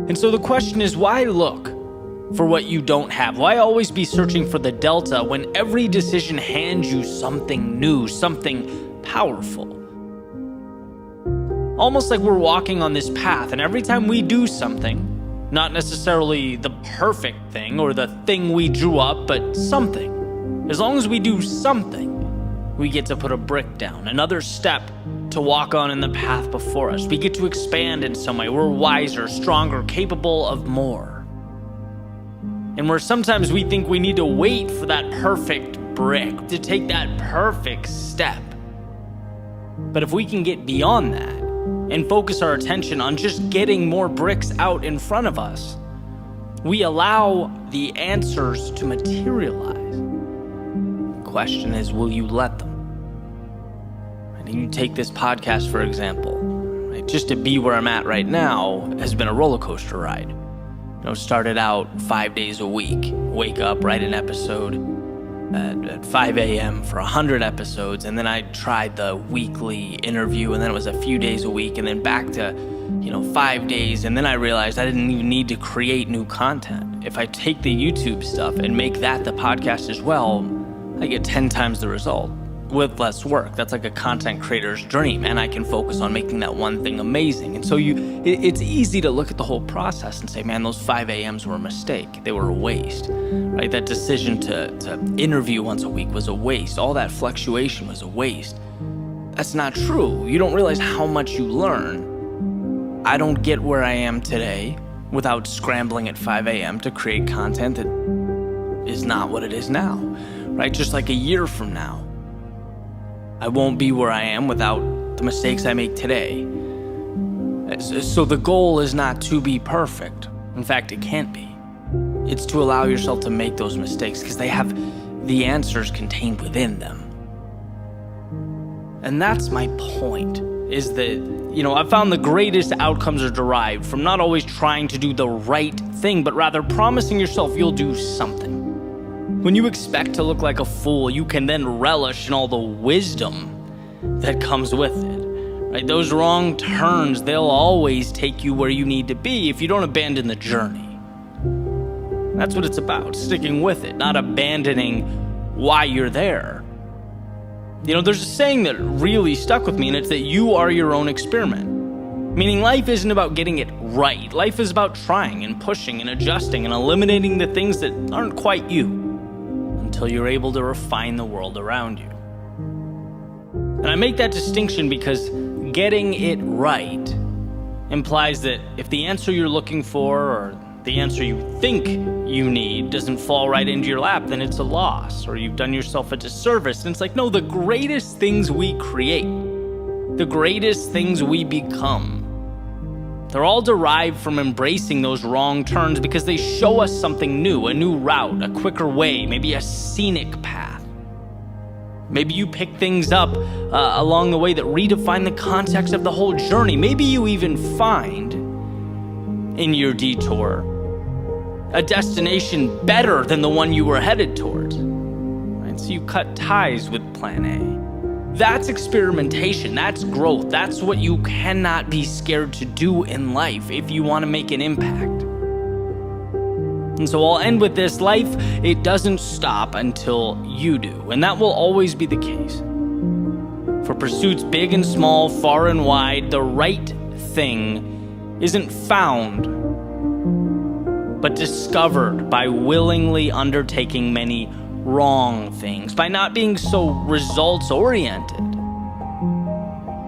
And so the question is, why look for what you don't have? Why always be searching for the delta when every decision hands you something new, something powerful? Almost like we're walking on this path, and every time we do something, not necessarily the perfect thing or the thing we drew up, but something. As long as we do something, we get to put a brick down, another step to walk on in the path before us. We get to expand in some way. We're wiser, stronger, capable of more. And where sometimes we think we need to wait for that perfect brick, to take that perfect step. But if we can get beyond that and focus our attention on just getting more bricks out in front of us, we allow the answers to materialize. The question is, will you let them? You take this podcast, for example, right? Just to be where I'm at right now has been a roller coaster ride. Started out 5 days a week, wake up, write an episode at 5 a.m. for 100 episodes, and then I tried the weekly interview, and then it was a few days a week, and then back to 5 days, and then I realized I didn't even need to create new content. If I take the YouTube stuff and make that the podcast as well, I get 10 times the result. With less work. That's like a content creator's dream, and I can focus on making that one thing amazing. And so it's easy to look at the whole process and say, man, those 5 a.m.s were a mistake. They were a waste, right? That decision to interview once a week was a waste. All that fluctuation was a waste. That's not true. You don't realize how much you learn. I don't get where I am today without scrambling at 5 a.m. to create content that is not what it is now, right? Just like a year from now, I won't be where I am without the mistakes I make today. So the goal is not to be perfect. In fact, it can't be. It's to allow yourself to make those mistakes because they have the answers contained within them. And that's my point, is that, I've found the greatest outcomes are derived from not always trying to do the right thing, but rather promising yourself you'll do something. When you expect to look like a fool, you can then relish in all the wisdom that comes with it. Right? Those wrong turns, they'll always take you where you need to be if you don't abandon the journey. That's what it's about, sticking with it, not abandoning why you're there. There's a saying that really stuck with me, and it's that you are your own experiment. Meaning life isn't about getting it right. Life is about trying and pushing and adjusting and eliminating the things that aren't quite you until you're able to refine the world around you. And I make that distinction because getting it right implies that if the answer you're looking for or the answer you think you need doesn't fall right into your lap, then it's a loss, or you've done yourself a disservice. And it's like, no, the greatest things we create, the greatest things we become, they're all derived from embracing those wrong turns because they show us something new, a new route, a quicker way, maybe a scenic path. Maybe you pick things up along the way that redefine the context of the whole journey. Maybe you even find in your detour a destination better than the one you were headed towards. Right? So you cut ties with plan A. That's experimentation, that's growth, that's what you cannot be scared to do in life if you want to make an impact. And so I'll end with this: life, it doesn't stop until you do, and that will always be the case. For pursuits big and small, far and wide, the right thing isn't found, but discovered by willingly undertaking many wrong things, by not being so results-oriented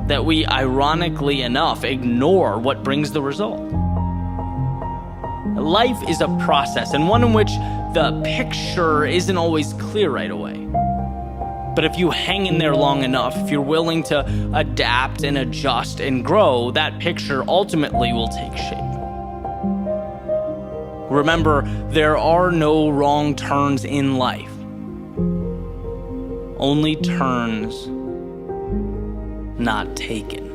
that we, ironically enough, ignore what brings the result. Life is a process, and one in which the picture isn't always clear right away. But if you hang in there long enough, if you're willing to adapt and adjust and grow, that picture ultimately will take shape. Remember, there are no wrong turns in life. Only turns not taken.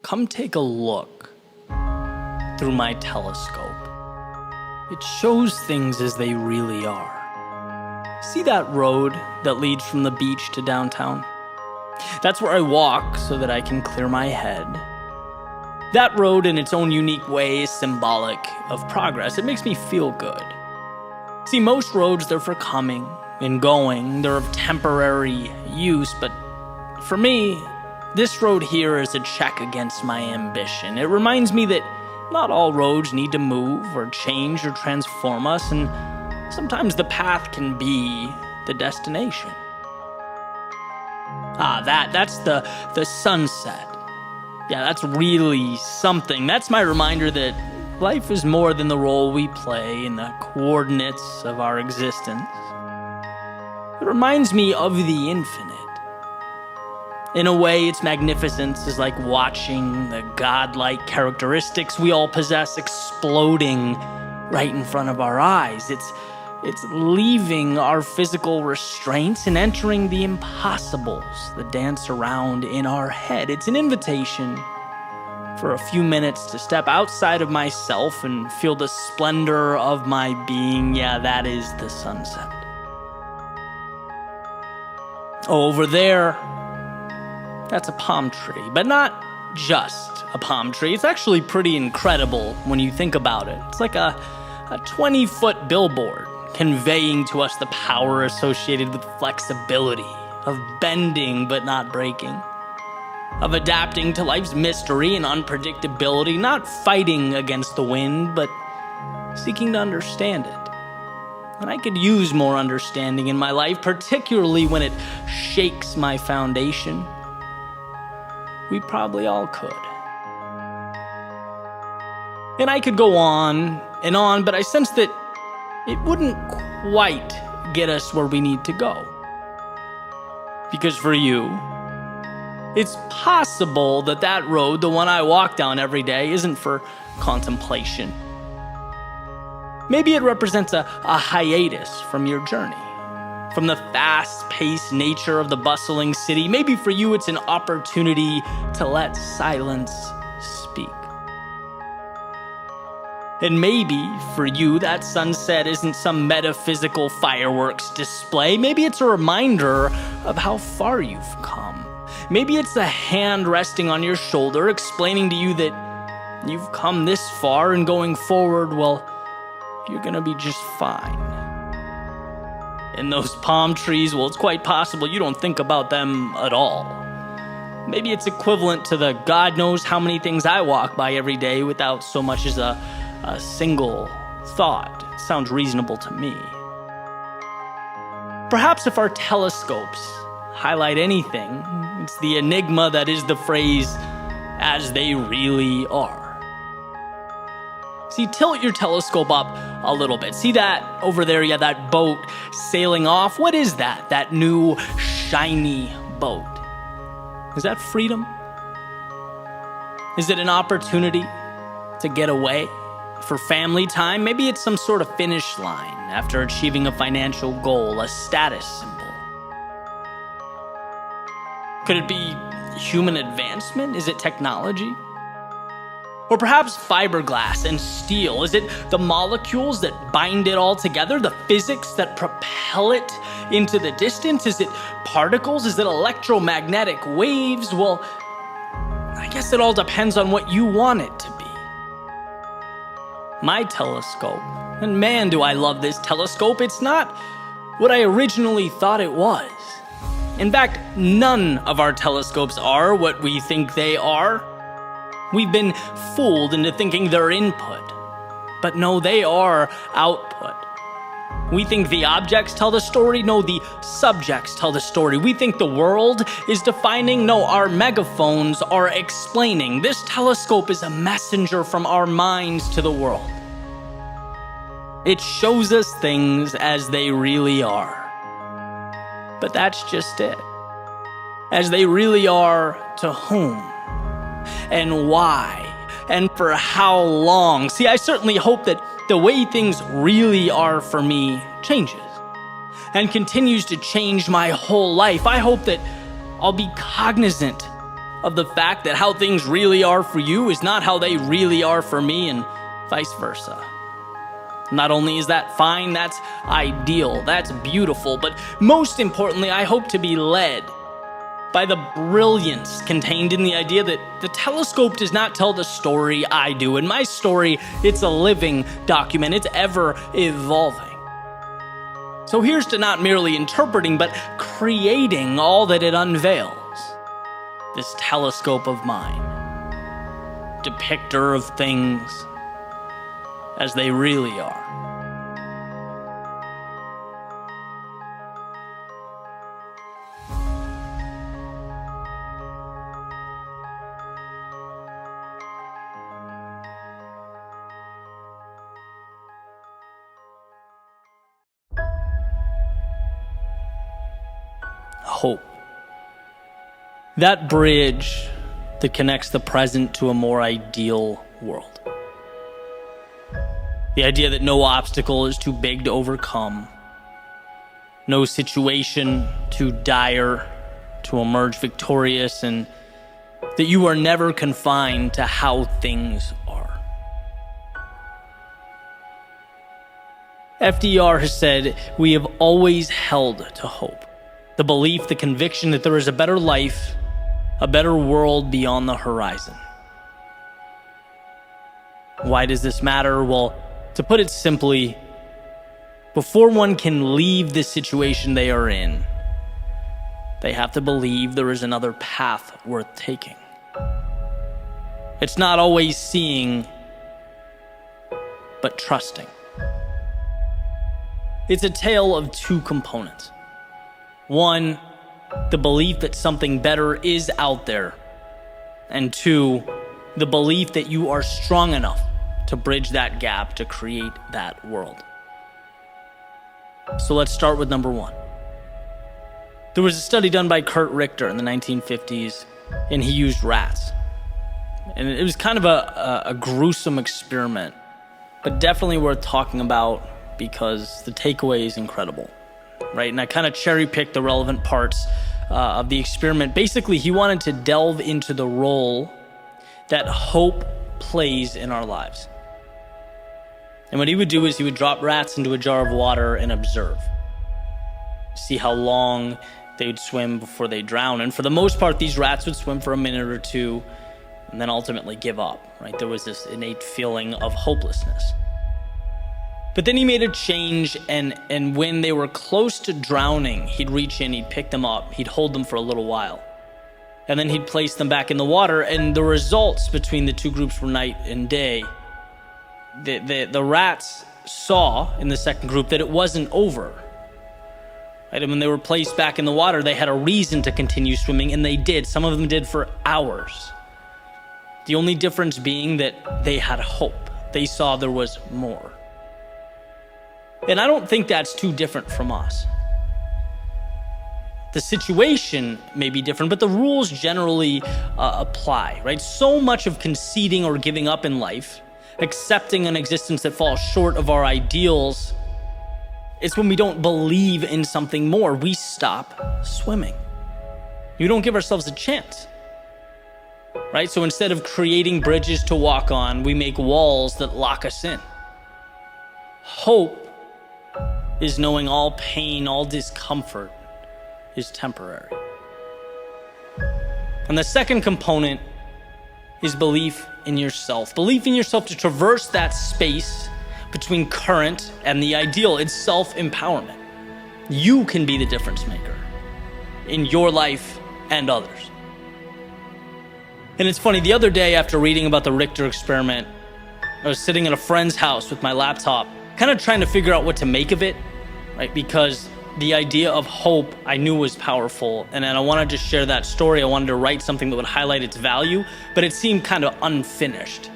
Come take a look through my telescope. It shows things as they really are. See that road that leads from the beach to downtown? That's where I walk so that I can clear my head. That road in its own unique way is symbolic of progress. It makes me feel good. See, most roads, they're for coming and going. They're of temporary use, but for me, this road here is a check against my ambition. It reminds me that not all roads need to move or change or transform us, and sometimes the path can be the destination. That's the sunset. Yeah, that's really something. That's my reminder that life is more than the role we play in the coordinates of our existence. It reminds me of the infinite. In a way, its magnificence is like watching the godlike characteristics we all possess exploding right in front of our eyes. It's leaving our physical restraints and entering the impossibles that dance around in our head. It's an invitation for a few minutes to step outside of myself and feel the splendor of my being. Yeah, that is the sunset. Oh, over there, that's a palm tree, but not just a palm tree. It's actually pretty incredible when you think about it. It's like a 20-foot billboard conveying to us the power associated with flexibility, of bending but not breaking, of adapting to life's mystery and unpredictability, not fighting against the wind, but seeking to understand it. And I could use more understanding in my life, particularly when it shakes my foundation. We probably all could. And I could go on and on, but I sense that it wouldn't quite get us where we need to go. Because for you, it's possible that that road, the one I walk down every day, isn't for contemplation. Maybe it represents a hiatus from your journey, from the fast-paced nature of the bustling city. Maybe for you, it's an opportunity to let silence speak. And maybe for you, that sunset isn't some metaphysical fireworks display. Maybe it's a reminder of how far you've come. Maybe it's a hand resting on your shoulder, explaining to you that you've come this far and going forward, well, you're gonna be just fine. And those palm trees, well, it's quite possible you don't think about them at all. Maybe it's equivalent to the God knows how many things I walk by every day without so much as a single thought. It sounds reasonable to me. Perhaps if our telescopes highlight anything, it's the enigma that is the phrase, as they really are. See, tilt your telescope up a little bit. See that over there? Yeah, that boat sailing off. What is that? That new shiny boat. Is that freedom? Is it an opportunity to get away for family time? Maybe it's some sort of finish line after achieving a financial goal, a status symbol. Could it be human advancement? Is it technology? Or perhaps fiberglass and steel? Is it the molecules that bind it all together? The physics that propel it into the distance? Is it particles? Is it electromagnetic waves? Well, I guess it all depends on what you want it to be. My telescope, and man do I love this telescope, it's not what I originally thought it was. In fact, none of our telescopes are what we think they are. We've been fooled into thinking they're input, but no, they are output. We think the objects tell the story, no, the subjects tell the story. We think the world is defining, no, our megaphones are explaining. This telescope is a messenger from our minds to the world. It shows us things as they really are. But that's just it. As they really are to whom? And why? And for how long? See, I certainly hope that the way things really are for me changes and continues to change my whole life. I hope that I'll be cognizant of the fact that how things really are for you is not how they really are for me, and vice versa. Not only is that fine, that's ideal, that's beautiful, but most importantly, I hope to be led by the brilliance contained in the idea that the telescope does not tell the story I do. In my story, it's a living document, it's ever evolving. So here's to not merely interpreting, but creating all that it unveils. This telescope of mine, depictor of things as they really are. Hope. That bridge that connects the present to a more ideal world. The idea that no obstacle is too big to overcome, no situation too dire to emerge victorious, and that you are never confined to how things are. FDR has said, we have always held to hope. The belief, the conviction that there is a better life, a better world beyond the horizon. Why does this matter? Well, to put it simply, before one can leave the situation they are in, they have to believe there is another path worth taking. It's not always seeing, but trusting. It's a tale of two components. One, the belief that something better is out there. And two, the belief that you are strong enough to bridge that gap to create that world. So let's start with number one. There was a study done by Kurt Richter in the 1950s, and he used rats. And it was kind of a gruesome experiment, but definitely worth talking about because the takeaway is incredible, right? And I kind of cherry-picked the relevant parts of the experiment. Basically, he wanted to delve into the role that hope plays in our lives. And what he would do is he would drop rats into a jar of water and observe. See how long they would swim before they drown. And for the most part, these rats would swim for a minute or two and then ultimately give up, right? There was this innate feeling of hopelessness. But then he made a change, and when they were close to drowning, he'd reach in, he'd pick them up, he'd hold them for a little while. And then he'd place them back in the water, and the results between the two groups were night and day. The rats saw in the second group that it wasn't over. Right? And when they were placed back in the water, they had a reason to continue swimming, and they did. Some of them did for hours. The only difference being that they had hope. They saw there was more. And I don't think that's too different from us. The situation may be different, but the rules generally apply, right? So much of conceding or giving up in life, accepting an existence that falls short of our ideals, it's when we don't believe in something more. We stop swimming. We don't give ourselves a chance, right? So instead of creating bridges to walk on, we make walls that lock us in. Hope is knowing all pain, all discomfort is temporary. And the second component is belief in yourself. Belief in yourself to traverse that space between current and the ideal. It's self-empowerment. You can be the difference maker in your life and others. And it's funny, the other day after reading about the Richter experiment, I was sitting at a friend's house with my laptop, kind of trying to figure out what to make of it, right? Because the idea of hope I knew was powerful, and then I wanted to share that story. I wanted to write something that would highlight its value, but it seemed kind of unfinished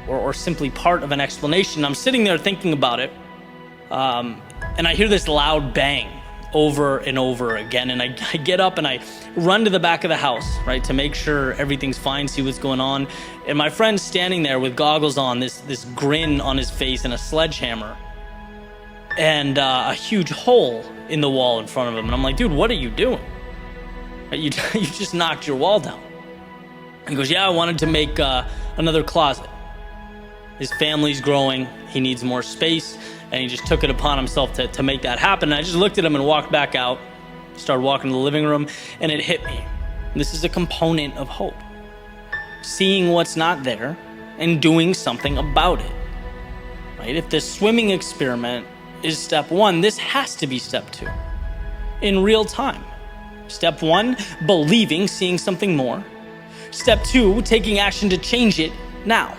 or simply part of an explanation. I'm sitting there thinking about it, and I hear this loud bang over and over again, and I get up and I run to the back of the house, right, to make sure everything's fine, see what's going on. And my friend's standing there with goggles on, this grin on his face and a sledgehammer, and a huge hole in the wall in front of him. And I'm like, dude, what are you doing? You just knocked your wall down. And he goes, yeah, I wanted to make another closet. His family's growing, he needs more space, and he just took it upon himself to make that happen. And I just looked at him and walked back out, started walking to the living room, and it hit me. This is a component of hope. Seeing what's not there and doing something about it, right? If the swimming experiment is step one, this has to be step two, in real time. Step one, believing, seeing something more. Step two, taking action to change it now,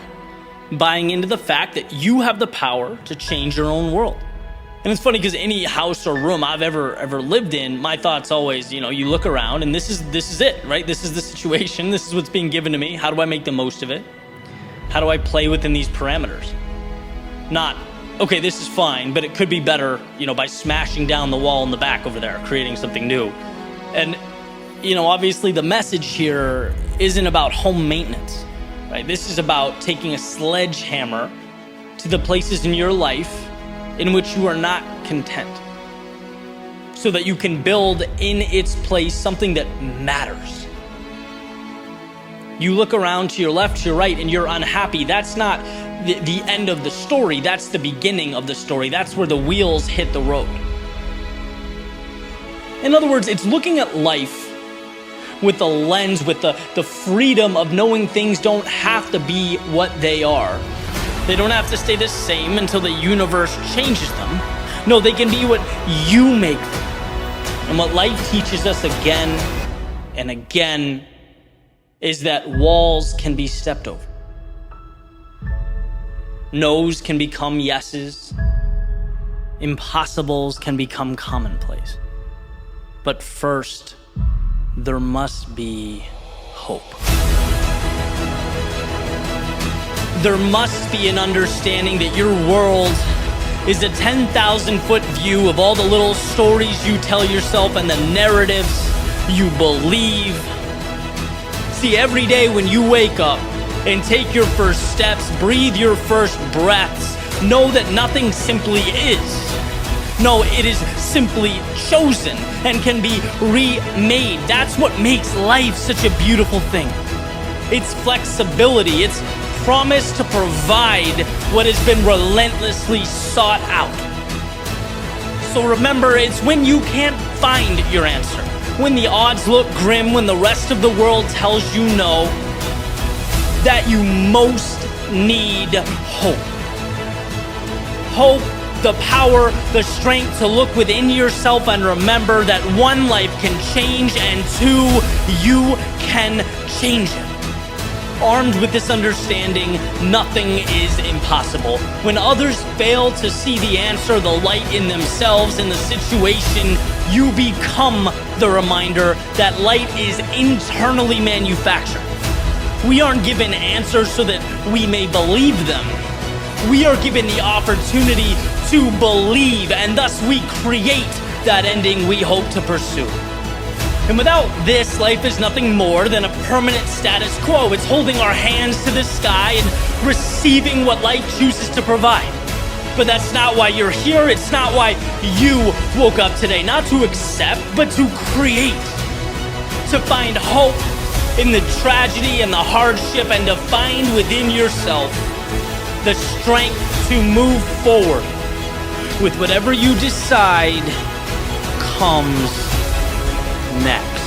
buying into the fact that you have the power to change your own world. And it's funny because any house or room I've ever lived in, my thoughts always, you look around and this is it, right? This is the situation. This is what's being given to me. How do I make the most of it? How do I play within these parameters? Not, okay, this is fine, but it could be better, by smashing down the wall in the back over there, creating something new. And, obviously the message here isn't about home maintenance, right? This is about taking a sledgehammer to the places in your life in which you are not content, so that you can build in its place something that matters. You look around to your left, to your right, and you're unhappy. That's not the end of the story. That's the beginning of the story. That's where the wheels hit the road. In other words, it's looking at life with the lens, with the freedom of knowing things don't have to be what they are. They don't have to stay the same until the universe changes them. No, they can be what you make them. And what life teaches us again and again is that walls can be stepped over. No's can become yeses. Impossibles can become commonplace. But first, there must be hope. There must be an understanding that your world is a 10,000-foot view of all the little stories you tell yourself and the narratives you believe. See, every day when you wake up and take your first steps, breathe your first breaths, know that nothing simply is. No, it is simply chosen and can be remade. That's what makes life such a beautiful thing. It's flexibility. It's promise to provide what has been relentlessly sought out. So remember, it's when you can't find your answer, when the odds look grim, when the rest of the world tells you no, that you most need hope. Hope, the power, the strength to look within yourself and remember that one, life can change, and two, you can change it. Armed with this understanding, nothing is impossible. When others fail to see the answer, the light in themselves, in the situation, you become the reminder that light is internally manufactured. We aren't given answers so that we may believe them. We are given the opportunity to believe, and thus we create that ending we hope to pursue. And without this, life is nothing more than a permanent status quo. It's holding our hands to the sky and receiving what life chooses to provide. But that's not why you're here. It's not why you woke up today. Not to accept, but to create. To find hope in the tragedy and the hardship, and to find within yourself the strength to move forward with whatever you decide comes next.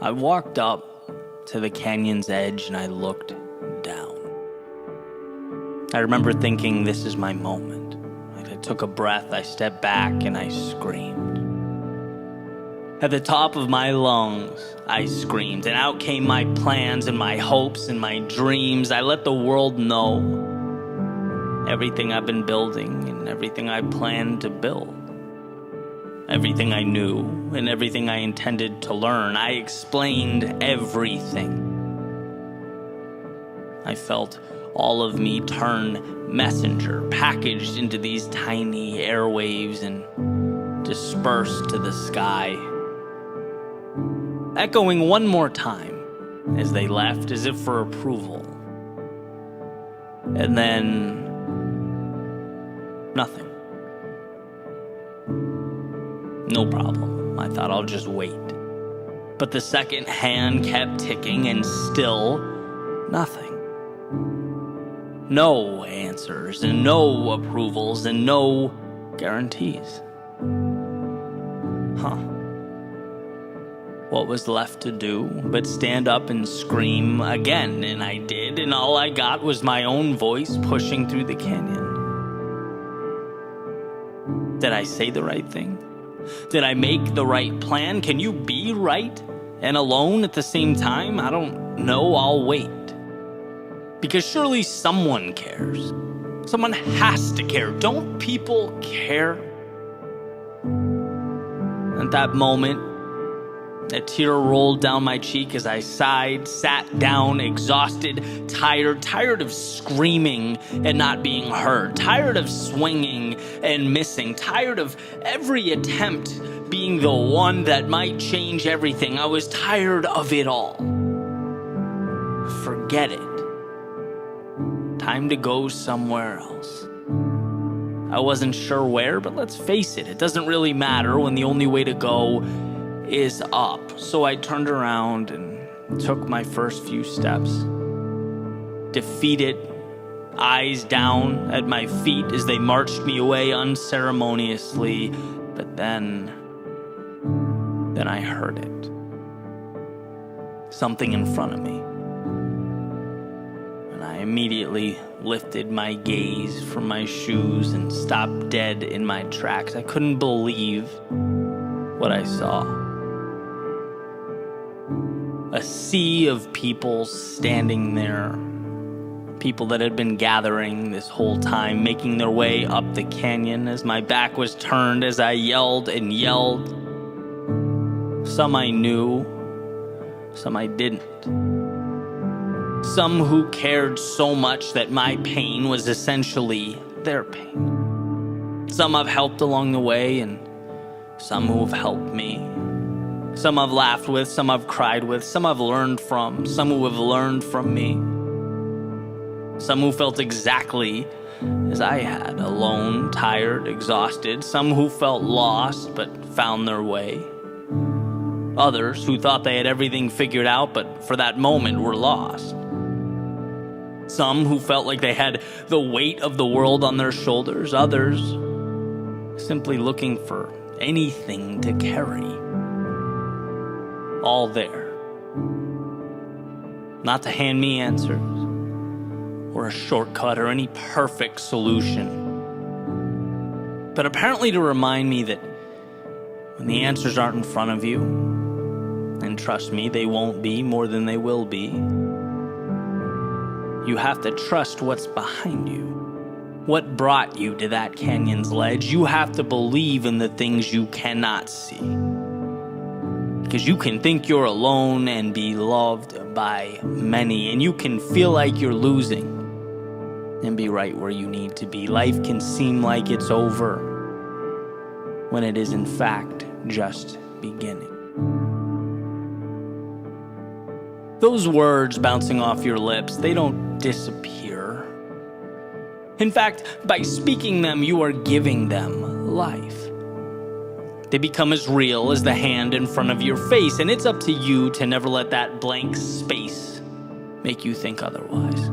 I walked up to the canyon's edge and I looked down. I remember thinking, this is my moment. I took a breath, I stepped back, and I screamed. At the top of my lungs, I screamed, and out came my plans and my hopes and my dreams. I let the world know everything I've been building and everything I planned to build. Everything I knew and everything I intended to learn. I explained everything. I felt all of me turn messenger, packaged into these tiny airwaves and dispersed to the sky, echoing one more time as they left, as if for approval. And then nothing. No problem. I thought I'll just wait. But the second hand kept ticking and still nothing. No answers and no approvals and no guarantees. What was left to do but stand up and scream again? And I did, and all I got was my own voice pushing through the canyon. Did I say the right thing? Did I make the right plan? Can you be right and alone at the same time? I don't know. I'll wait. Because surely someone cares. Someone has to care. Don't people care? At that moment, a tear rolled down my cheek as I sighed, sat down, exhausted, tired of screaming and not being heard, tired of swinging and missing, tired of every attempt being the one that might change everything. I was tired of it all. Forget it. Time to go somewhere else. I wasn't sure where, but let's face it, it doesn't really matter when the only way to go is up. So I turned around and took my first few steps. Defeated, eyes down at my feet as they marched me away unceremoniously. But then I heard it. Something in front of me. immediately lifted my gaze from my shoes and stopped dead in my tracks. I couldn't believe what I saw. A sea of people standing there. People that had been gathering this whole time, making their way up the canyon as my back was turned, as I yelled and yelled. Some I knew, some I didn't. Some who cared so much that my pain was essentially their pain. Some I've helped along the way, and some who have helped me. Some I've laughed with, some I've cried with, some I've learned from, some who have learned from me. Some who felt exactly as I had, alone, tired, exhausted. Some who felt lost but found their way. Others who thought they had everything figured out but for that moment were lost. Some who felt like they had the weight of the world on their shoulders. Others simply looking for anything to carry. All there. Not to hand me answers or a shortcut or any perfect solution, but apparently to remind me that when the answers aren't in front of you, and trust me, they won't be more than they will be, you have to trust what's behind you. What brought you to that canyon's ledge? You have to believe in the things you cannot see. Because you can think you're alone and be loved by many, and you can feel like you're losing and be right where you need to be. Life can seem like it's over when it is in fact just beginning. Those words bouncing off your lips, they don't disappear. In fact, by speaking them, you are giving them life. They become as real as the hand in front of your face, and it's up to you to never let that blank space make you think otherwise.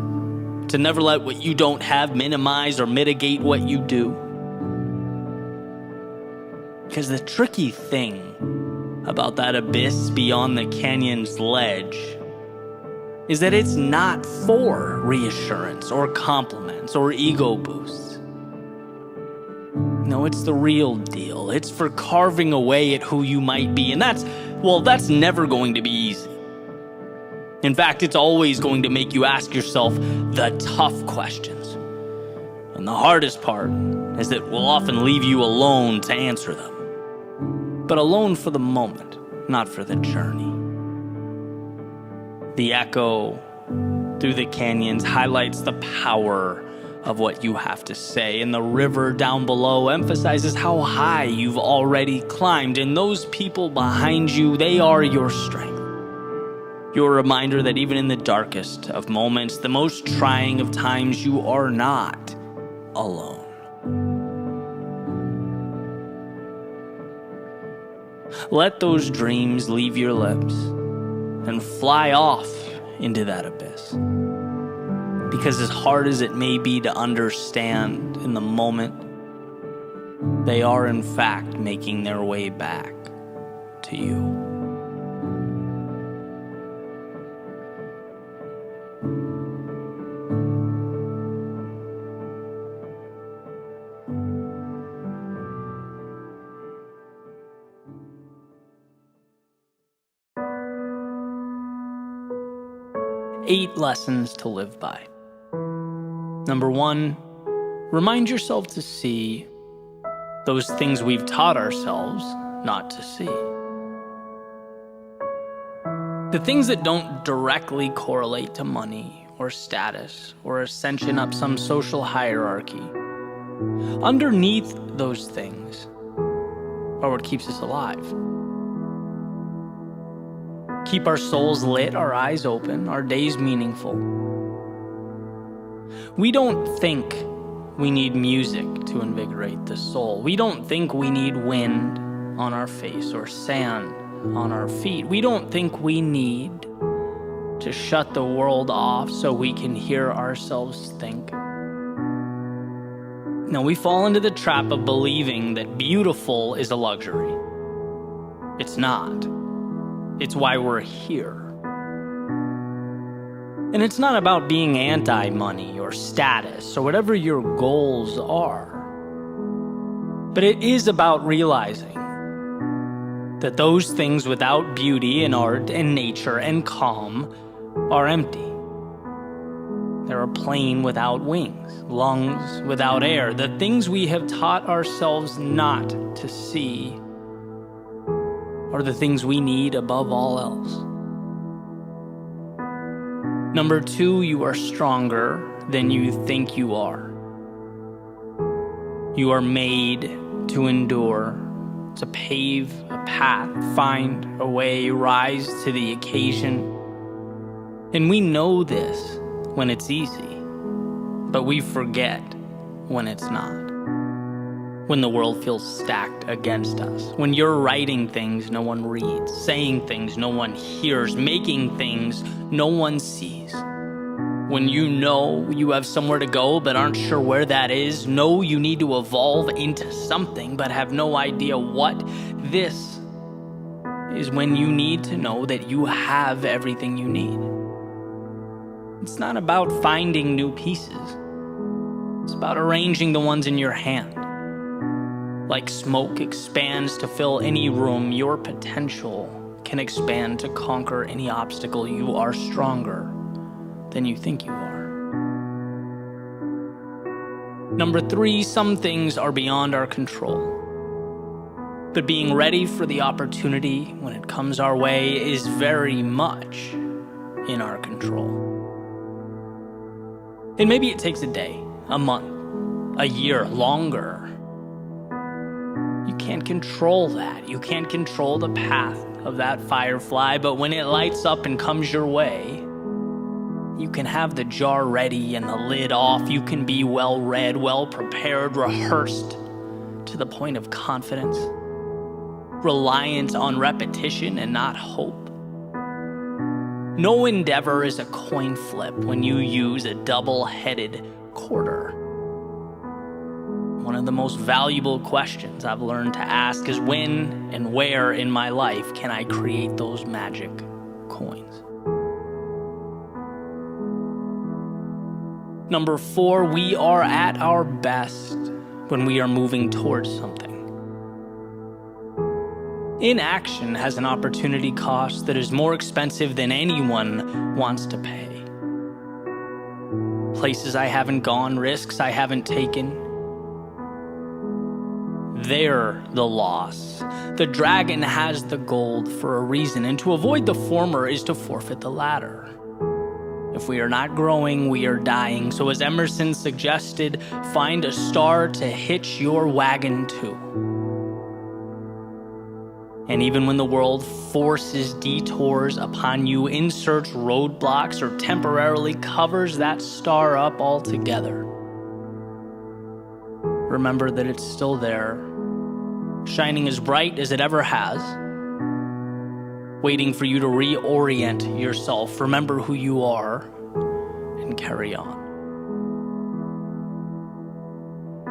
To never let what you don't have minimize or mitigate what you do. Because the tricky thing about that abyss beyond the canyon's ledge is that it's not for reassurance or compliments or ego boosts. No, it's the real deal. It's for carving away at who you might be, and that's never going to be easy. In fact, it's always going to make you ask yourself the tough questions. And the hardest part is that we'll often leave you alone to answer them. But alone for the moment, not for the journey. The echo through the canyons highlights the power of what you have to say, and the river down below emphasizes how high you've already climbed, and those people behind you, they are your strength. Your reminder that even in the darkest of moments, the most trying of times, you are not alone. Let those dreams leave your lips and fly off into that abyss. Because as hard as it may be to understand in the moment, they are in fact making their way back to you. 8 lessons to live by. Number 1, remind yourself to see those things we've taught ourselves not to see. The things that don't directly correlate to money or status or ascension up some social hierarchy. Underneath those things are what keeps us alive. Keep our souls lit, our eyes open, our days meaningful. We don't think we need music to invigorate the soul. We don't think we need wind on our face or sand on our feet. We don't think we need to shut the world off so we can hear ourselves think. No, we fall into the trap of believing that beautiful is a luxury. It's not. It's why we're here. And it's not about being anti-money or status or whatever your goals are. But it is about realizing that those things without beauty and art and nature and calm are empty. They're a plane without wings, lungs without air. The things we have taught ourselves not to see are the things we need above all else. Number 2, you are stronger than you think you are. You are made to endure, to pave a path, find a way, rise to the occasion. And we know this when it's easy, but we forget when it's not. When the world feels stacked against us. When you're writing things no one reads, saying things no one hears, making things no one sees. When you know you have somewhere to go but aren't sure where that is, know you need to evolve into something but have no idea what. This is when you need to know that you have everything you need. It's not about finding new pieces. It's about arranging the ones in your hand. Like smoke expands to fill any room, your potential can expand to conquer any obstacle. You are stronger than you think you are. Number 3, some things are beyond our control. But being ready for the opportunity when it comes our way is very much in our control. And maybe it takes a day, a month, a year, longer. You can't control that. You can't control the path of that firefly, but when it lights up and comes your way, you can have the jar ready and the lid off. You can be well read, well prepared, rehearsed to the point of confidence, reliant on repetition and not hope. No endeavor is a coin flip when you use a double-headed quarter. One of the most valuable questions I've learned to ask is when and where in my life can I create those magic coins? Number 4, we are at our best when we are moving towards something. Inaction has an opportunity cost that is more expensive than anyone wants to pay. Places I haven't gone, risks I haven't taken, they're the loss. The dragon has the gold for a reason, and to avoid the former is to forfeit the latter. If we are not growing, we are dying. So as Emerson suggested, find a star to hitch your wagon to. And even when the world forces detours upon you, inserts roadblocks, or temporarily covers that star up altogether, remember that it's still there, shining as bright as it ever has, waiting for you to reorient yourself, remember who you are, and carry on.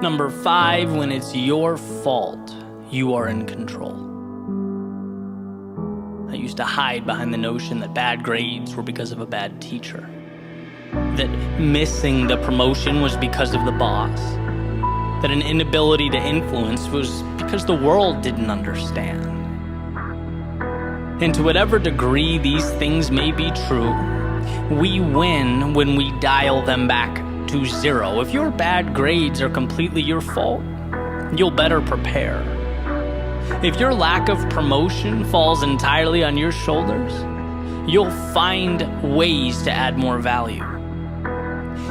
Number 5, when it's your fault, you are in control. I used to hide behind the notion that bad grades were because of a bad teacher, that missing the promotion was because of the boss, that an inability to influence was because the world didn't understand. And to whatever degree these things may be true, we win when we dial them back to 0. If your bad grades are completely your fault, you'll better prepare. If your lack of promotion falls entirely on your shoulders, you'll find ways to add more value.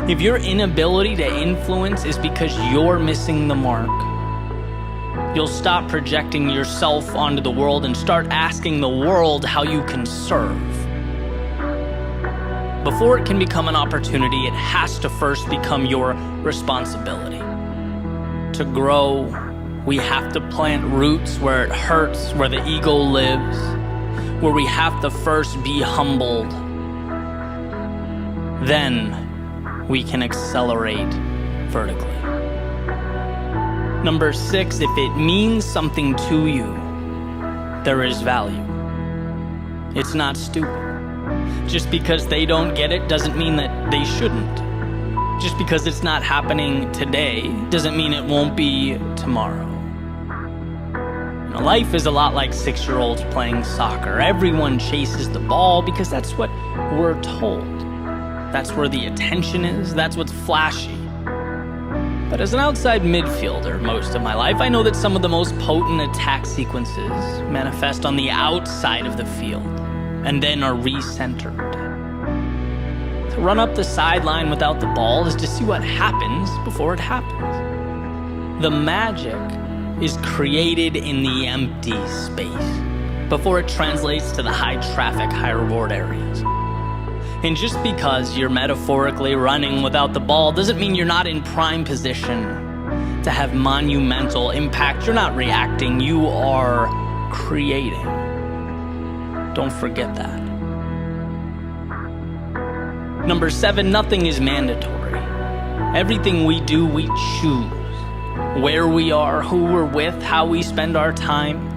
If your inability to influence is because you're missing the mark, you'll stop projecting yourself onto the world and start asking the world how you can serve. Before it can become an opportunity, it has to first become your responsibility. To grow, we have to plant roots where it hurts, where the ego lives, where we have to first be humbled. Then we can accelerate vertically. Number 6, if it means something to you, there is value. It's not stupid. Just because they don't get it doesn't mean that they shouldn't. Just because it's not happening today doesn't mean it won't be tomorrow. You know, life is a lot like 6-year-olds playing soccer. Everyone chases the ball because that's what we're told. That's where the attention is, that's what's flashy. But as an outside midfielder most of my life, I know that some of the most potent attack sequences manifest on the outside of the field and then are recentered. To run up the sideline without the ball is to see what happens before it happens. The magic is created in the empty space before it translates to the high-traffic, high-reward areas. And just because you're metaphorically running without the ball doesn't mean you're not in prime position to have monumental impact. You're not reacting, you are creating. Don't forget that. Number 7, nothing is mandatory. Everything we do, we choose. Where we are, who we're with, how we spend our time.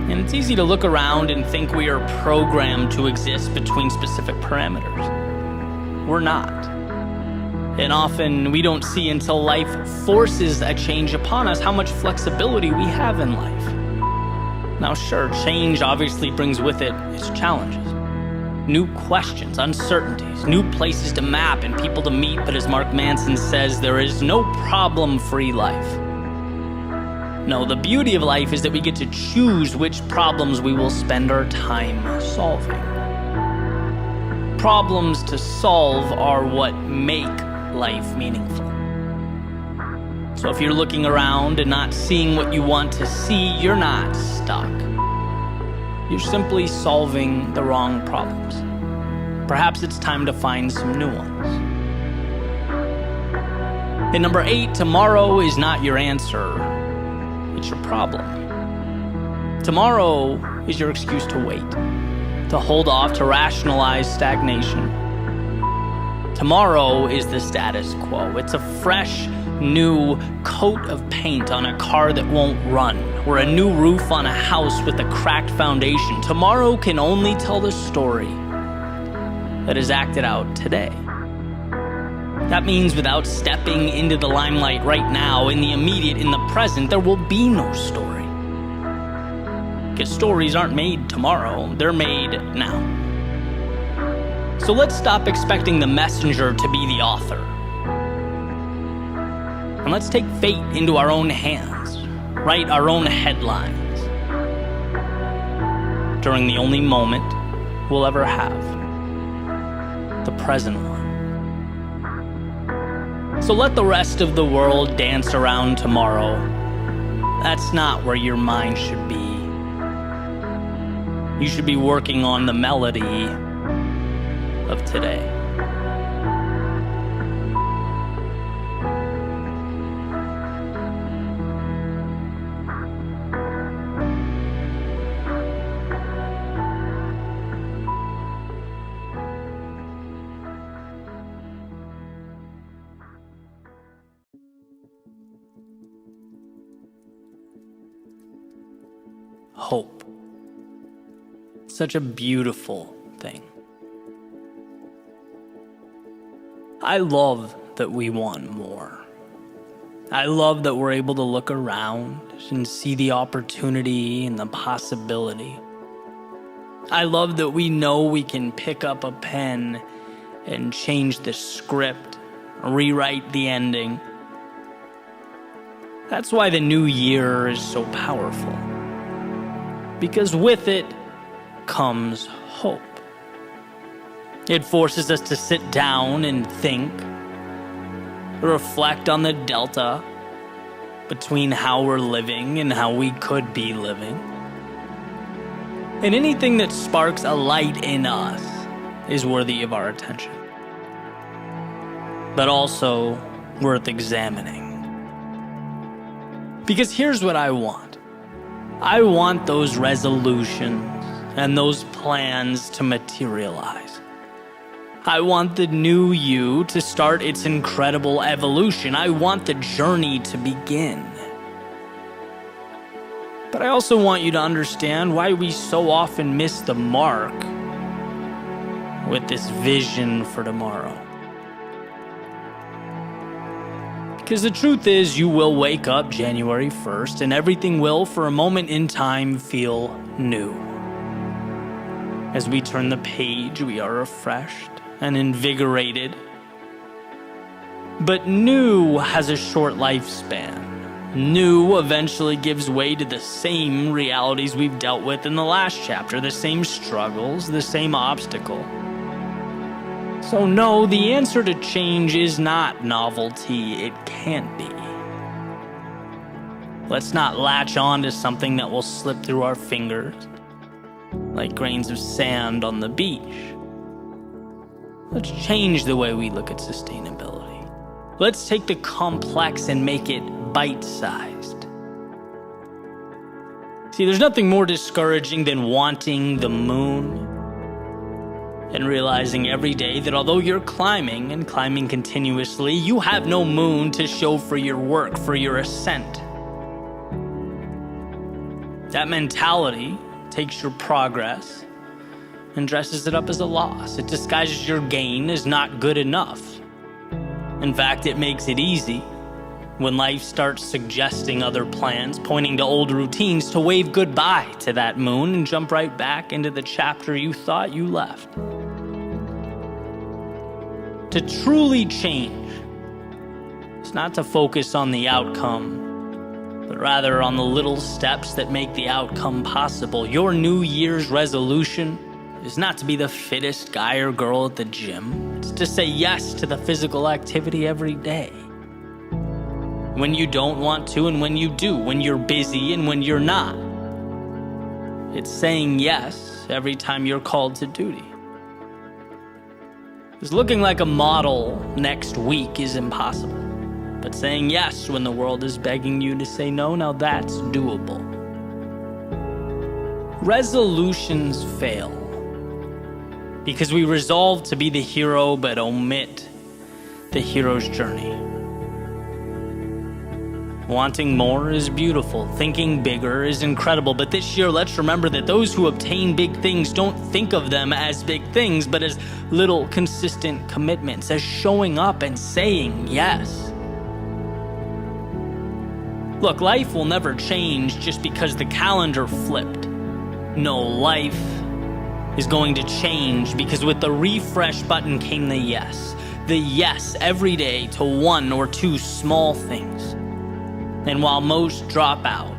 And it's easy to look around and think we are programmed to exist between specific parameters. We're not. And often we don't see until life forces a change upon us how much flexibility we have in life. Now sure, change obviously brings with it its challenges. New questions, uncertainties, new places to map and people to meet, but as Mark Manson says, there is no problem-free life. No, the beauty of life is that we get to choose which problems we will spend our time solving. Problems to solve are what make life meaningful. So if you're looking around and not seeing what you want to see, you're not stuck. You're simply solving the wrong problems. Perhaps it's time to find some new ones. And number 8, tomorrow is not your answer. It's your problem. Tomorrow is your excuse to wait, to hold off, to rationalize stagnation. Tomorrow is the status quo. It's a fresh, new coat of paint on a car that won't run, or a new roof on a house with a cracked foundation. Tomorrow can only tell the story that is acted out today. That means without stepping into the limelight right now, in the immediate, in the present, there will be no story. Because stories aren't made tomorrow, they're made now. So let's stop expecting the messenger to be the author. And let's take fate into our own hands, write our own headlines, during the only moment we'll ever have, the present one. So let the rest of the world dance around tomorrow. That's not where your mind should be. You should be working on the melody of today. Hope. Such a beautiful thing. I love that we want more. I love that we're able to look around and see the opportunity and the possibility. I love that we know we can pick up a pen and change the script, rewrite the ending. That's why the new year is so powerful. Because with it comes hope. It forces us to sit down and think, reflect on the delta between how we're living and how we could be living. And anything that sparks a light in us is worthy of our attention, but also worth examining. Because here's what I want. I want those resolutions and those plans to materialize. I want the new you to start its incredible evolution. I want the journey to begin. But I also want you to understand why we so often miss the mark with this vision for tomorrow. Because the truth is, you will wake up January 1st and everything will, for a moment in time, feel new. As we turn the page, we are refreshed and invigorated. But new has a short lifespan. New eventually gives way to the same realities we've dealt with in the last chapter, the same struggles, the same obstacle. So no, the answer to change is not novelty, it can't be. Let's not latch on to something that will slip through our fingers like grains of sand on the beach. Let's change the way we look at sustainability. Let's take the complex and make it bite-sized. See, there's nothing more discouraging than wanting the moon and realizing every day that although you're climbing and climbing continuously, you have no moon to show for your work, for your ascent. That mentality takes your progress and dresses it up as a loss. It disguises your gain as not good enough. In fact, it makes it easy, when life starts suggesting other plans, pointing to old routines, to wave goodbye to that moon and jump right back into the chapter you thought you left. To truly change is not to focus on the outcome, but rather on the little steps that make the outcome possible. Your New Year's resolution is not to be the fittest guy or girl at the gym. It's to say yes to the physical activity every day. When you don't want to and when you do, when you're busy and when you're not. It's saying yes every time you're called to duty. Because looking like a model next week is impossible. But saying yes when the world is begging you to say no, now that's doable. Resolutions fail because we resolve to be the hero but omit the hero's journey. Wanting more is beautiful. Thinking bigger is incredible. But this year, let's remember that those who obtain big things don't think of them as big things, but as little consistent commitments, as showing up and saying yes. Look, life will never change just because the calendar flipped. No, life is going to change because with the refresh button came the yes. The yes every day to one or two small things. And while most drop out,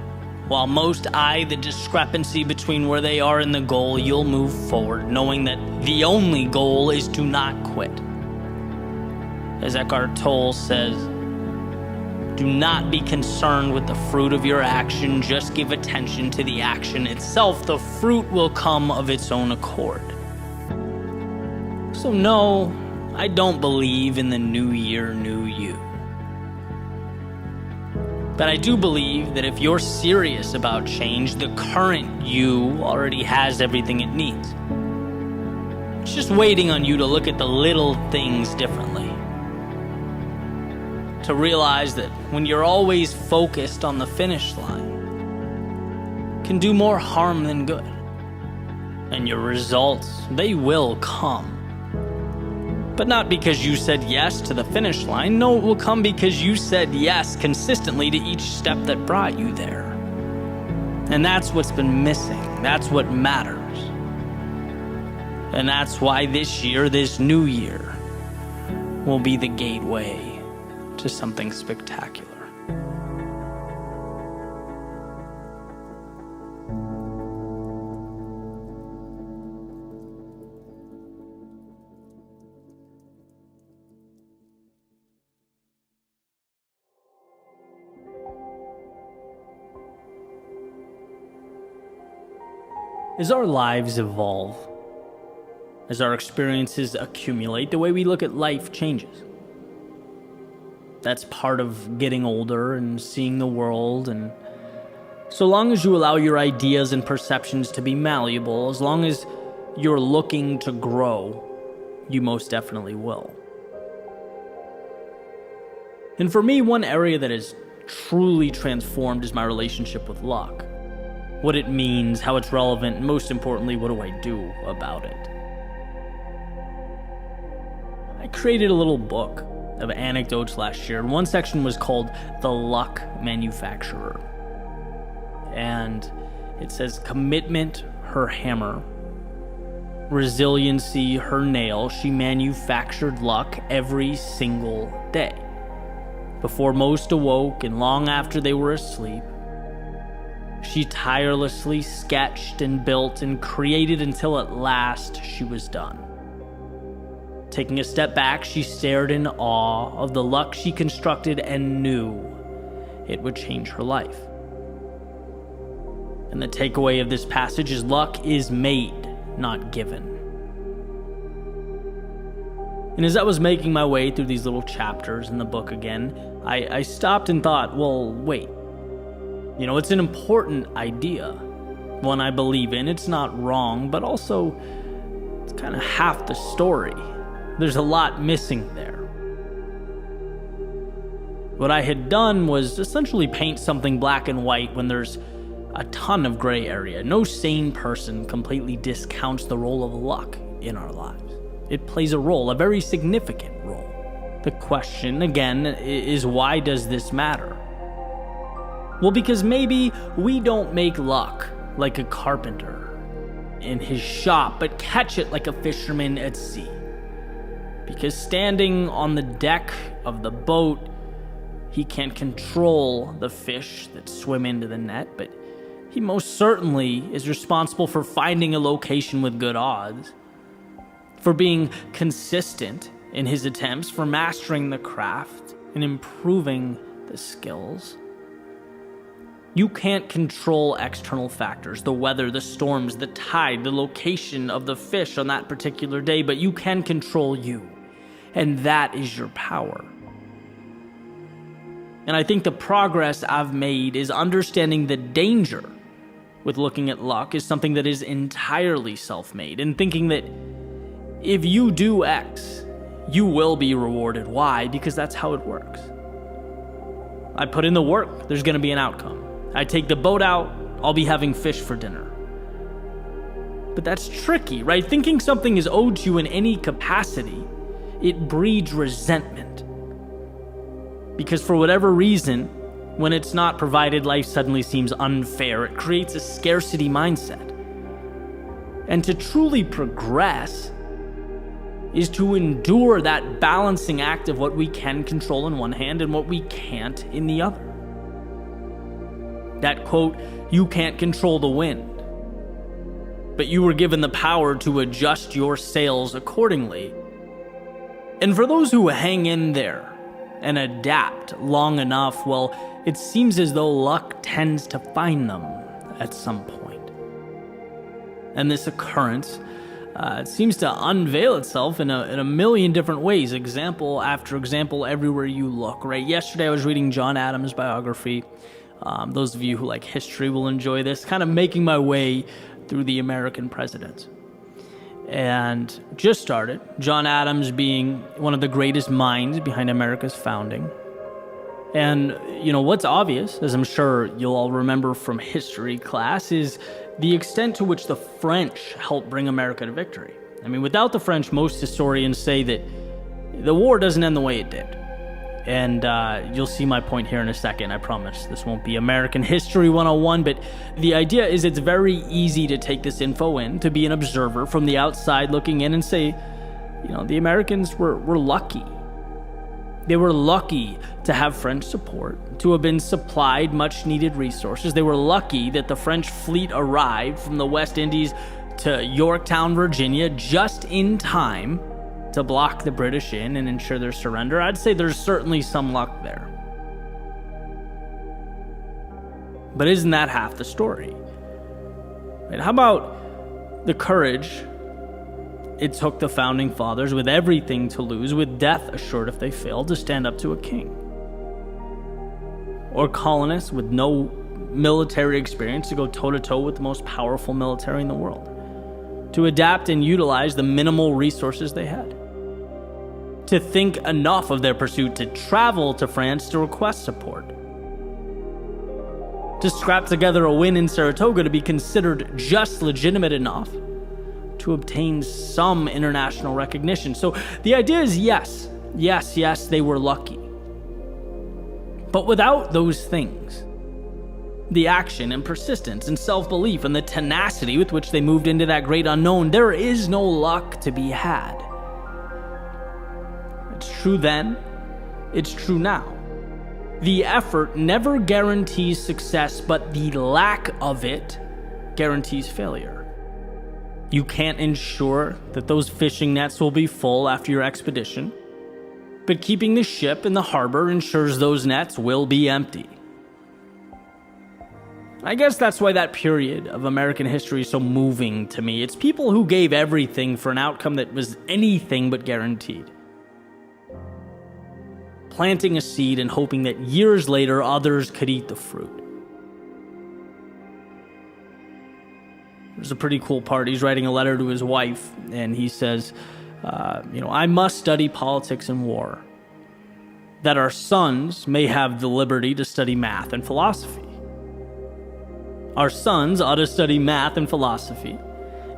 while most eye the discrepancy between where they are and the goal, you'll move forward knowing that the only goal is to not quit. As Eckhart Tolle says, do not be concerned with the fruit of your action, just give attention to the action itself. The fruit will come of its own accord. So no, I don't believe in the new year, new you. But I do believe that if you're serious about change, the current you already has everything it needs. It's just waiting on you to look at the little things differently. To realize that when you're always focused on the finish line, it can do more harm than good. And your results, they will come. But not because you said yes to the finish line. No, it will come because you said yes consistently to each step that brought you there. And that's what's been missing. That's what matters. And that's why this year, this new year, will be the gateway to something spectacular. As our lives evolve, as our experiences accumulate, the way we look at life changes. That's part of getting older and seeing the world, and so long as you allow your ideas and perceptions to be malleable, as long as you're looking to grow, you most definitely will. And for me, one area that has truly transformed is my relationship with luck. what it means, how it's relevant, and most importantly, what do I do about it? I created a little book of anecdotes last year, and one section was called The Luck Manufacturer. And it says, commitment, her hammer; resiliency, her nail. She manufactured luck every single day. Before most awoke and long after they were asleep, she tirelessly sketched and built and created until at last she was done. Taking a step back, she stared in awe of the luck she constructed and knew it would change her life. And the takeaway of this passage is luck is made, not given. And as I was making my way through these little chapters in the book again, I stopped and thought, well, wait. It's an important idea, one I believe in. It's not wrong, but also it's kind of half the story. There's a lot missing there. What I had done was essentially paint something black and white when there's a ton of gray area. No sane person completely discounts the role of luck in our lives. It plays a role, a very significant role. The question, again, is why does this matter? Well, because maybe we don't make luck like a carpenter in his shop, but catch it like a fisherman at sea. Because standing on the deck of the boat, he can't control the fish that swim into the net, but he most certainly is responsible for finding a location with good odds, for being consistent in his attempts, for mastering the craft and improving the skills. You can't control external factors, the weather, the storms, the tide, the location of the fish on that particular day, but you can control you, and that is your power. And I think the progress I've made is understanding the danger with looking at luck is something that is entirely self-made, and thinking that if you do X, you will be rewarded Y, because that's how it works. I put in the work, there's going to be an outcome. I take the boat out, I'll be having fish for dinner. But that's tricky, right? Thinking something is owed to you in any capacity, it breeds resentment. Because for whatever reason, when it's not provided, life suddenly seems unfair. It creates a scarcity mindset. And to truly progress is to endure that balancing act of what we can control in one hand and what we can't in the other. That quote, you can't control the wind, but you were given the power to adjust your sails accordingly. And for those who hang in there and adapt long enough, well, it seems as though luck tends to find them at some point. And this occurrence it seems to unveil itself in a million different ways, example after example everywhere you look, right? Yesterday I was reading John Adams' biography. Those of you who like history will enjoy this, kind of making my way through the American presidents. And just started, John Adams being one of the greatest minds behind America's founding. And, what's obvious, as I'm sure you'll all remember from history class, is the extent to which the French helped bring America to victory. I mean, without the French, most historians say that the war doesn't end the way it did. And you'll see my point here in a second, I promise. This won't be American History 101, but the idea is it's very easy to take this info in, to be an observer from the outside looking in and say, the Americans were lucky. They were lucky to have French support, to have been supplied much-needed resources. They were lucky that the French fleet arrived from the West Indies to Yorktown, Virginia, just in time to block the British in and ensure their surrender. I'd say there's certainly some luck there. But isn't that half the story? Right? How about the courage it took the founding fathers, with everything to lose, with death assured if they failed, to stand up to a king? Or colonists with no military experience to go toe-to-toe with the most powerful military in the world, to adapt and utilize the minimal resources they had, to think enough of their pursuit to travel to France to request support. to scrap together a win in Saratoga to be considered just legitimate enough to obtain some international recognition. So the idea is yes, they were lucky. But without those things, the action and persistence and self-belief and the tenacity with which they moved into that great unknown, there is no luck to be had. It's true then, it's true now. The effort never guarantees success, but the lack of it guarantees failure. You can't ensure that those fishing nets will be full after your expedition, but keeping the ship in the harbor ensures those nets will be empty. I guess that's why that period of American history is so moving to me. It's people who gave everything for an outcome that was anything but guaranteed. Planting a seed and hoping that years later others could eat the fruit. There's a pretty cool part. He's writing a letter to his wife, and he says, I must study politics and war, that our sons may have the liberty to study math and philosophy. Our sons ought to study math and philosophy,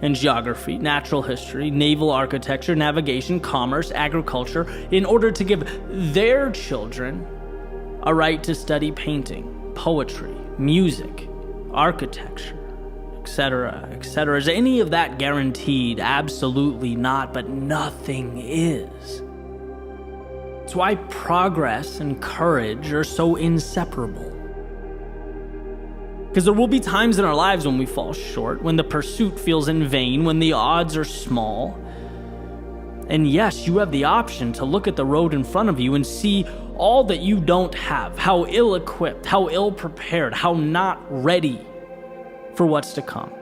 and geography, natural history, naval architecture, navigation, commerce, agriculture, in order to give their children a right to study painting, poetry, music, architecture, etc., etc. Is any of that guaranteed? Absolutely not, but nothing is. It's why progress and courage are so inseparable. Because there will be times in our lives when we fall short, when the pursuit feels in vain, when the odds are small. And yes, you have the option to look at the road in front of you and see all that you don't have, how ill-equipped, how ill-prepared, how not ready for what's to come.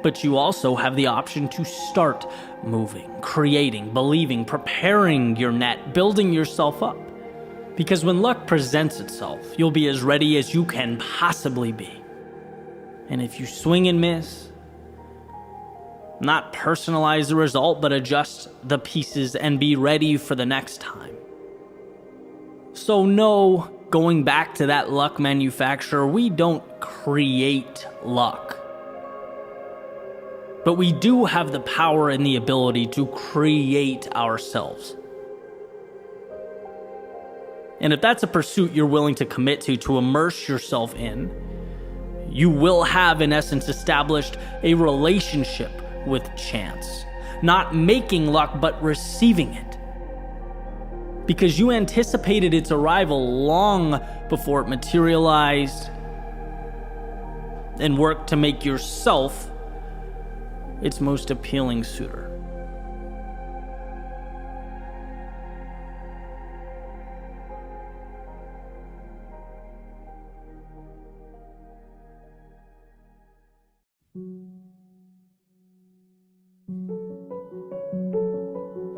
But you also have the option to start moving, creating, believing, preparing your net, building yourself up. Because when luck presents itself, you'll be as ready as you can possibly be. And if you swing and miss, not personalize the result, but adjust the pieces and be ready for the next time. So no, going back to that luck manufacturer, we don't create luck. But we do have the power and the ability to create ourselves. And if that's a pursuit you're willing to commit to immerse yourself in, you will have, in essence, established a relationship with chance. Not making luck, but receiving it. Because you anticipated its arrival long before it materialized and worked to make yourself its most appealing suitor.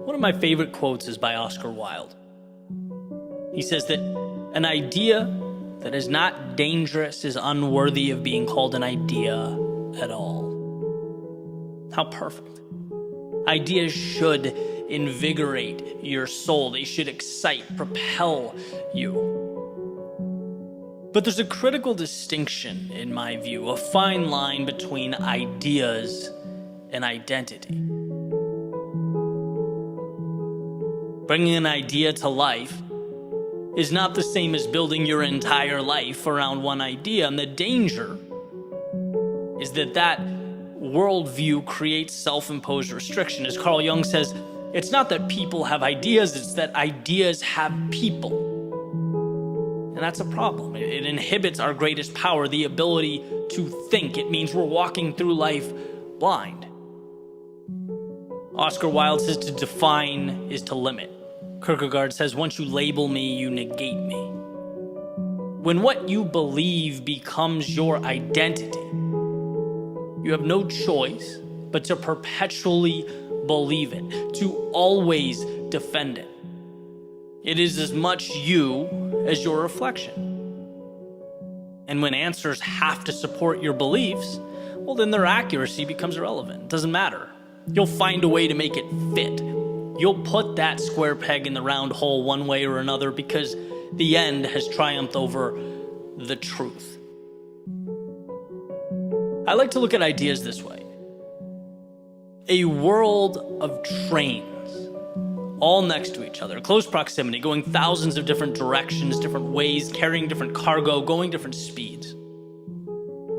One of my favorite quotes is by Oscar Wilde. He says that an idea that is not dangerous is unworthy of being called an idea at all. How perfect. Ideas should invigorate your soul. They should excite, propel you. But there's a critical distinction, in my view, a fine line between ideas and identity. Bringing an idea to life is not the same as building your entire life around one idea, and the danger is that worldview creates self-imposed restriction. As Carl Jung says, it's not that people have ideas, it's that ideas have people. And that's a problem. It inhibits our greatest power, the ability to think. It means we're walking through life blind. Oscar Wilde says to define is to limit. Kierkegaard says, once you label me, you negate me. When what you believe becomes your identity, you have no choice but to perpetually believe it, to always defend it. It is as much you as your reflection. And when answers have to support your beliefs, well, then their accuracy becomes irrelevant. It doesn't matter. You'll find a way to make it fit. You'll put that square peg in the round hole one way or another because the end has triumphed over the truth. I like to look at ideas this way. A world of trains, all next to each other, close proximity, going thousands of different directions, different ways, carrying different cargo, going different speeds.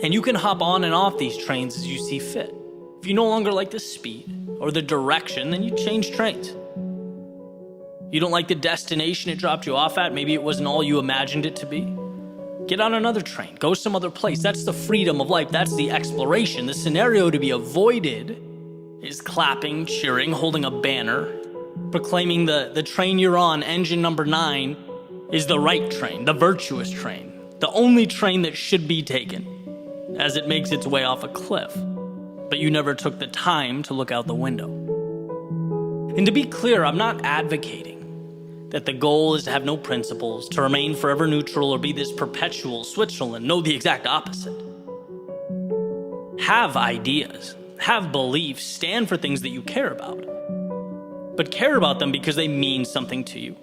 And you can hop on and off these trains as you see fit. If you no longer like the speed or the direction, then you change trains. You don't like the destination it dropped you off at, maybe it wasn't all you imagined it to be. Get on another train, go some other place. That's the freedom of life, that's the exploration. The scenario to be avoided is clapping, cheering, holding a banner, proclaiming the train you're on, engine number 9, is the right train, the virtuous train, the only train that should be taken, as it makes its way off a cliff. But you never took the time to look out the window. And to be clear, I'm not advocating that the goal is to have no principles, to remain forever neutral, or be this perpetual Switzerland. No, the exact opposite. Have ideas, have beliefs, stand for things that you care about. But care about them because they mean something to you.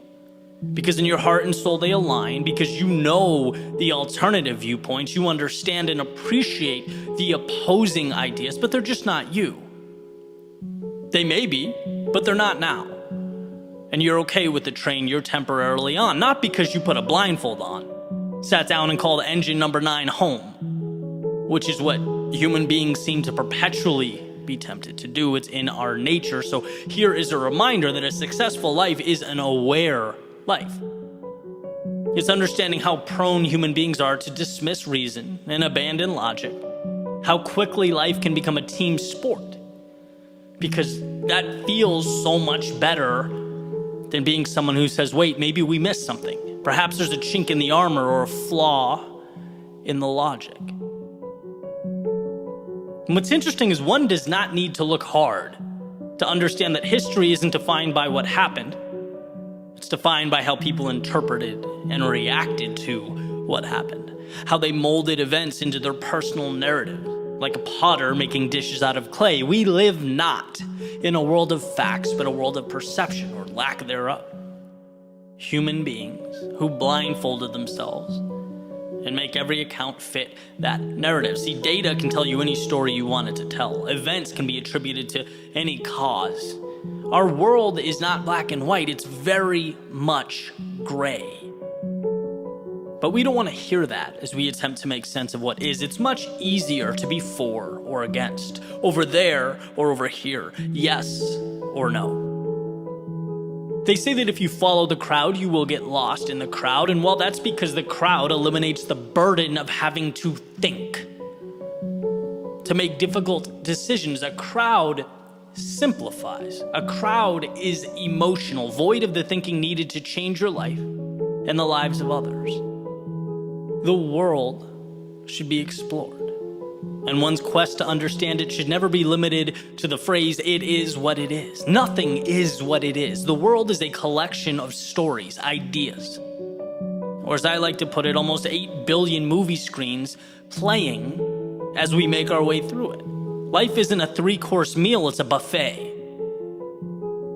Because in your heart and soul they align, because you know the alternative viewpoints, you understand and appreciate the opposing ideas, but they're just not you. They may be, but they're not now. And you're okay with the train you're temporarily on, not because you put a blindfold on, sat down and called engine number 9 home, which is what human beings seem to perpetually be tempted to do. It's in our nature. So here is a reminder that a successful life is an aware life. It's understanding how prone human beings are to dismiss reason and abandon logic, how quickly life can become a team sport, because that feels so much better than being someone who says, wait, maybe we missed something. Perhaps there's a chink in the armor or a flaw in the logic. And what's interesting is one does not need to look hard to understand that history isn't defined by what happened. It's defined by how people interpreted and reacted to what happened, how they molded events into their personal narrative, like a potter making dishes out of clay. We live not in a world of facts, but a world of perception or lack thereof. Human beings who blindfolded themselves and make every account fit that narrative. See, data can tell you any story you want it to tell. Events can be attributed to any cause. Our world is not black and white, it's very much gray. But we don't want to hear that as we attempt to make sense of what is. It's much easier to be for or against, over there or over here, yes or no. They say that if you follow the crowd, you will get lost in the crowd, and well, that's because the crowd eliminates the burden of having to think, to make difficult decisions. A crowd simplifies. A crowd is emotional, void of the thinking needed to change your life and the lives of others. The world should be explored, and one's quest to understand it should never be limited to the phrase, it is what it is. Nothing is what it is. The world is a collection of stories, ideas, or as I like to put it, almost 8 billion movie screens playing as we make our way through it. Life isn't a 3-course meal, it's a buffet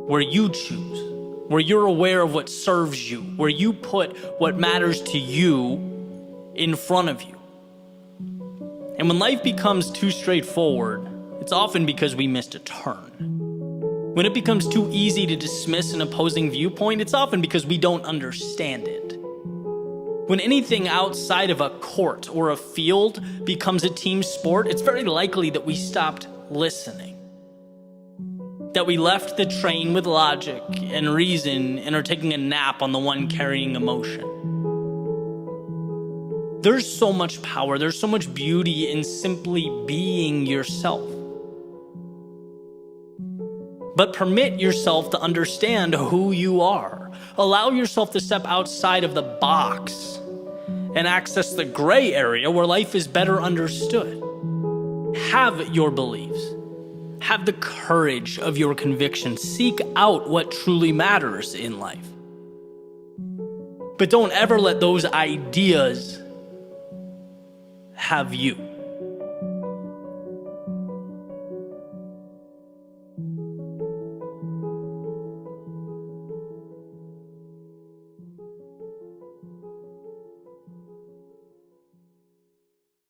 where you choose, where you're aware of what serves you, where you put what matters to you in front of you. And when life becomes too straightforward, it's often because we missed a turn. When it becomes too easy to dismiss an opposing viewpoint, it's often because we don't understand it. When anything outside of a court or a field becomes a team sport, it's very likely that we stopped listening, that we left the train with logic and reason and are taking a nap on the one carrying emotion. There's so much power, there's so much beauty in simply being yourself. But permit yourself to understand who you are. Allow yourself to step outside of the box and access the gray area where life is better understood. Have your beliefs. Have the courage of your convictions. Seek out what truly matters in life. But don't ever let those ideas have you.